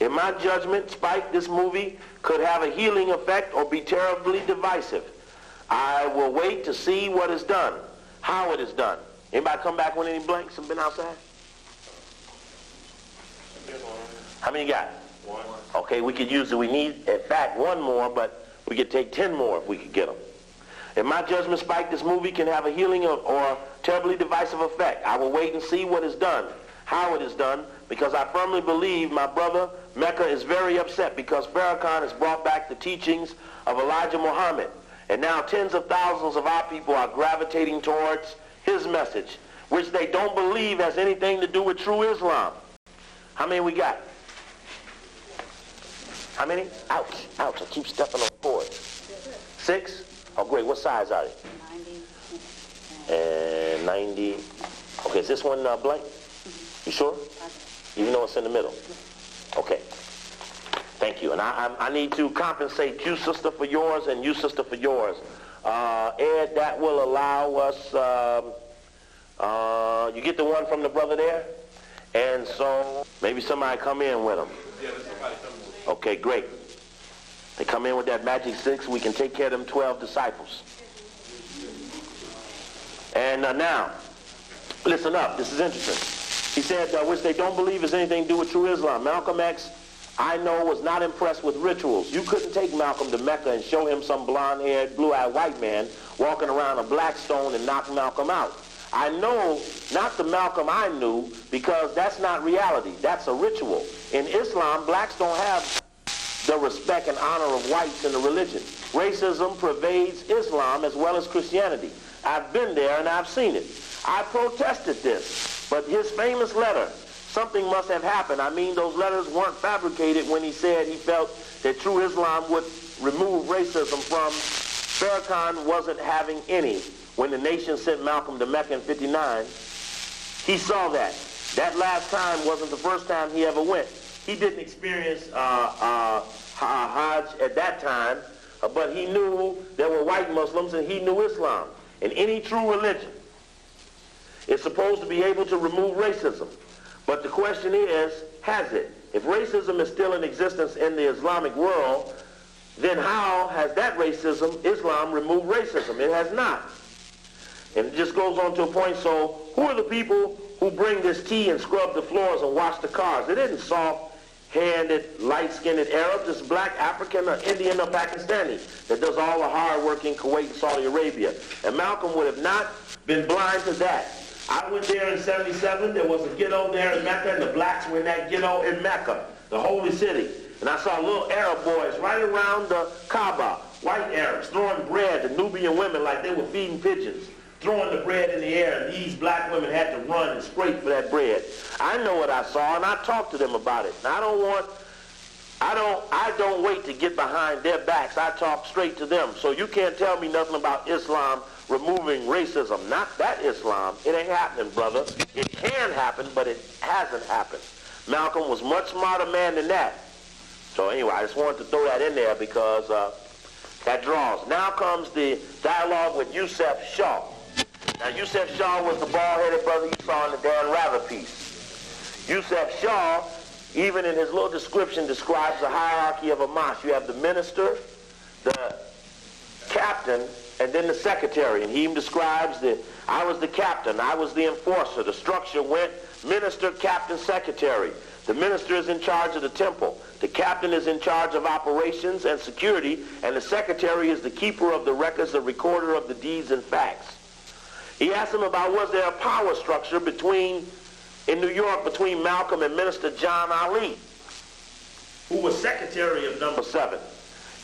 In my judgment, Spike, this movie could have a healing effect or be terribly divisive. I will wait to see what is done, how it is done. Anybody come back with any blanks and been outside? How many you got? 1. Okay, we could use it. We need, in fact, 1 more, but we could take 10 more if we could get them. In my judgment, Spike, this movie can have a healing or terribly divisive effect. I will wait and see what is done, how it is done, because I firmly believe my brother Mecca is very upset because Farrakhan has brought back the teachings of Elijah Muhammad. And now tens of thousands of our people are gravitating towards his message, which they don't believe has anything to do with true Islam. How many we got? How many? Ouch, ouch, I keep stepping on the board. 6? Oh, great. What size are they? 90. And 90. Okay, is this one blank? You sure? Even though it's in the middle? Okay. Thank you. And I need to compensate you, sister, for yours, and you, sister, for yours. Ed, that will allow us, you get the one from the brother there? And so maybe somebody come in with them. Yeah, there's somebody coming. Okay, great. They come in with that magic 6, we can take care of them 12 disciples. And now, listen up, this is interesting. He said, which they don't believe has anything to do with true Islam. Malcolm X, I know, was not impressed with rituals. You couldn't take Malcolm to Mecca and show him some blonde-haired, blue-eyed white man walking around a black stone and knock Malcolm out. I know not the Malcolm I knew, because that's not reality. That's a ritual. In Islam, blacks don't have the respect and honor of whites in the religion. Racism pervades Islam as well as Christianity. I've been there and I've seen it. I protested this. But his famous letter, something must have happened. I mean, those letters weren't fabricated when he said he felt that true Islam would remove racism from. Farrakhan wasn't having any when the nation sent Malcolm to Mecca in 59. He saw that. That last time wasn't the first time he ever went. He didn't experience Hajj at that time, but he knew there were white Muslims and he knew Islam. And any true religion is supposed to be able to remove racism. But the question is, has it? If racism is still in existence in the Islamic world, then how has that racism, Islam, removed racism? It has not. And it just goes on to a point, so who are the people who bring this tea and scrub the floors and wash the cars? It isn't soft-handed, light-skinned Arabs. It's black, African, or Indian, or Pakistani that does all the hard work in Kuwait and Saudi Arabia. And Malcolm would have not been blind to that. I went there in 77. There was a ghetto there in Mecca, and the blacks were in that ghetto in Mecca, the holy city. And I saw little Arab boys right around the Kaaba, white Arabs, throwing bread to Nubian women like they were feeding pigeons, throwing the bread in the air, and these black women had to run and scrape for that bread. I know what I saw, and I talked to them about it. And I don't wait to get behind their backs. I talk straight to them. So you can't tell me nothing about Islam removing racism. Not that Islam. It ain't happening, brother. It can happen, but it hasn't happened. Malcolm was much smarter man than that. So anyway, I just wanted to throw that in there because that draws. Now comes the dialogue with Yusef Shaw. Now, Yusef Shaw was the bald-headed brother you saw in the Dan Rather piece. Yusef Shaw, even in his little description, describes the hierarchy of a mosque. You have the minister, the captain, and then the secretary. And he even describes I was the captain, I was the enforcer. The structure went minister, captain, secretary. The minister is in charge of the temple. The captain is in charge of operations and security, and the secretary is the keeper of the records, the recorder of the deeds and facts. He asked him about was there a power structure in New York between Malcolm and Minister John Ali, who was secretary of number 7.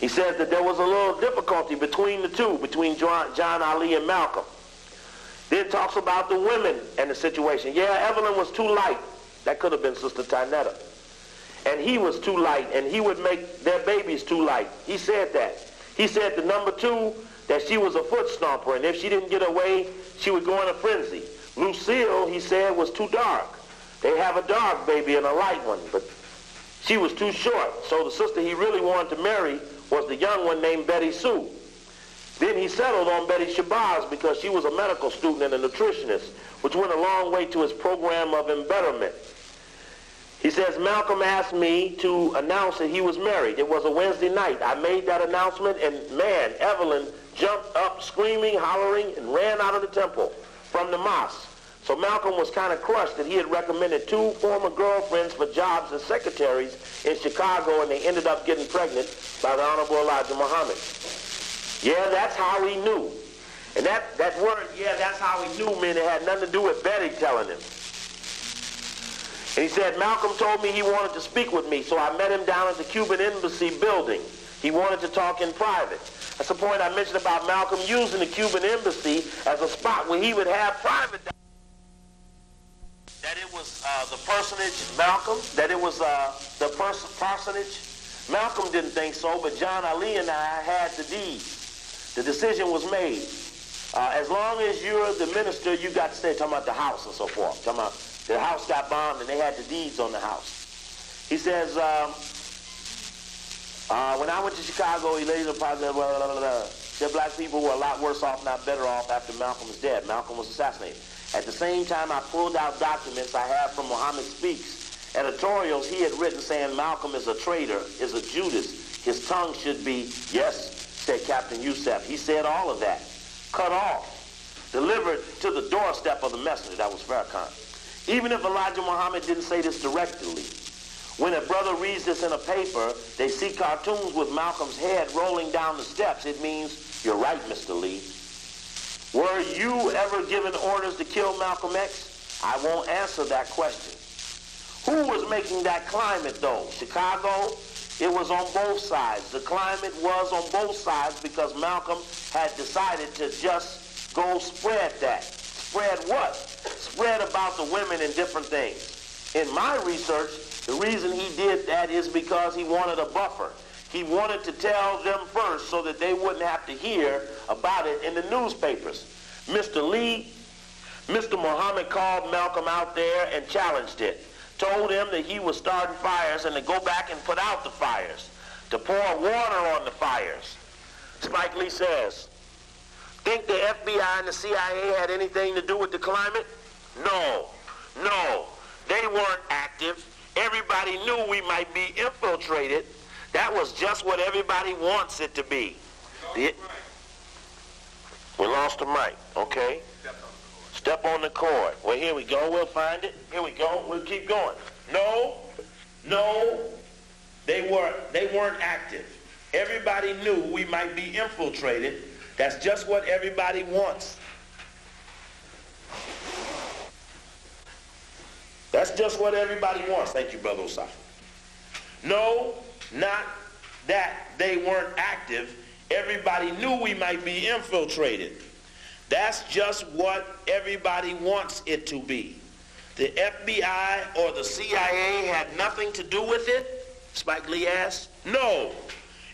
He says that there was a little difficulty between the two, between John Ali and Malcolm. Then talks about the women and the situation. Yeah, Evelyn was too light. That could have been Sister Tynetta. And he was too light, and he would make their babies too light. He said that. He said the number 2, that she was a foot stomper, and if she didn't get away, she would go in a frenzy. Lucille, he said, was too dark. They have a dark baby and a light one, but she was too short. So the sister he really wanted to marry was the young one named Betty Sue. Then he settled on Betty Shabazz because she was a medical student and a nutritionist, which went a long way to his program of embetterment. He says, Malcolm asked me to announce that he was married. It was a Wednesday night. I made that announcement, and man, Evelyn jumped up screaming, hollering, and ran out of the temple from the mosque. So Malcolm was kind of crushed that he had recommended 2 former girlfriends for jobs as secretaries in Chicago, and they ended up getting pregnant by the Honorable Elijah Muhammad. Yeah, that's how he knew. And that word, yeah, that's how he knew, meant it had nothing to do with Betty telling him. And he said, Malcolm told me he wanted to speak with me, so I met him down at the Cuban Embassy building. He wanted to talk in private. That's the point I mentioned about Malcolm using the Cuban Embassy as a spot where he would have private. That it was the personage, Malcolm, that it was the parsonage. Malcolm didn't think so, but John Ali and I had the deed. The decision was made. As long as you're the minister, you got to stay, talking about the house and so forth. Talking about the house got bombed and they had the deeds on the house. He says, when I went to Chicago, he later said black people were a lot worse off, not better off after Malcolm was dead. Malcolm was assassinated. At the same time, I pulled out documents I have from Muhammad Speaks, editorials he had written saying Malcolm is a traitor, is a Judas. His tongue should be, yes, said Captain Yusef. He said all of that. Cut off. Delivered to the doorstep of the messenger. That was Farrakhan. Even if Elijah Muhammad didn't say this directly, when a brother reads this in a paper, they see cartoons with Malcolm's head rolling down the steps. It means, you're right, Mr. Lee. Were you ever given orders to kill Malcolm X? I won't answer that question. Who was making that climate, though? Chicago? It was on both sides. The climate was on both sides because Malcolm had decided to just go spread that. Spread what? Spread about the women and different things. In my research, the reason he did that is because he wanted a buffer. He wanted to tell them first so that they wouldn't have to hear about it in the newspapers. Mr. Muhammad called Malcolm out there and challenged it. Told him that he was starting fires and to go back and put out the fires, to pour water on the fires. Spike Lee says, think the FBI and the CIA had anything to do with the climate? No. They weren't active. Everybody knew we might be infiltrated. That was just what everybody wants it to be. We lost the mic, okay? Step on the cord. Well, here we go. We'll find it. Here we go. We'll keep going. No, they weren't active. Everybody knew we might be infiltrated. That's just what everybody wants. That's just what everybody wants. Thank you, Brother Osaf. No, not that they weren't active. Everybody knew we might be infiltrated. That's just what everybody wants it to be. The FBI or the CIA had nothing to do with it? Spike Lee asked. No.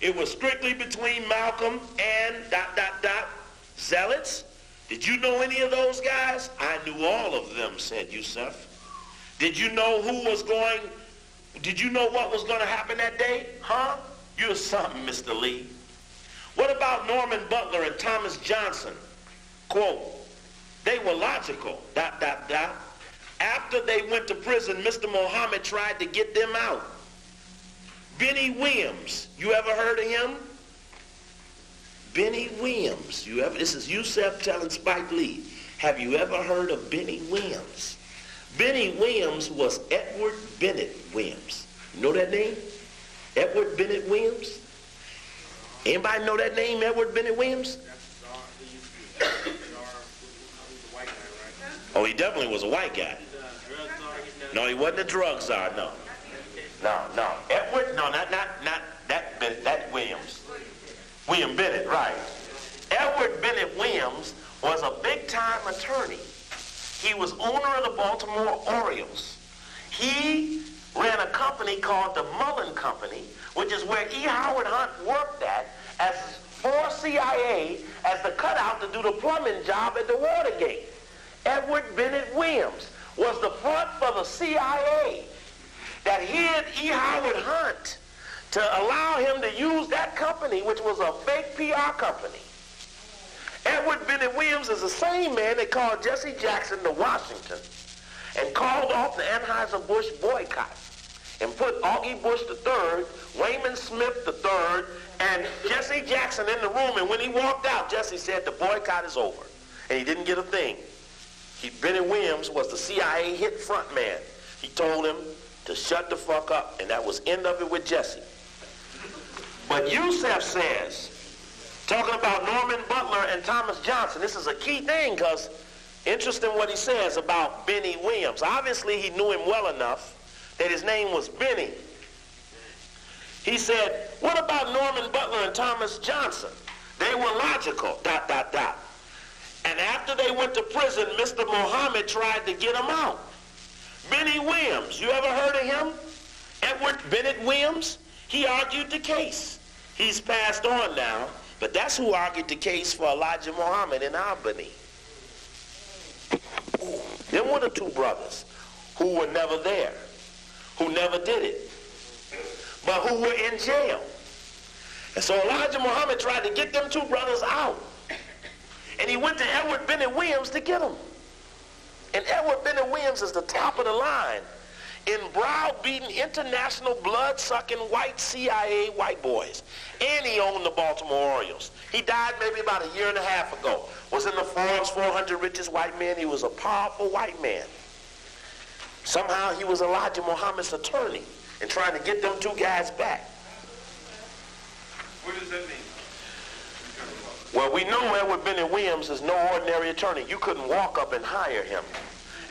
It was strictly between Malcolm and ... zealots. Did you know any of those guys? I knew all of them, said Yusuf. Did you know what was going to happen that day? Huh? You're something, Mr. Lee. What about Norman Butler and Thomas Johnson? Quote, they were logical, ... After they went to prison, Mr. Muhammad tried to get them out. Benny Williams, you ever heard of him? Benny Williams, this is Yusuf telling Spike Lee, have you ever heard of Benny Williams? Benny Williams was Edward Bennett Williams. You know that name? Edward Bennett Williams? Anybody know that name, Edward Bennett Williams? Oh, he definitely was a white guy. No, he wasn't a drug czar, no. No. Edward, no, not that Williams. William Bennett, right. Edward Bennett Williams was a big-time attorney. He was owner of the Baltimore Orioles. He ran a company called the Mullen Company, which is where E. Howard Hunt worked at as for CIA as the cutout to do the plumbing job at the Watergate. Edward Bennett Williams was the front for the CIA that hid E. Howard Hunt to allow him to use that company, which was a fake PR company. Edward Bennett Williams is the same man that called Jesse Jackson to Washington and called off the Anheuser-Busch boycott and put Augie Bush III, Wayman Smith III, and Jesse Jackson in the room. And when he walked out, Jesse said the boycott is over. And he didn't get a thing. Bennett Williams was the CIA hit front man. He told him to shut the fuck up, and that was end of it with Jesse. But Yusuf says, talking about Norman Butler and Thomas Johnson, this is a key thing because interesting what he says about Benny Williams. Obviously, he knew him well enough that his name was Benny. He said, what about Norman Butler and Thomas Johnson? They were logical, ... And after they went to prison, Mr. Muhammad tried to get them out. Benny Williams, you ever heard of him? Edward Bennett Williams? He argued the case. He's passed on now, but that's who argued the case for Elijah Muhammad in Albany. Them were the two brothers who were never there, who never did it, but who were in jail. And so Elijah Muhammad tried to get them two brothers out. And he went to Edward Bennett Williams to get them. And Edward Bennett Williams is the top of the line in browbeating international blood-sucking white CIA white boys. And he owned the Baltimore Orioles. He died maybe about a year and a half ago. Was in the Forbes 400 richest white men. He was a powerful white man. Somehow he was Elijah Muhammad's attorney and trying to get them two guys back. What does that mean? Well, we know Edward Bennett Williams is no ordinary attorney. You couldn't walk up and hire him.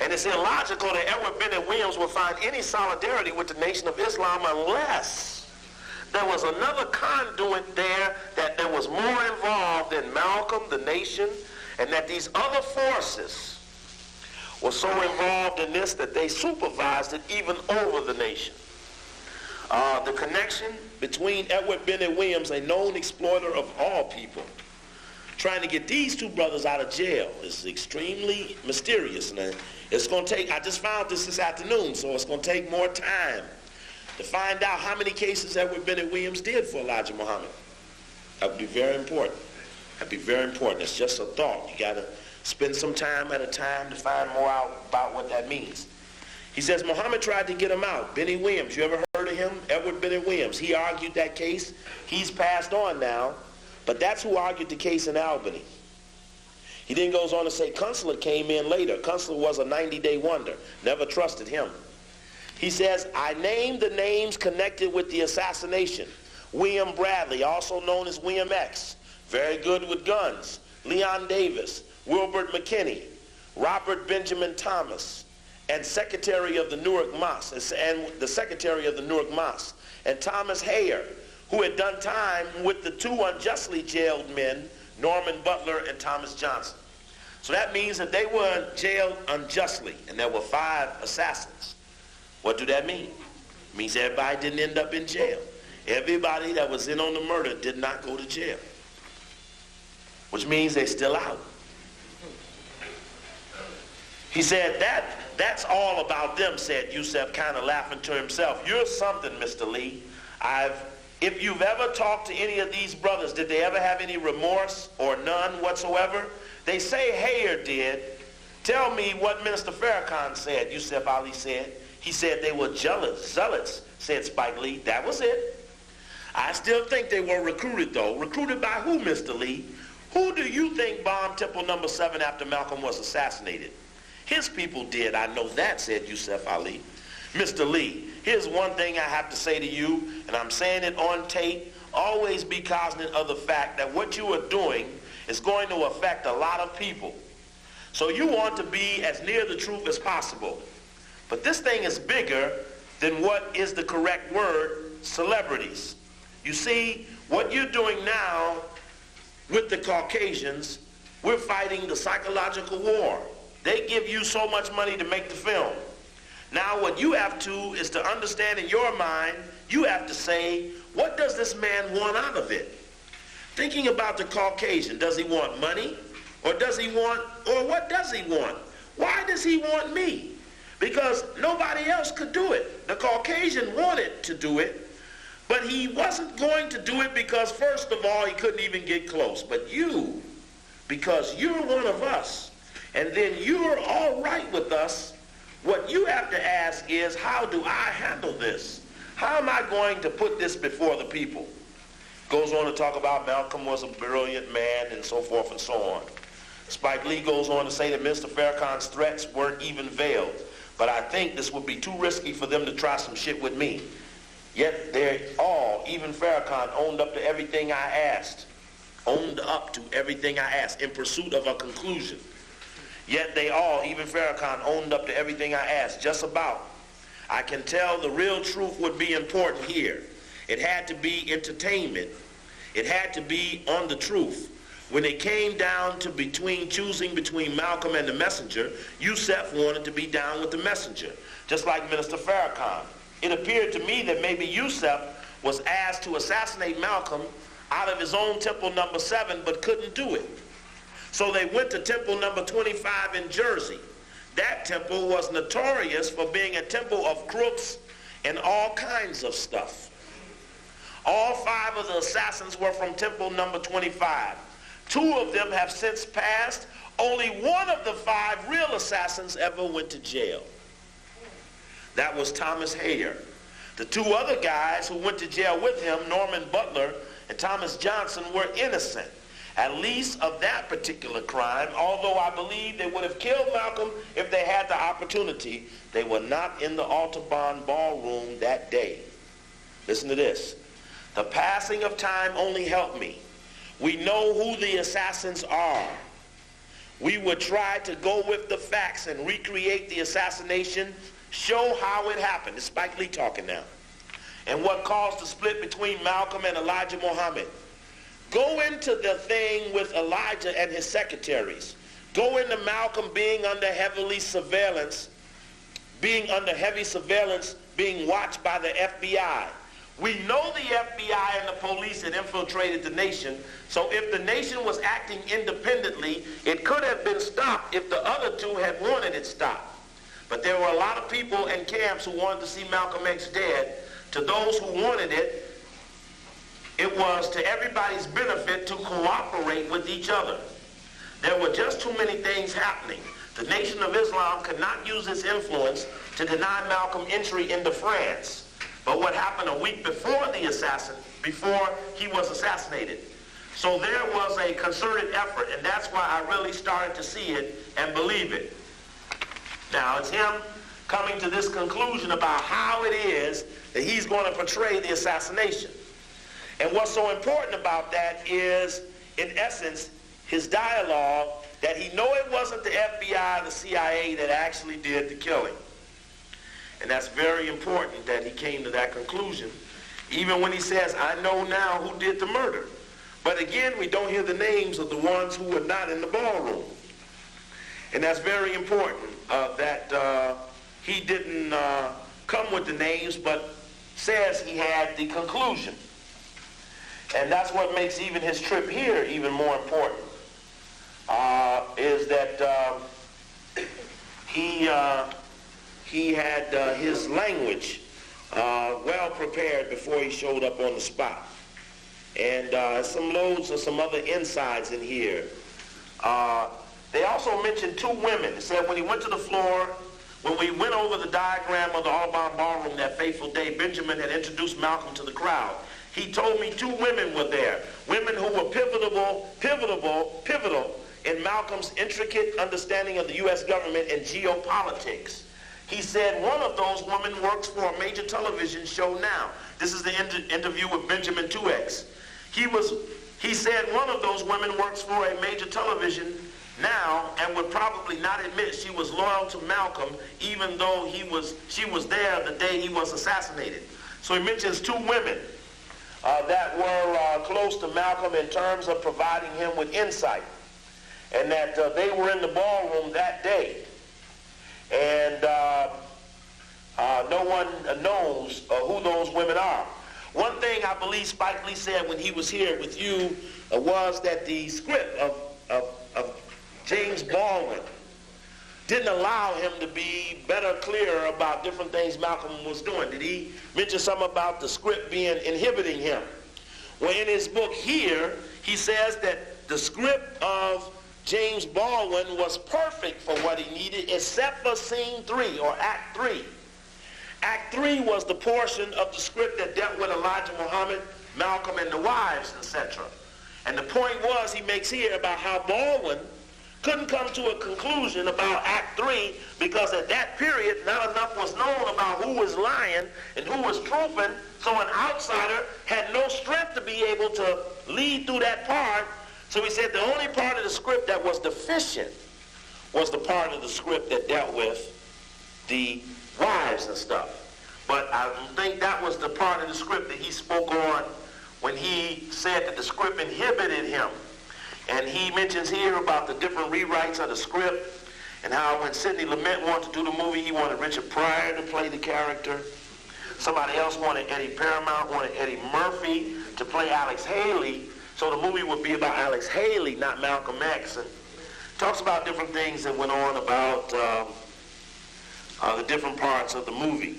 And it's illogical that Edward Bennett Williams would find any solidarity with the Nation of Islam unless there was another conduit there, that there was more involved than Malcolm, the Nation, and that these other forces was so involved in this that they supervised it even over the nation. The connection between Edward Bennett Williams, a known exploiter of all people, trying to get these two brothers out of jail is extremely mysterious. And it's going to take, I just found this afternoon, so it's going to take more time to find out how many cases Edward Bennett Williams did for Elijah Muhammad. That would be very important. That'd be very important. It's just a thought. You got to spend some time at a time to find more out about what that means. He says Muhammad tried to get him out. Benny Williams, you ever heard of him? Edward Bennett Williams. He argued that case. He's passed on now, but that's who argued the case in Albany. He then goes on to say Kunstler came in later. Kunstler was a 90-day wonder. Never trusted him. He says, I named the names connected with the assassination. William Bradley, also known as William X, very good with guns. Leon Davis, Wilbert McKinney, Robert Benjamin Thomas, and Secretary of the Newark Mosque, and the Secretary of the Newark Mosque, and Thomas Hayer, who had done time with the two unjustly jailed men, Norman Butler and Thomas Johnson. So that means that they were jailed unjustly, and there were 5 assassins. What do that mean? It means everybody didn't end up in jail. Everybody that was in on the murder did not go to jail, which means they're still out. He said, that's all about them, said Yusef, kind of laughing to himself. You're something, Mr. Lee. If you've ever talked to any of these brothers, did they ever have any remorse or none whatsoever? They say Hayer did. Tell me what Minister Farrakhan said, Yusef Ali said. He said they were zealots, said Spike Lee. That was it. I still think they were recruited, though. Recruited by who, Mr. Lee? Who do you think bombed Temple No. 7 after Malcolm was assassinated? His people did, I know that, said Yusef Ali. Mr. Lee, here's one thing I have to say to you, and I'm saying it on tape. Always be cognizant of the fact that what you are doing is going to affect a lot of people. So you want to be as near the truth as possible. But this thing is bigger than what is the correct word, celebrities. You see, what you're doing now with the Caucasians, we're fighting the psychological war. They give you so much money to make the film. Now what you have to is to understand in your mind, you have to say, what does this man want out of it? Thinking about the Caucasian, does he want money? Or what does he want? Why does he want me? Because nobody else could do it. The Caucasian wanted to do it, but he wasn't going to do it because, first of all, he couldn't even get close. But you, because you're one of us, and then you're all right with us, what you have to ask is, how do I handle this? How am I going to put this before the people? Goes on to talk about Malcolm was a brilliant man and so forth and so on. Spike Lee goes on to say that Mr. Farrakhan's threats weren't even veiled, but I think this would be too risky for them to try some shit with me. Yet they all, even Farrakhan, owned up to everything I asked. Owned up to everything I asked in pursuit of a conclusion. Yet they all, even Farrakhan, owned up to everything I asked, just about. I can tell the real truth would be important here. It had to be entertainment. It had to be on the truth. When it came down to choosing between Malcolm and the messenger, Yusef wanted to be down with the messenger, just like Minister Farrakhan. It appeared to me that maybe Yusef was asked to assassinate Malcolm out of his own Temple No. 7, but couldn't do it. So they went to Temple No. 25 in Jersey. That temple was notorious for being a temple of crooks and all kinds of stuff. All 5 of the assassins were from Temple No. 25. 2 of them have since passed. Only one of the 5 real assassins ever went to jail. That was Thomas Hayer. The 2 other guys who went to jail with him, Norman Butler and Thomas Johnson, were innocent, at least of that particular crime, although I believe they would have killed Malcolm if they had the opportunity. They were not in the Audubon ballroom that day. Listen to this. The passing of time only helped me. We know who the assassins are. We would try to go with the facts and recreate the assassination, show how it happened. It's Spike Lee talking now. And what caused the split between Malcolm and Elijah Muhammad. Go into the thing with Elijah and his secretaries. go into Malcolm being under heavy surveillance, being watched by the FBI. We know the FBI and the police had infiltrated the nation, so if the nation was acting independently, it could have been stopped if the other two had wanted it stopped. But there were a lot of people in camps who wanted to see Malcolm X dead. To those who wanted it, it was to everybody's benefit to cooperate with each other. There were just too many things happening. The Nation of Islam could not use its influence to deny Malcolm entry into France. But what happened a week before before he was assassinated. So there was a concerted effort, and that's why I really started to see it and believe it. Now, it's him coming to this conclusion about how it is that he's going to portray the assassination. And what's so important about that is, in essence, his dialogue that he knew it wasn't the FBI or the CIA that actually did the killing. And that's very important that he came to that conclusion, even when he says, I know now who did the murder. But again, we don't hear the names of the ones who were not in the ballroom. And that's very important that he didn't come with the names, but says he had the conclusion. And that's what makes even his trip here even more important, is that he had his language well prepared before he showed up on the spot. And some loads of some other insides in here. They also mentioned two women. It said when he went to the floor, when we went over the diagram of the Audubon Ballroom that fateful day, Benjamin had introduced Malcolm to the crowd. He told me two women were there, women who were pivotal in Malcolm's intricate understanding of the U.S. government and geopolitics. He said one of those women works for a major television show now. This is the interview with Benjamin 2X. He said one of those women works for a major television now and would probably not admit she was loyal to Malcolm even though she was there the day he was assassinated. So he mentions two women that were close to Malcolm in terms of providing him with insight, and that they were in the ballroom that day. And no one knows who those women are. One thing I believe Spike Lee said when he was here with you was that the script of James Baldwin didn't allow him to be better clear about different things Malcolm was doing. Did he mention something about the script being inhibiting him? Well, in his book here, he says that the script of James Baldwin was perfect for what he needed except for scene 3 or act 3. Act 3 was the portion of the script that dealt with Elijah Muhammad, Malcolm, and the wives, etc. And the point was he makes here about how Baldwin couldn't come to a conclusion about Act 3 because at that period not enough was known about who was lying and who was truthing, so an outsider had no strength to be able to lead through that part. So he said the only part of the script that was deficient was the part of the script that dealt with the wives and stuff. But I think that was the part of the script that he spoke on when he said that the script inhibited him. And he mentions here about the different rewrites of the script and how when Sidney Lumet wanted to do the movie, he wanted Richard Pryor to play the character. Somebody else wanted Eddie Paramount, wanted Eddie Murphy to play Alex Haley. So the movie would be about Alex Haley, not Malcolm X. And talks about different things that went on about the different parts of the movie.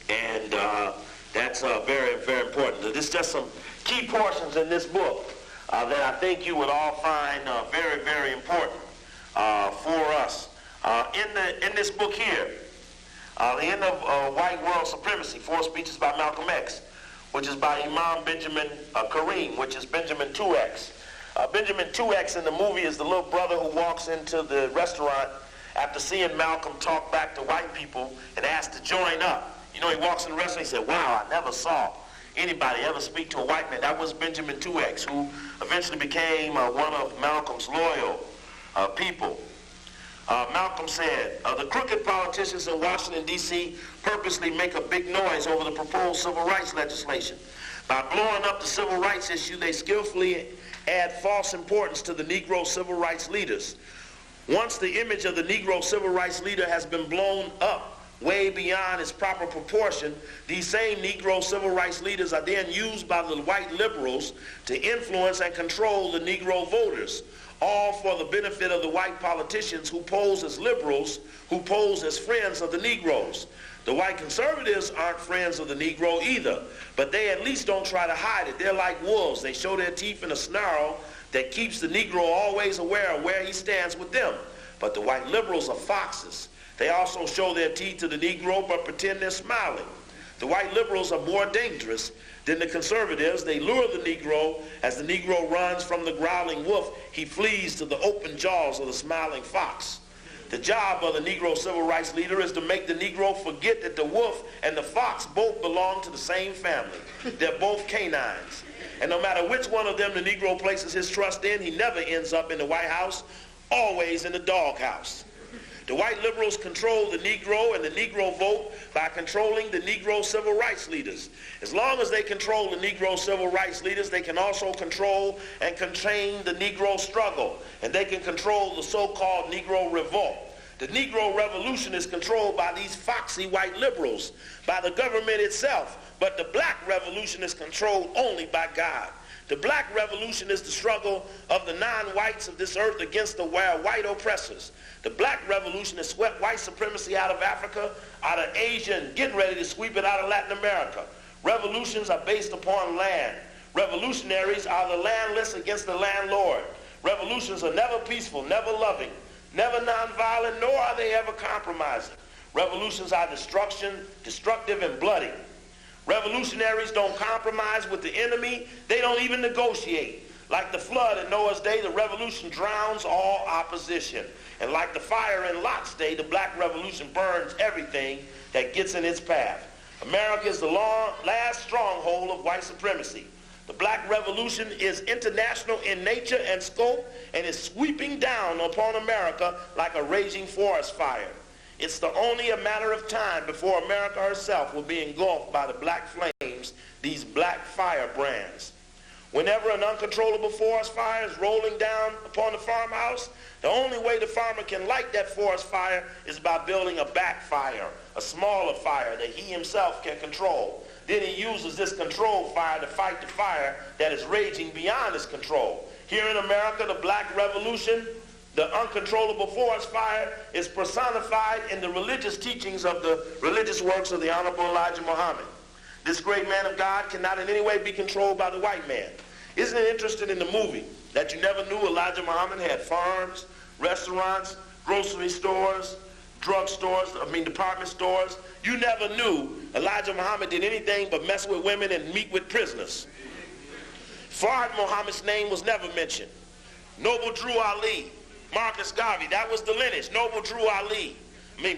And that's very, very important. There's just some key portions in this book that I think you would all find very, very important for us. In this book here, The End of White World Supremacy, 4 Speeches by Malcolm X, which is by Imam Benjamin Kareem, which is Benjamin 2X. Benjamin 2X in the movie is the little brother who walks into the restaurant after seeing Malcolm talk back to white people and asked to join up. You know, he walks in the restaurant and he said, wow, I never saw anybody ever speak to a white man. That was Benjamin 2X, who eventually became one of Malcolm's loyal people. Malcolm said, the crooked politicians in Washington, D.C. purposely make a big noise over the proposed civil rights legislation. By blowing up the civil rights issue, they skillfully add false importance to the Negro civil rights leaders. Once the image of the Negro civil rights leader has been blown up way beyond its proper proportion, these same Negro civil rights leaders are then used by the white liberals to influence and control the Negro voters, all for the benefit of the white politicians who pose as liberals, who pose as friends of the Negroes. The white conservatives aren't friends of the Negro either, but they at least don't try to hide it. They're like wolves. They show their teeth in a snarl that keeps the Negro always aware of where he stands with them. But the white liberals are foxes. They also show their teeth to the Negro but pretend they're smiling. The white liberals are more dangerous than the conservatives. They lure the Negro. As the Negro runs from the growling wolf, he flees to the open jaws of the smiling fox. The job of the Negro civil rights leader is to make the Negro forget that the wolf and the fox both belong to the same family. They're both canines. And no matter which one of them the Negro places his trust in, he never ends up in the White House, always in the doghouse. The white liberals control the Negro and the Negro vote by controlling the Negro civil rights leaders. As long as they control the Negro civil rights leaders, they can also control and contain the Negro struggle, and they can control the so-called Negro revolt. The Negro revolution is controlled by these foxy white liberals, by the government itself, but the black revolution is controlled only by God. The black revolution is the struggle of the non-whites of this earth against the white oppressors. The black revolution has swept white supremacy out of Africa, out of Asia, and getting ready to sweep it out of Latin America. Revolutions are based upon land. Revolutionaries are the landless against the landlord. Revolutions are never peaceful, never loving, never nonviolent, nor are they ever compromising. Revolutions are destructive and bloody. Revolutionaries don't compromise with the enemy. They don't even negotiate. Like the flood in Noah's day, the revolution drowns all opposition. And like the fire in Lot's day, the black revolution burns everything that gets in its path. America is the last stronghold of white supremacy. The black revolution is international in nature and scope and is sweeping down upon America like a raging forest fire. It's only a matter of time before America herself will be engulfed by the black flames, these black firebrands. Whenever an uncontrollable forest fire is rolling down upon the farmhouse, the only way the farmer can light that forest fire is by building a backfire, a smaller fire that he himself can control. Then he uses this controlled fire to fight the fire that is raging beyond his control. Here in America, the black revolution, the uncontrollable forest fire, is personified in the religious teachings of the religious works of the Honorable Elijah Muhammad. This great man of God cannot in any way be controlled by the white man. Isn't it interesting in the movie that you never knew Elijah Muhammad had farms, restaurants, grocery stores, department stores? You never knew Elijah Muhammad did anything but mess with women and meet with prisoners. Fard Muhammad's name was never mentioned. Noble Drew Ali, Marcus Garvey, that was the lineage. Noble Drew Ali.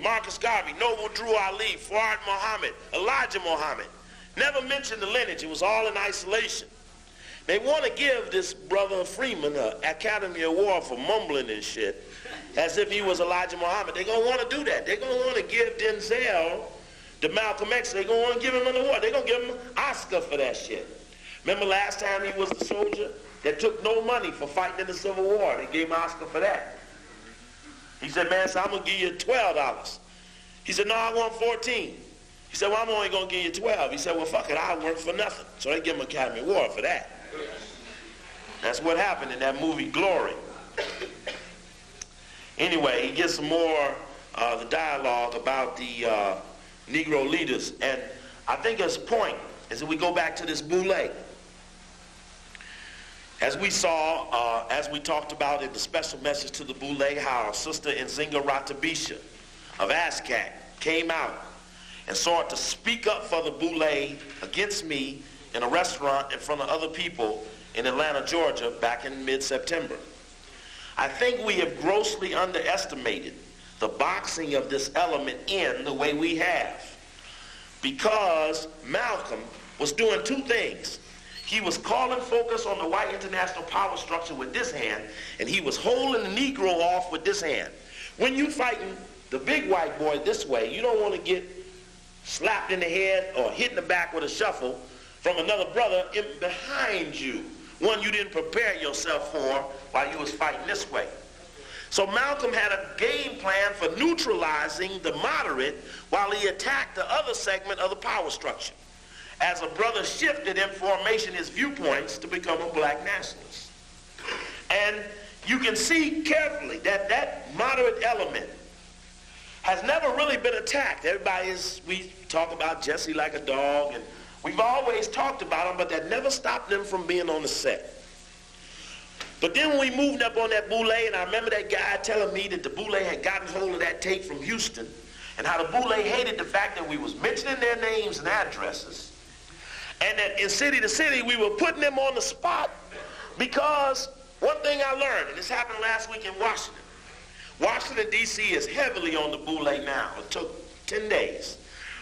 Marcus Garvey, Noble Drew Ali, Fard Muhammad, Elijah Muhammad. Never mentioned the lineage. It was all in isolation. They want to give this brother Freeman an Academy Award for mumbling and shit as if he was Elijah Muhammad. They're going to want to do that. They're going to want to give Denzel to Malcolm X. They're going to want to give him an award. They're going to give him an Oscar for that shit. Remember last time he was the soldier that took no money for fighting in the Civil War? They gave him an Oscar for that. He said, man, so I'm going to give you $12. He said, no, I want 14. He said, well, I'm only going to give you 12. He said, well, fuck it, I'll work for nothing. So they give him an Academy Award for that. That's what happened in that movie, Glory. Anyway, he gets some more the dialogue about the Negro leaders. And I think his point is that we go back to this boule. As we saw, as we talked about in the special message to the boule, how our sister Nzinga Ratabisha of ASCAC came out and sought to speak up for the boule against me in a restaurant in front of other people in Atlanta, Georgia, back in mid-September. I think we have grossly underestimated the boxing of this element in the way we have, because Malcolm was doing two things. He was calling focus on the white international power structure with this hand, and he was holding the Negro off with this hand. When you fighting the big white boy this way, you don't want to get slapped in the head or hit in the back with a shuffle from another brother in behind you one you didn't prepare yourself for while you was fighting this way. So Malcolm had a game plan for neutralizing the moderate while he attacked the other segment of the power structure, as a brother shifted in formation his viewpoints to become a black nationalist. And you can see carefully that that moderate element has never really been attacked. We talk about Jesse like a dog, and we've always talked about him, but that never stopped them from being on the set. But then when we moved up on that Boule, and I remember that guy telling me that the Boule had gotten hold of that tape from Houston, and how the Boule hated the fact that we was mentioning their names and addresses, and that in city to city we were putting them on the spot, because one thing I learned, and this happened last week in Washington. Washington, D.C. is heavily on the Boule now. It took 10 days.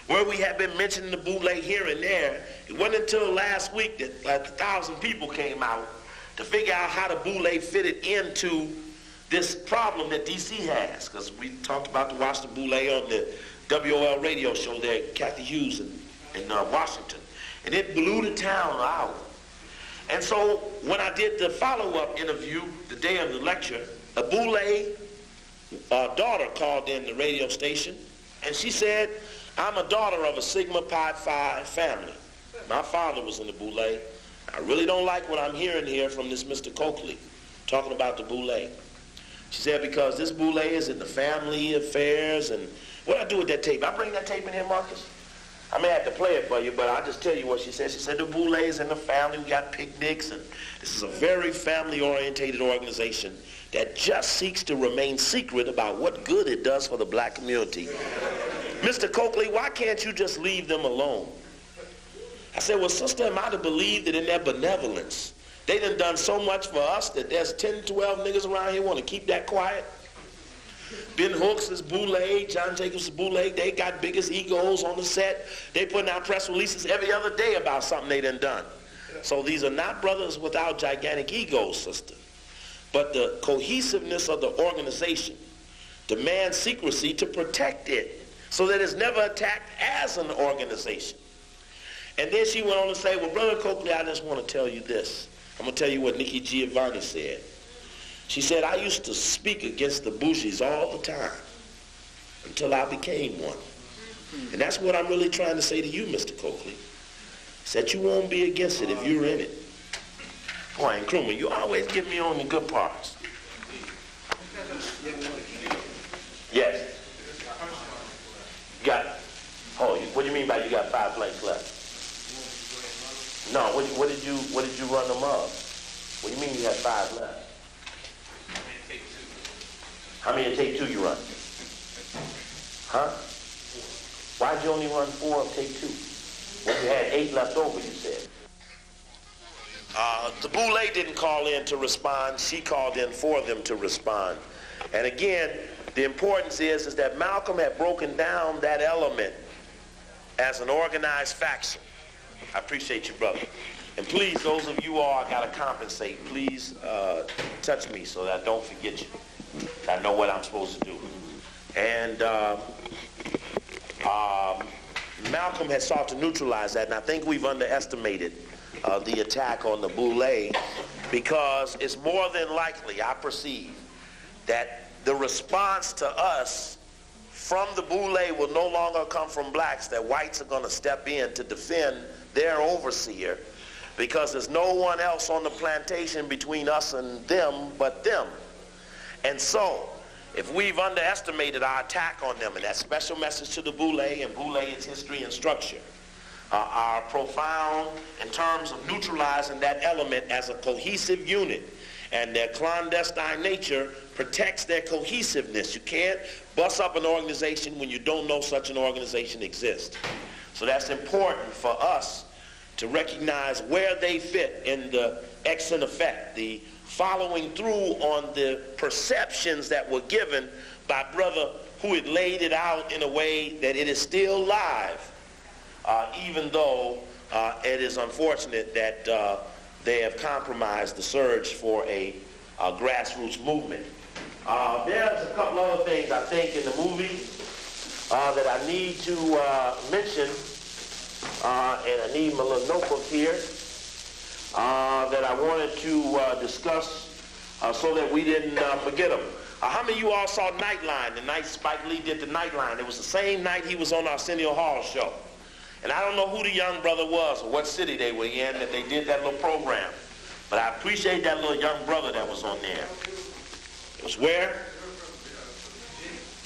Where we had been mentioning the Boule here and there, it wasn't until last week that like 1,000 people came out to figure out how the Boule fitted into this problem that D.C. has. Because we talked about the Washington Boule on the WOL radio show there, Kathy Hughes in Washington. And it blew the town out. And so when I did the follow-up interview the day of the lecture, a Boule daughter called in the radio station, and she said, I'm a daughter of a Sigma Pi Phi family. My father was in the Boule. I really don't like what I'm hearing here from this Mr. Coakley talking about the Boule. She said, because this Boule is in the family affairs, and what I do with that tape? I bring that tape in here, Marcus? I may have to play it for you, but I'll just tell you what she said. She said the Boule is in the family. We got picnics, and this is a very family-orientated organization that just seeks to remain secret about what good it does for the black community. Mr. Coakley, why can't you just leave them alone? I said, well, sister, am I to believe that in their benevolence, they done so much for us that there's 10, 12 niggas around here want to keep that quiet? Ben Hooks is Boule, John Jacobs is Boule. They got biggest egos on the set. They putting out press releases every other day about something they done. So these are not brothers without gigantic egos, sister. But the cohesiveness of the organization demands secrecy to protect it so that it's never attacked as an organization. And then she went on to say, well, Brother Coakley, I just want to tell you this. I'm going to tell you what Nikki Giovanni said. She said, I used to speak against the bougies all the time until I became one. And that's what I'm really trying to say to you, Mr. Coakley. Is that you won't be against it if you're in it. Boy, and Krumah, you always get me on the good parts. Yes. You got, what do you mean by you got 5 blanks left? No, what did you run them up? What do you mean you had 5 left? How many take 2 you run? Huh? Why'd you only run 4 of take 2? When you had 8 left over, you said. The Boule didn't call in to respond. She called in for them to respond. And again, the importance is that Malcolm had broken down that element as an organized faction. I appreciate you, brother. And please, those of you all I gotta compensate, please touch me so that I don't forget you. I know what I'm supposed to do. And Malcolm has sought to neutralize that, and I think we've underestimated the attack on the Boule, because it's more than likely, I perceive, that the response to us from the Boule will no longer come from blacks, that whites are going to step in to defend their overseer, because there's no one else on the plantation between us and them but them. And so, if we've underestimated our attack on them, and that special message to the Boule, and Boule, its history and structure, are profound in terms of neutralizing that element as a cohesive unit, and their clandestine nature protects their cohesiveness. You can't bust up an organization when you don't know such an organization exists. So that's important for us to recognize where they fit in the extant effect, the following through on the perceptions that were given by brother who had laid it out in a way that it is still live, even though it is unfortunate that they have compromised the surge for a grassroots movement. There's a couple other things I think in the movie that I need to mention, and I need my little notebook here. that I wanted to discuss so that we didn't forget them. How many of you all saw Nightline, the night Spike Lee did the Nightline? It was the same night he was on Arsenio Hall's show. And I don't know who the young brother was or what city they were in that they did that little program. But I appreciate that little young brother that was on there. It was where?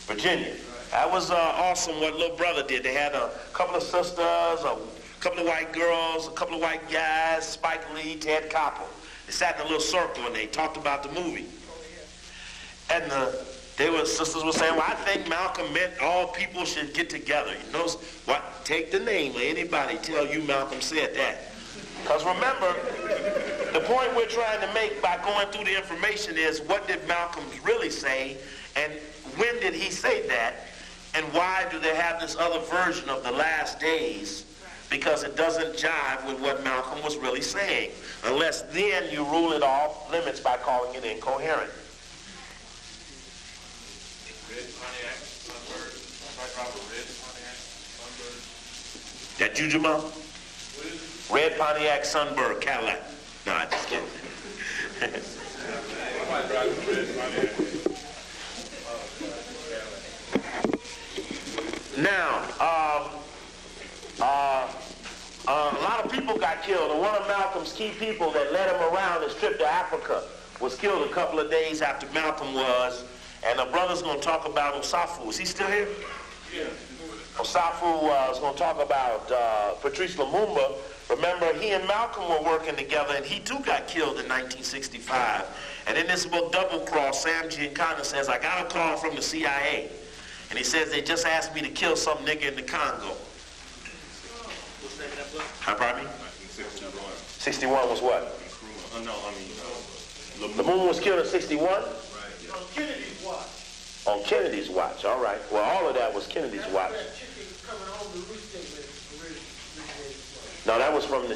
Virginia. That was awesome what little brother did. They had a couple of sisters, a couple of white girls, a couple of white guys, Spike Lee, Ted Koppel. They sat in a little circle and they talked about the movie. And sisters were saying, well, I think Malcolm meant all people should get together. You know what? Take the name of anybody tell you Malcolm said that. Because remember, the point we're trying to make by going through the information is what did Malcolm really say, and when did he say that, and why do they have this other version of the last days? Because it doesn't jive with what Malcolm was really saying, unless then you rule it off limits by calling it incoherent. That you, Jamal? Red Pontiac Sunbird Cadillac. No, I'm just kidding. Now, a lot of people got killed, and one of Malcolm's key people that led him around his trip to Africa was killed a couple of days after Malcolm was, and the brother's going to talk about Osafu. Is he still here? Yeah. Osafu is going to talk about Patrice Lumumba. Remember, he and Malcolm were working together, and he too got killed in 1965. And in this book, Double Cross, Sam Giancana says, I got a call from the CIA. And he says, they just asked me to kill some nigga in the Congo. What's the name of that book? Pardon me? 61 was what? Lumumba was killed in 61? Right. Yeah. On Kennedy's watch. On Kennedy's watch, all right. Well, all of that was Kennedy's watch. No, that was from the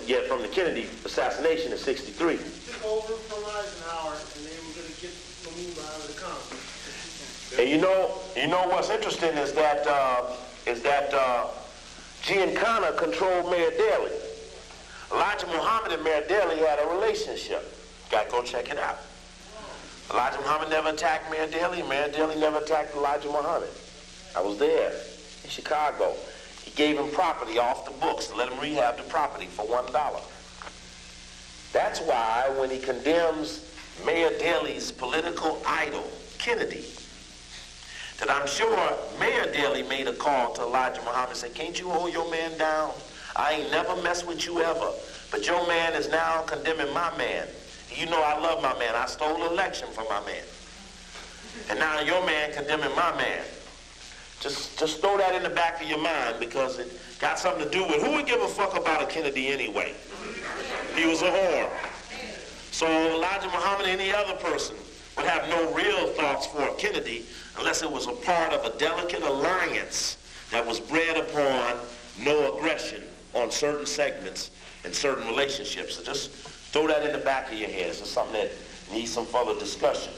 Kennedy assassination in 63. Took over from Eisenhower, and they were going to get Lumumba out of the Congo. And you know what's interesting is that Giancana controlled Mayor Daley. Elijah Muhammad and Mayor Daley had a relationship. Got to go check it out. Elijah Muhammad never attacked Mayor Daley. Mayor Daley never attacked Elijah Muhammad. I was there in Chicago. He gave him property off the books to let him rehab the property for $1. That's why when he condemns Mayor Daley's political idol, Kennedy, that I'm sure Mayor Daley made a call to Elijah Muhammad and said, can't you hold your man down? I ain't never messed with you ever, but your man is now condemning my man. You know I love my man. I stole the election from my man. And now your man condemning my man. Just throw that in the back of your mind because it got something to do with who would give a fuck about a Kennedy anyway? He was a whore. So Elijah Muhammad and any other person would have no real thoughts for a Kennedy unless it was a part of a delicate alliance that was bred upon no aggression on certain segments and certain relationships. So just throw that in the back of your head. It's something that needs some further discussion.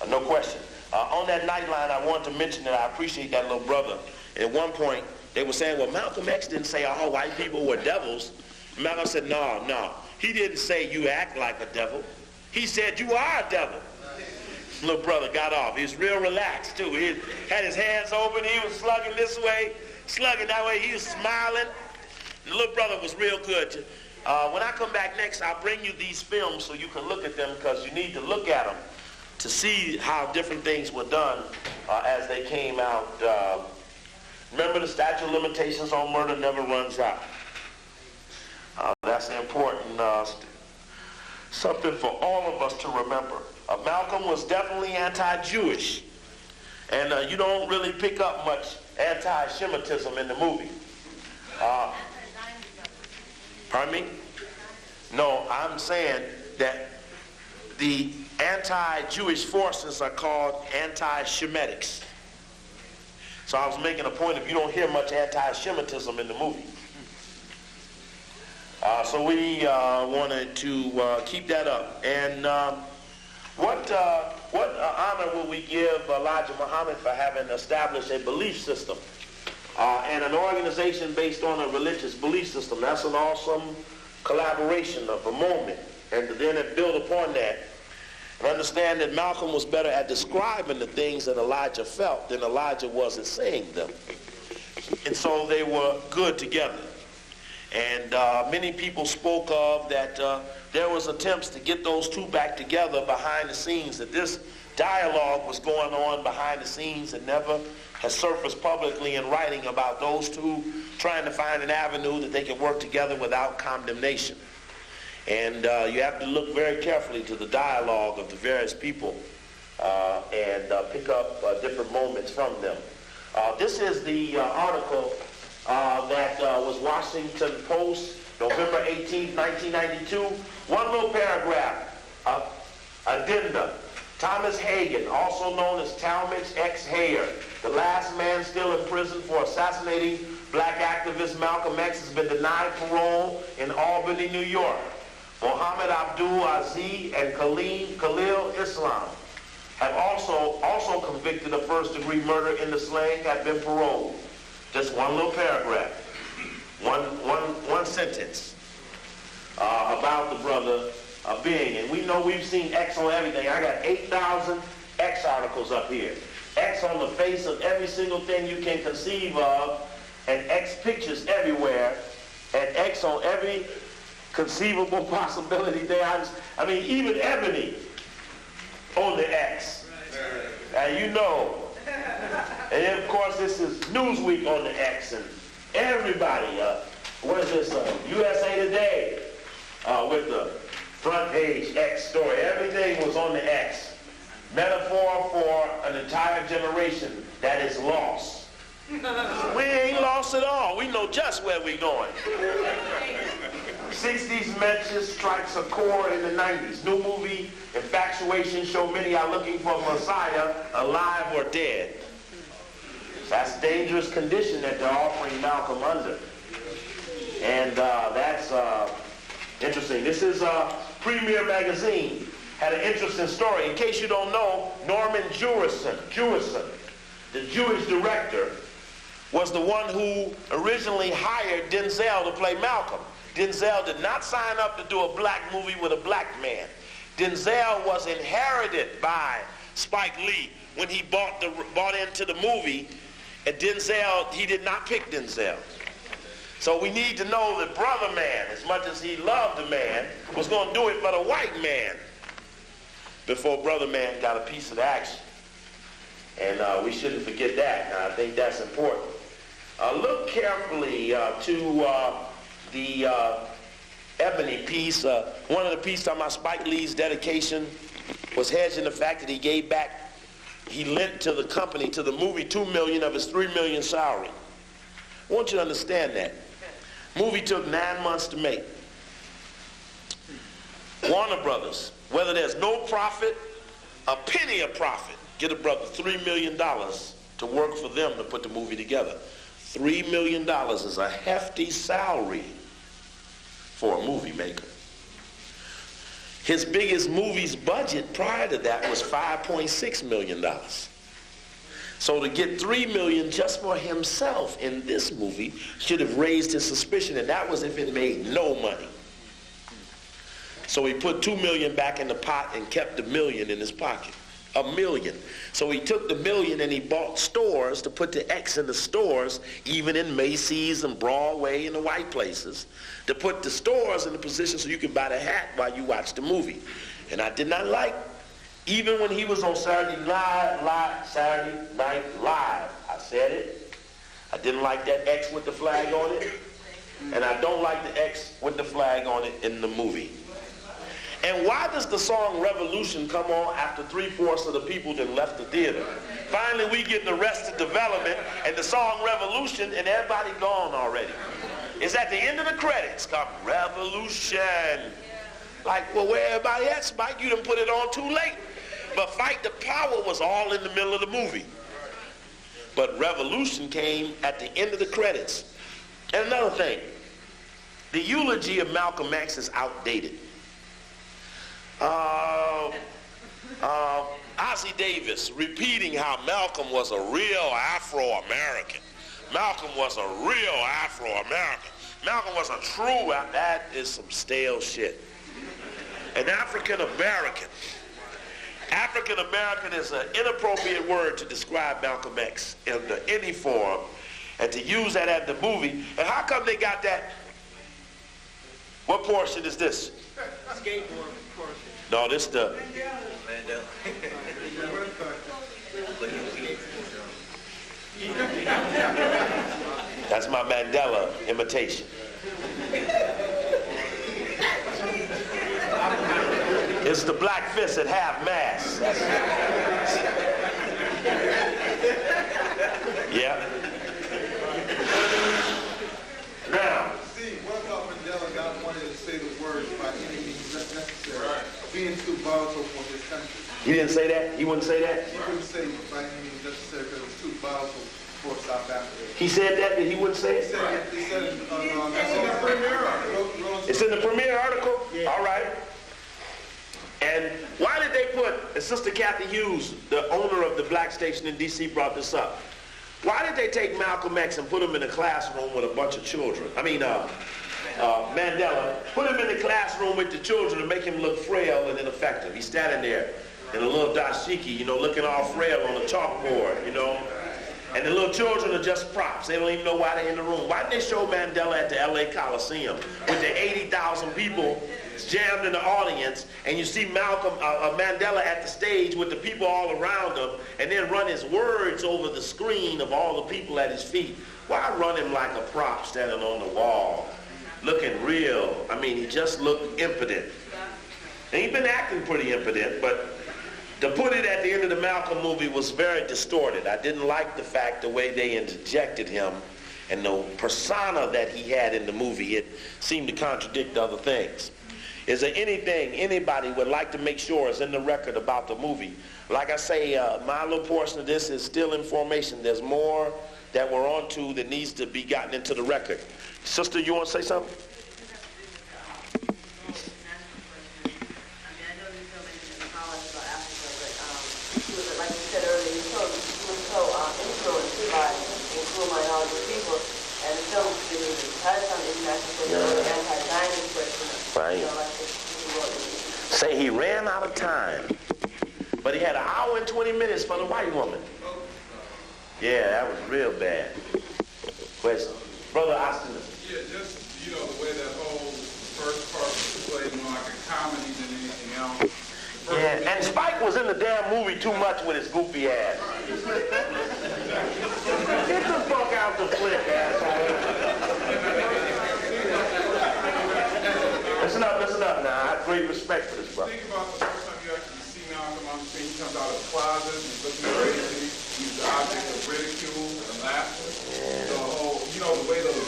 No question. On that Nightline, I wanted to mention that I appreciate that little brother. At one point, they were saying, well, Malcolm X didn't say all white people were devils. Malcolm said, no. He didn't say you act like a devil. He said you are a devil. Little brother got off. He was real relaxed, too. He had his hands open. He was slugging this way, slugging that way. He was smiling. The little brother was real good. When I come back next, I'll bring you these films so you can look at them because you need to look at them to see how different things were done as they came out. Remember, the statute of limitations on murder never runs out. That's important something for all of us to remember. Malcolm was definitely anti-Jewish, and you don't really pick up much anti-Semitism in the movie. Pardon me? No, I'm saying that the anti-Jewish forces are called anti-Shemitics. So I was making a point of you don't hear much anti-Semitism in the movie. So we wanted to keep that up. And what honor will we give Elijah Muhammad for having established a belief system and an organization based on a religious belief system? That's an awesome collaboration of a moment, and to then build upon that and understand that Malcolm was better at describing the things that Elijah felt than Elijah was at saying them. And so they were good together. And many people spoke of that there was attempts to get those two back together behind the scenes, that this dialogue was going on behind the scenes and never has surfaced publicly in writing about those two trying to find an avenue that they can work together without condemnation. And you have to look very carefully to the dialogue of the various people and pick up different moments from them. This is the article that was Washington Post, November 18, 1992. One little paragraph, addenda. Thomas Hagen, also known as Talmadge X. Hayer, the last man still in prison for assassinating black activist Malcolm X, has been denied parole in Albany, New York. Mohammed Abdul Aziz and Khalil Islam have also convicted of first-degree murder in the slaying, have been paroled. Just one little paragraph, one sentence about the brother being. And we know we've seen X on everything. I got 8,000 X articles up here. X on the face of every single thing you can conceive of, and X pictures everywhere, and X on every conceivable possibility there. I mean, even Ebony on the X. And you know. And then, of course, this is Newsweek on the X, and everybody, what is this, USA Today, with the front page X story. Everything was on the X. Metaphor for an entire generation that is lost. We ain't lost at all. We know just where we're going. 60s mentions strikes a chord in the 90s. New movie infatuation show many are looking for Messiah, alive or dead. That's a dangerous condition that they're offering Malcolm under. And that's interesting. This is Premier Magazine. Had an interesting story. In case you don't know, Norman Jewison, the Jewish director, was the one who originally hired Denzel to play Malcolm. Denzel did not sign up to do a black movie with a black man. Denzel was inherited by Spike Lee when he bought into the movie, and Denzel, he did not pick Denzel. So we need to know that Brother Man, as much as he loved the man, was going to do it for the white man before Brother Man got a piece of the action. And we shouldn't forget that. And I think that's important. Look carefully to the Ebony piece. One of the pieces talking about Spike Lee's dedication was hedging the fact that he lent to the company, to the movie, $2 million of his $3 million salary. I want you to understand that. Movie took 9 months to make. Warner Brothers, whether there's no profit, a penny of profit, get a brother $3 million to work for them to put the movie together. $3 million is a hefty salary for a movie maker. His biggest movie's budget prior to that was $5.6 million. So to get $3 million just for himself in this movie should have raised his suspicion, and that was if it made no money. So he put $2 million back in the pot and kept $1 million in his pocket. $1 million. So he took the $1 million and he bought stores to put the X in the stores, even in Macy's and Broadway and the white places, to put the stores in the position so you could buy the hat while you watch the movie. And I did not like, even when he was on Saturday Night Live, I said it. I didn't like that X with the flag on it. And I don't like the X with the flag on it in the movie. And why does the song Revolution come on after 3/4 of the people then left the theater? Finally, we get the Arrested Development and the song Revolution, and everybody gone already. It's at the end of the credits, come Revolution. Like, well, where everybody at, Spike? You done put it on too late. But Fight the Power was all in the middle of the movie. But Revolution came at the end of the credits. And another thing, the eulogy of Malcolm X is outdated. Ossie Davis repeating how Malcolm was a real Afro-American. Malcolm was a real Afro-American. Malcolm was a true, that is some stale shit. An African American. African American is an inappropriate word to describe Malcolm X in any form, and to use that at the movie. And how come they got that? What portion is this? Skateboard portion. No, this the. Mandela. That's my Mandela imitation. It's the black fist at half mast. Yeah. Now. See, what about Mandela not wanting to say the words by any means necessary, being too volatile for his country? He didn't say that? He wouldn't say that? He couldn't say by any means necessary because it was too volatile for South Africa. He said that he wouldn't say it? He said it in the premiere article. It's in the premiere article? Yeah. All right. And why did they put, and Sister Kathy Hughes, the owner of the black station in D.C., brought this up. Why did they take Malcolm X and put him in a classroom with a bunch of children? Mandela, put him in the classroom with the children to make him look frail and ineffective. He's standing there in a little dashiki, looking all frail on a chalkboard, And the little children are just props. They don't even know why they're in the room. Why didn't they show Mandela at the LA Coliseum with the 80,000 people jammed in the audience, and you see Mandela at the stage with the people all around him, and then run his words over the screen of all the people at his feet? Why run him like a prop standing on the wall, looking real? He just looked impotent. And he'd been acting pretty impotent, but to put it at the end of the Malcolm movie was very distorted. I didn't like the fact, the way they interjected him and the persona that he had in the movie. It seemed to contradict other things. Is there anything anybody would like to make sure is in the record about the movie? Like I say, my little portion of this is still information. There's more that we're on to that needs to be gotten into the record. Sister, you want to say something? Right. Say he ran out of time, but he had an hour and 20 minutes for the white woman. Yeah, that was real bad. Question. Brother Austin. Yeah, just, the way that whole first part was played more like a comedy than anything else. Yeah, and Spike was in the damn movie too much with his goofy ass. Get the fuck out the flick, asshole. Listen up now. I have great respect for this brother. Think about the first time you actually see Malcolm on the screen. He comes out of the closet, he's looking crazy, he's the object of ridicule and laughter. Yeah. The whole, the way those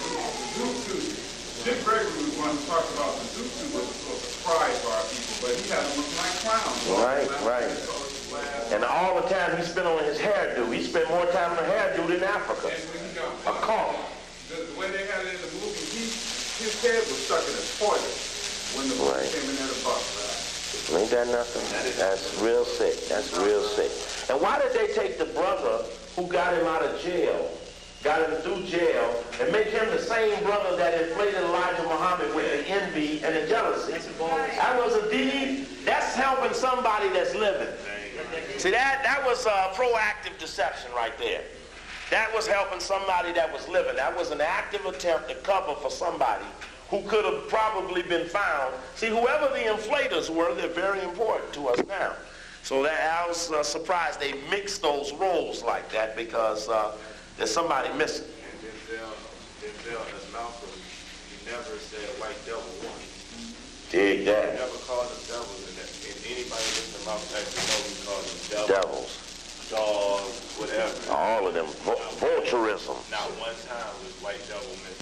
zoot suits. Dick Gregory was one who talked about the zoot suit was a source of pride for our people, but he had them looking like clowns. Right. And all the time he spent on his hairdo. He spent more time on the hairdo than Africa. And when he got a comb. The way they had it in the movie, his head was stuck in a toilet when the movie came in there to bust. Ain't that nothing? That's real sick. That's real sick. And why did they take the brother who got him out of jail, got him through jail, and make him the same brother that inflated Elijah Muhammad with the envy and the jealousy? That was a deed. That's helping somebody that's living. See, that was proactive deception right there. That was helping somebody that was living. That was an active attempt to cover for somebody who could have probably been found. See, whoever the inflators were, they're very important to us now. So I was surprised they mixed those roles like that, because there's somebody missing. Denzel as Malcolm, he never said white devil once. Dig that. He never called them devils. And anybody listening to Malcolm X knows he called them Devils. Dogs, whatever. All of them. Vulturism. Not one time was white devil mentioned.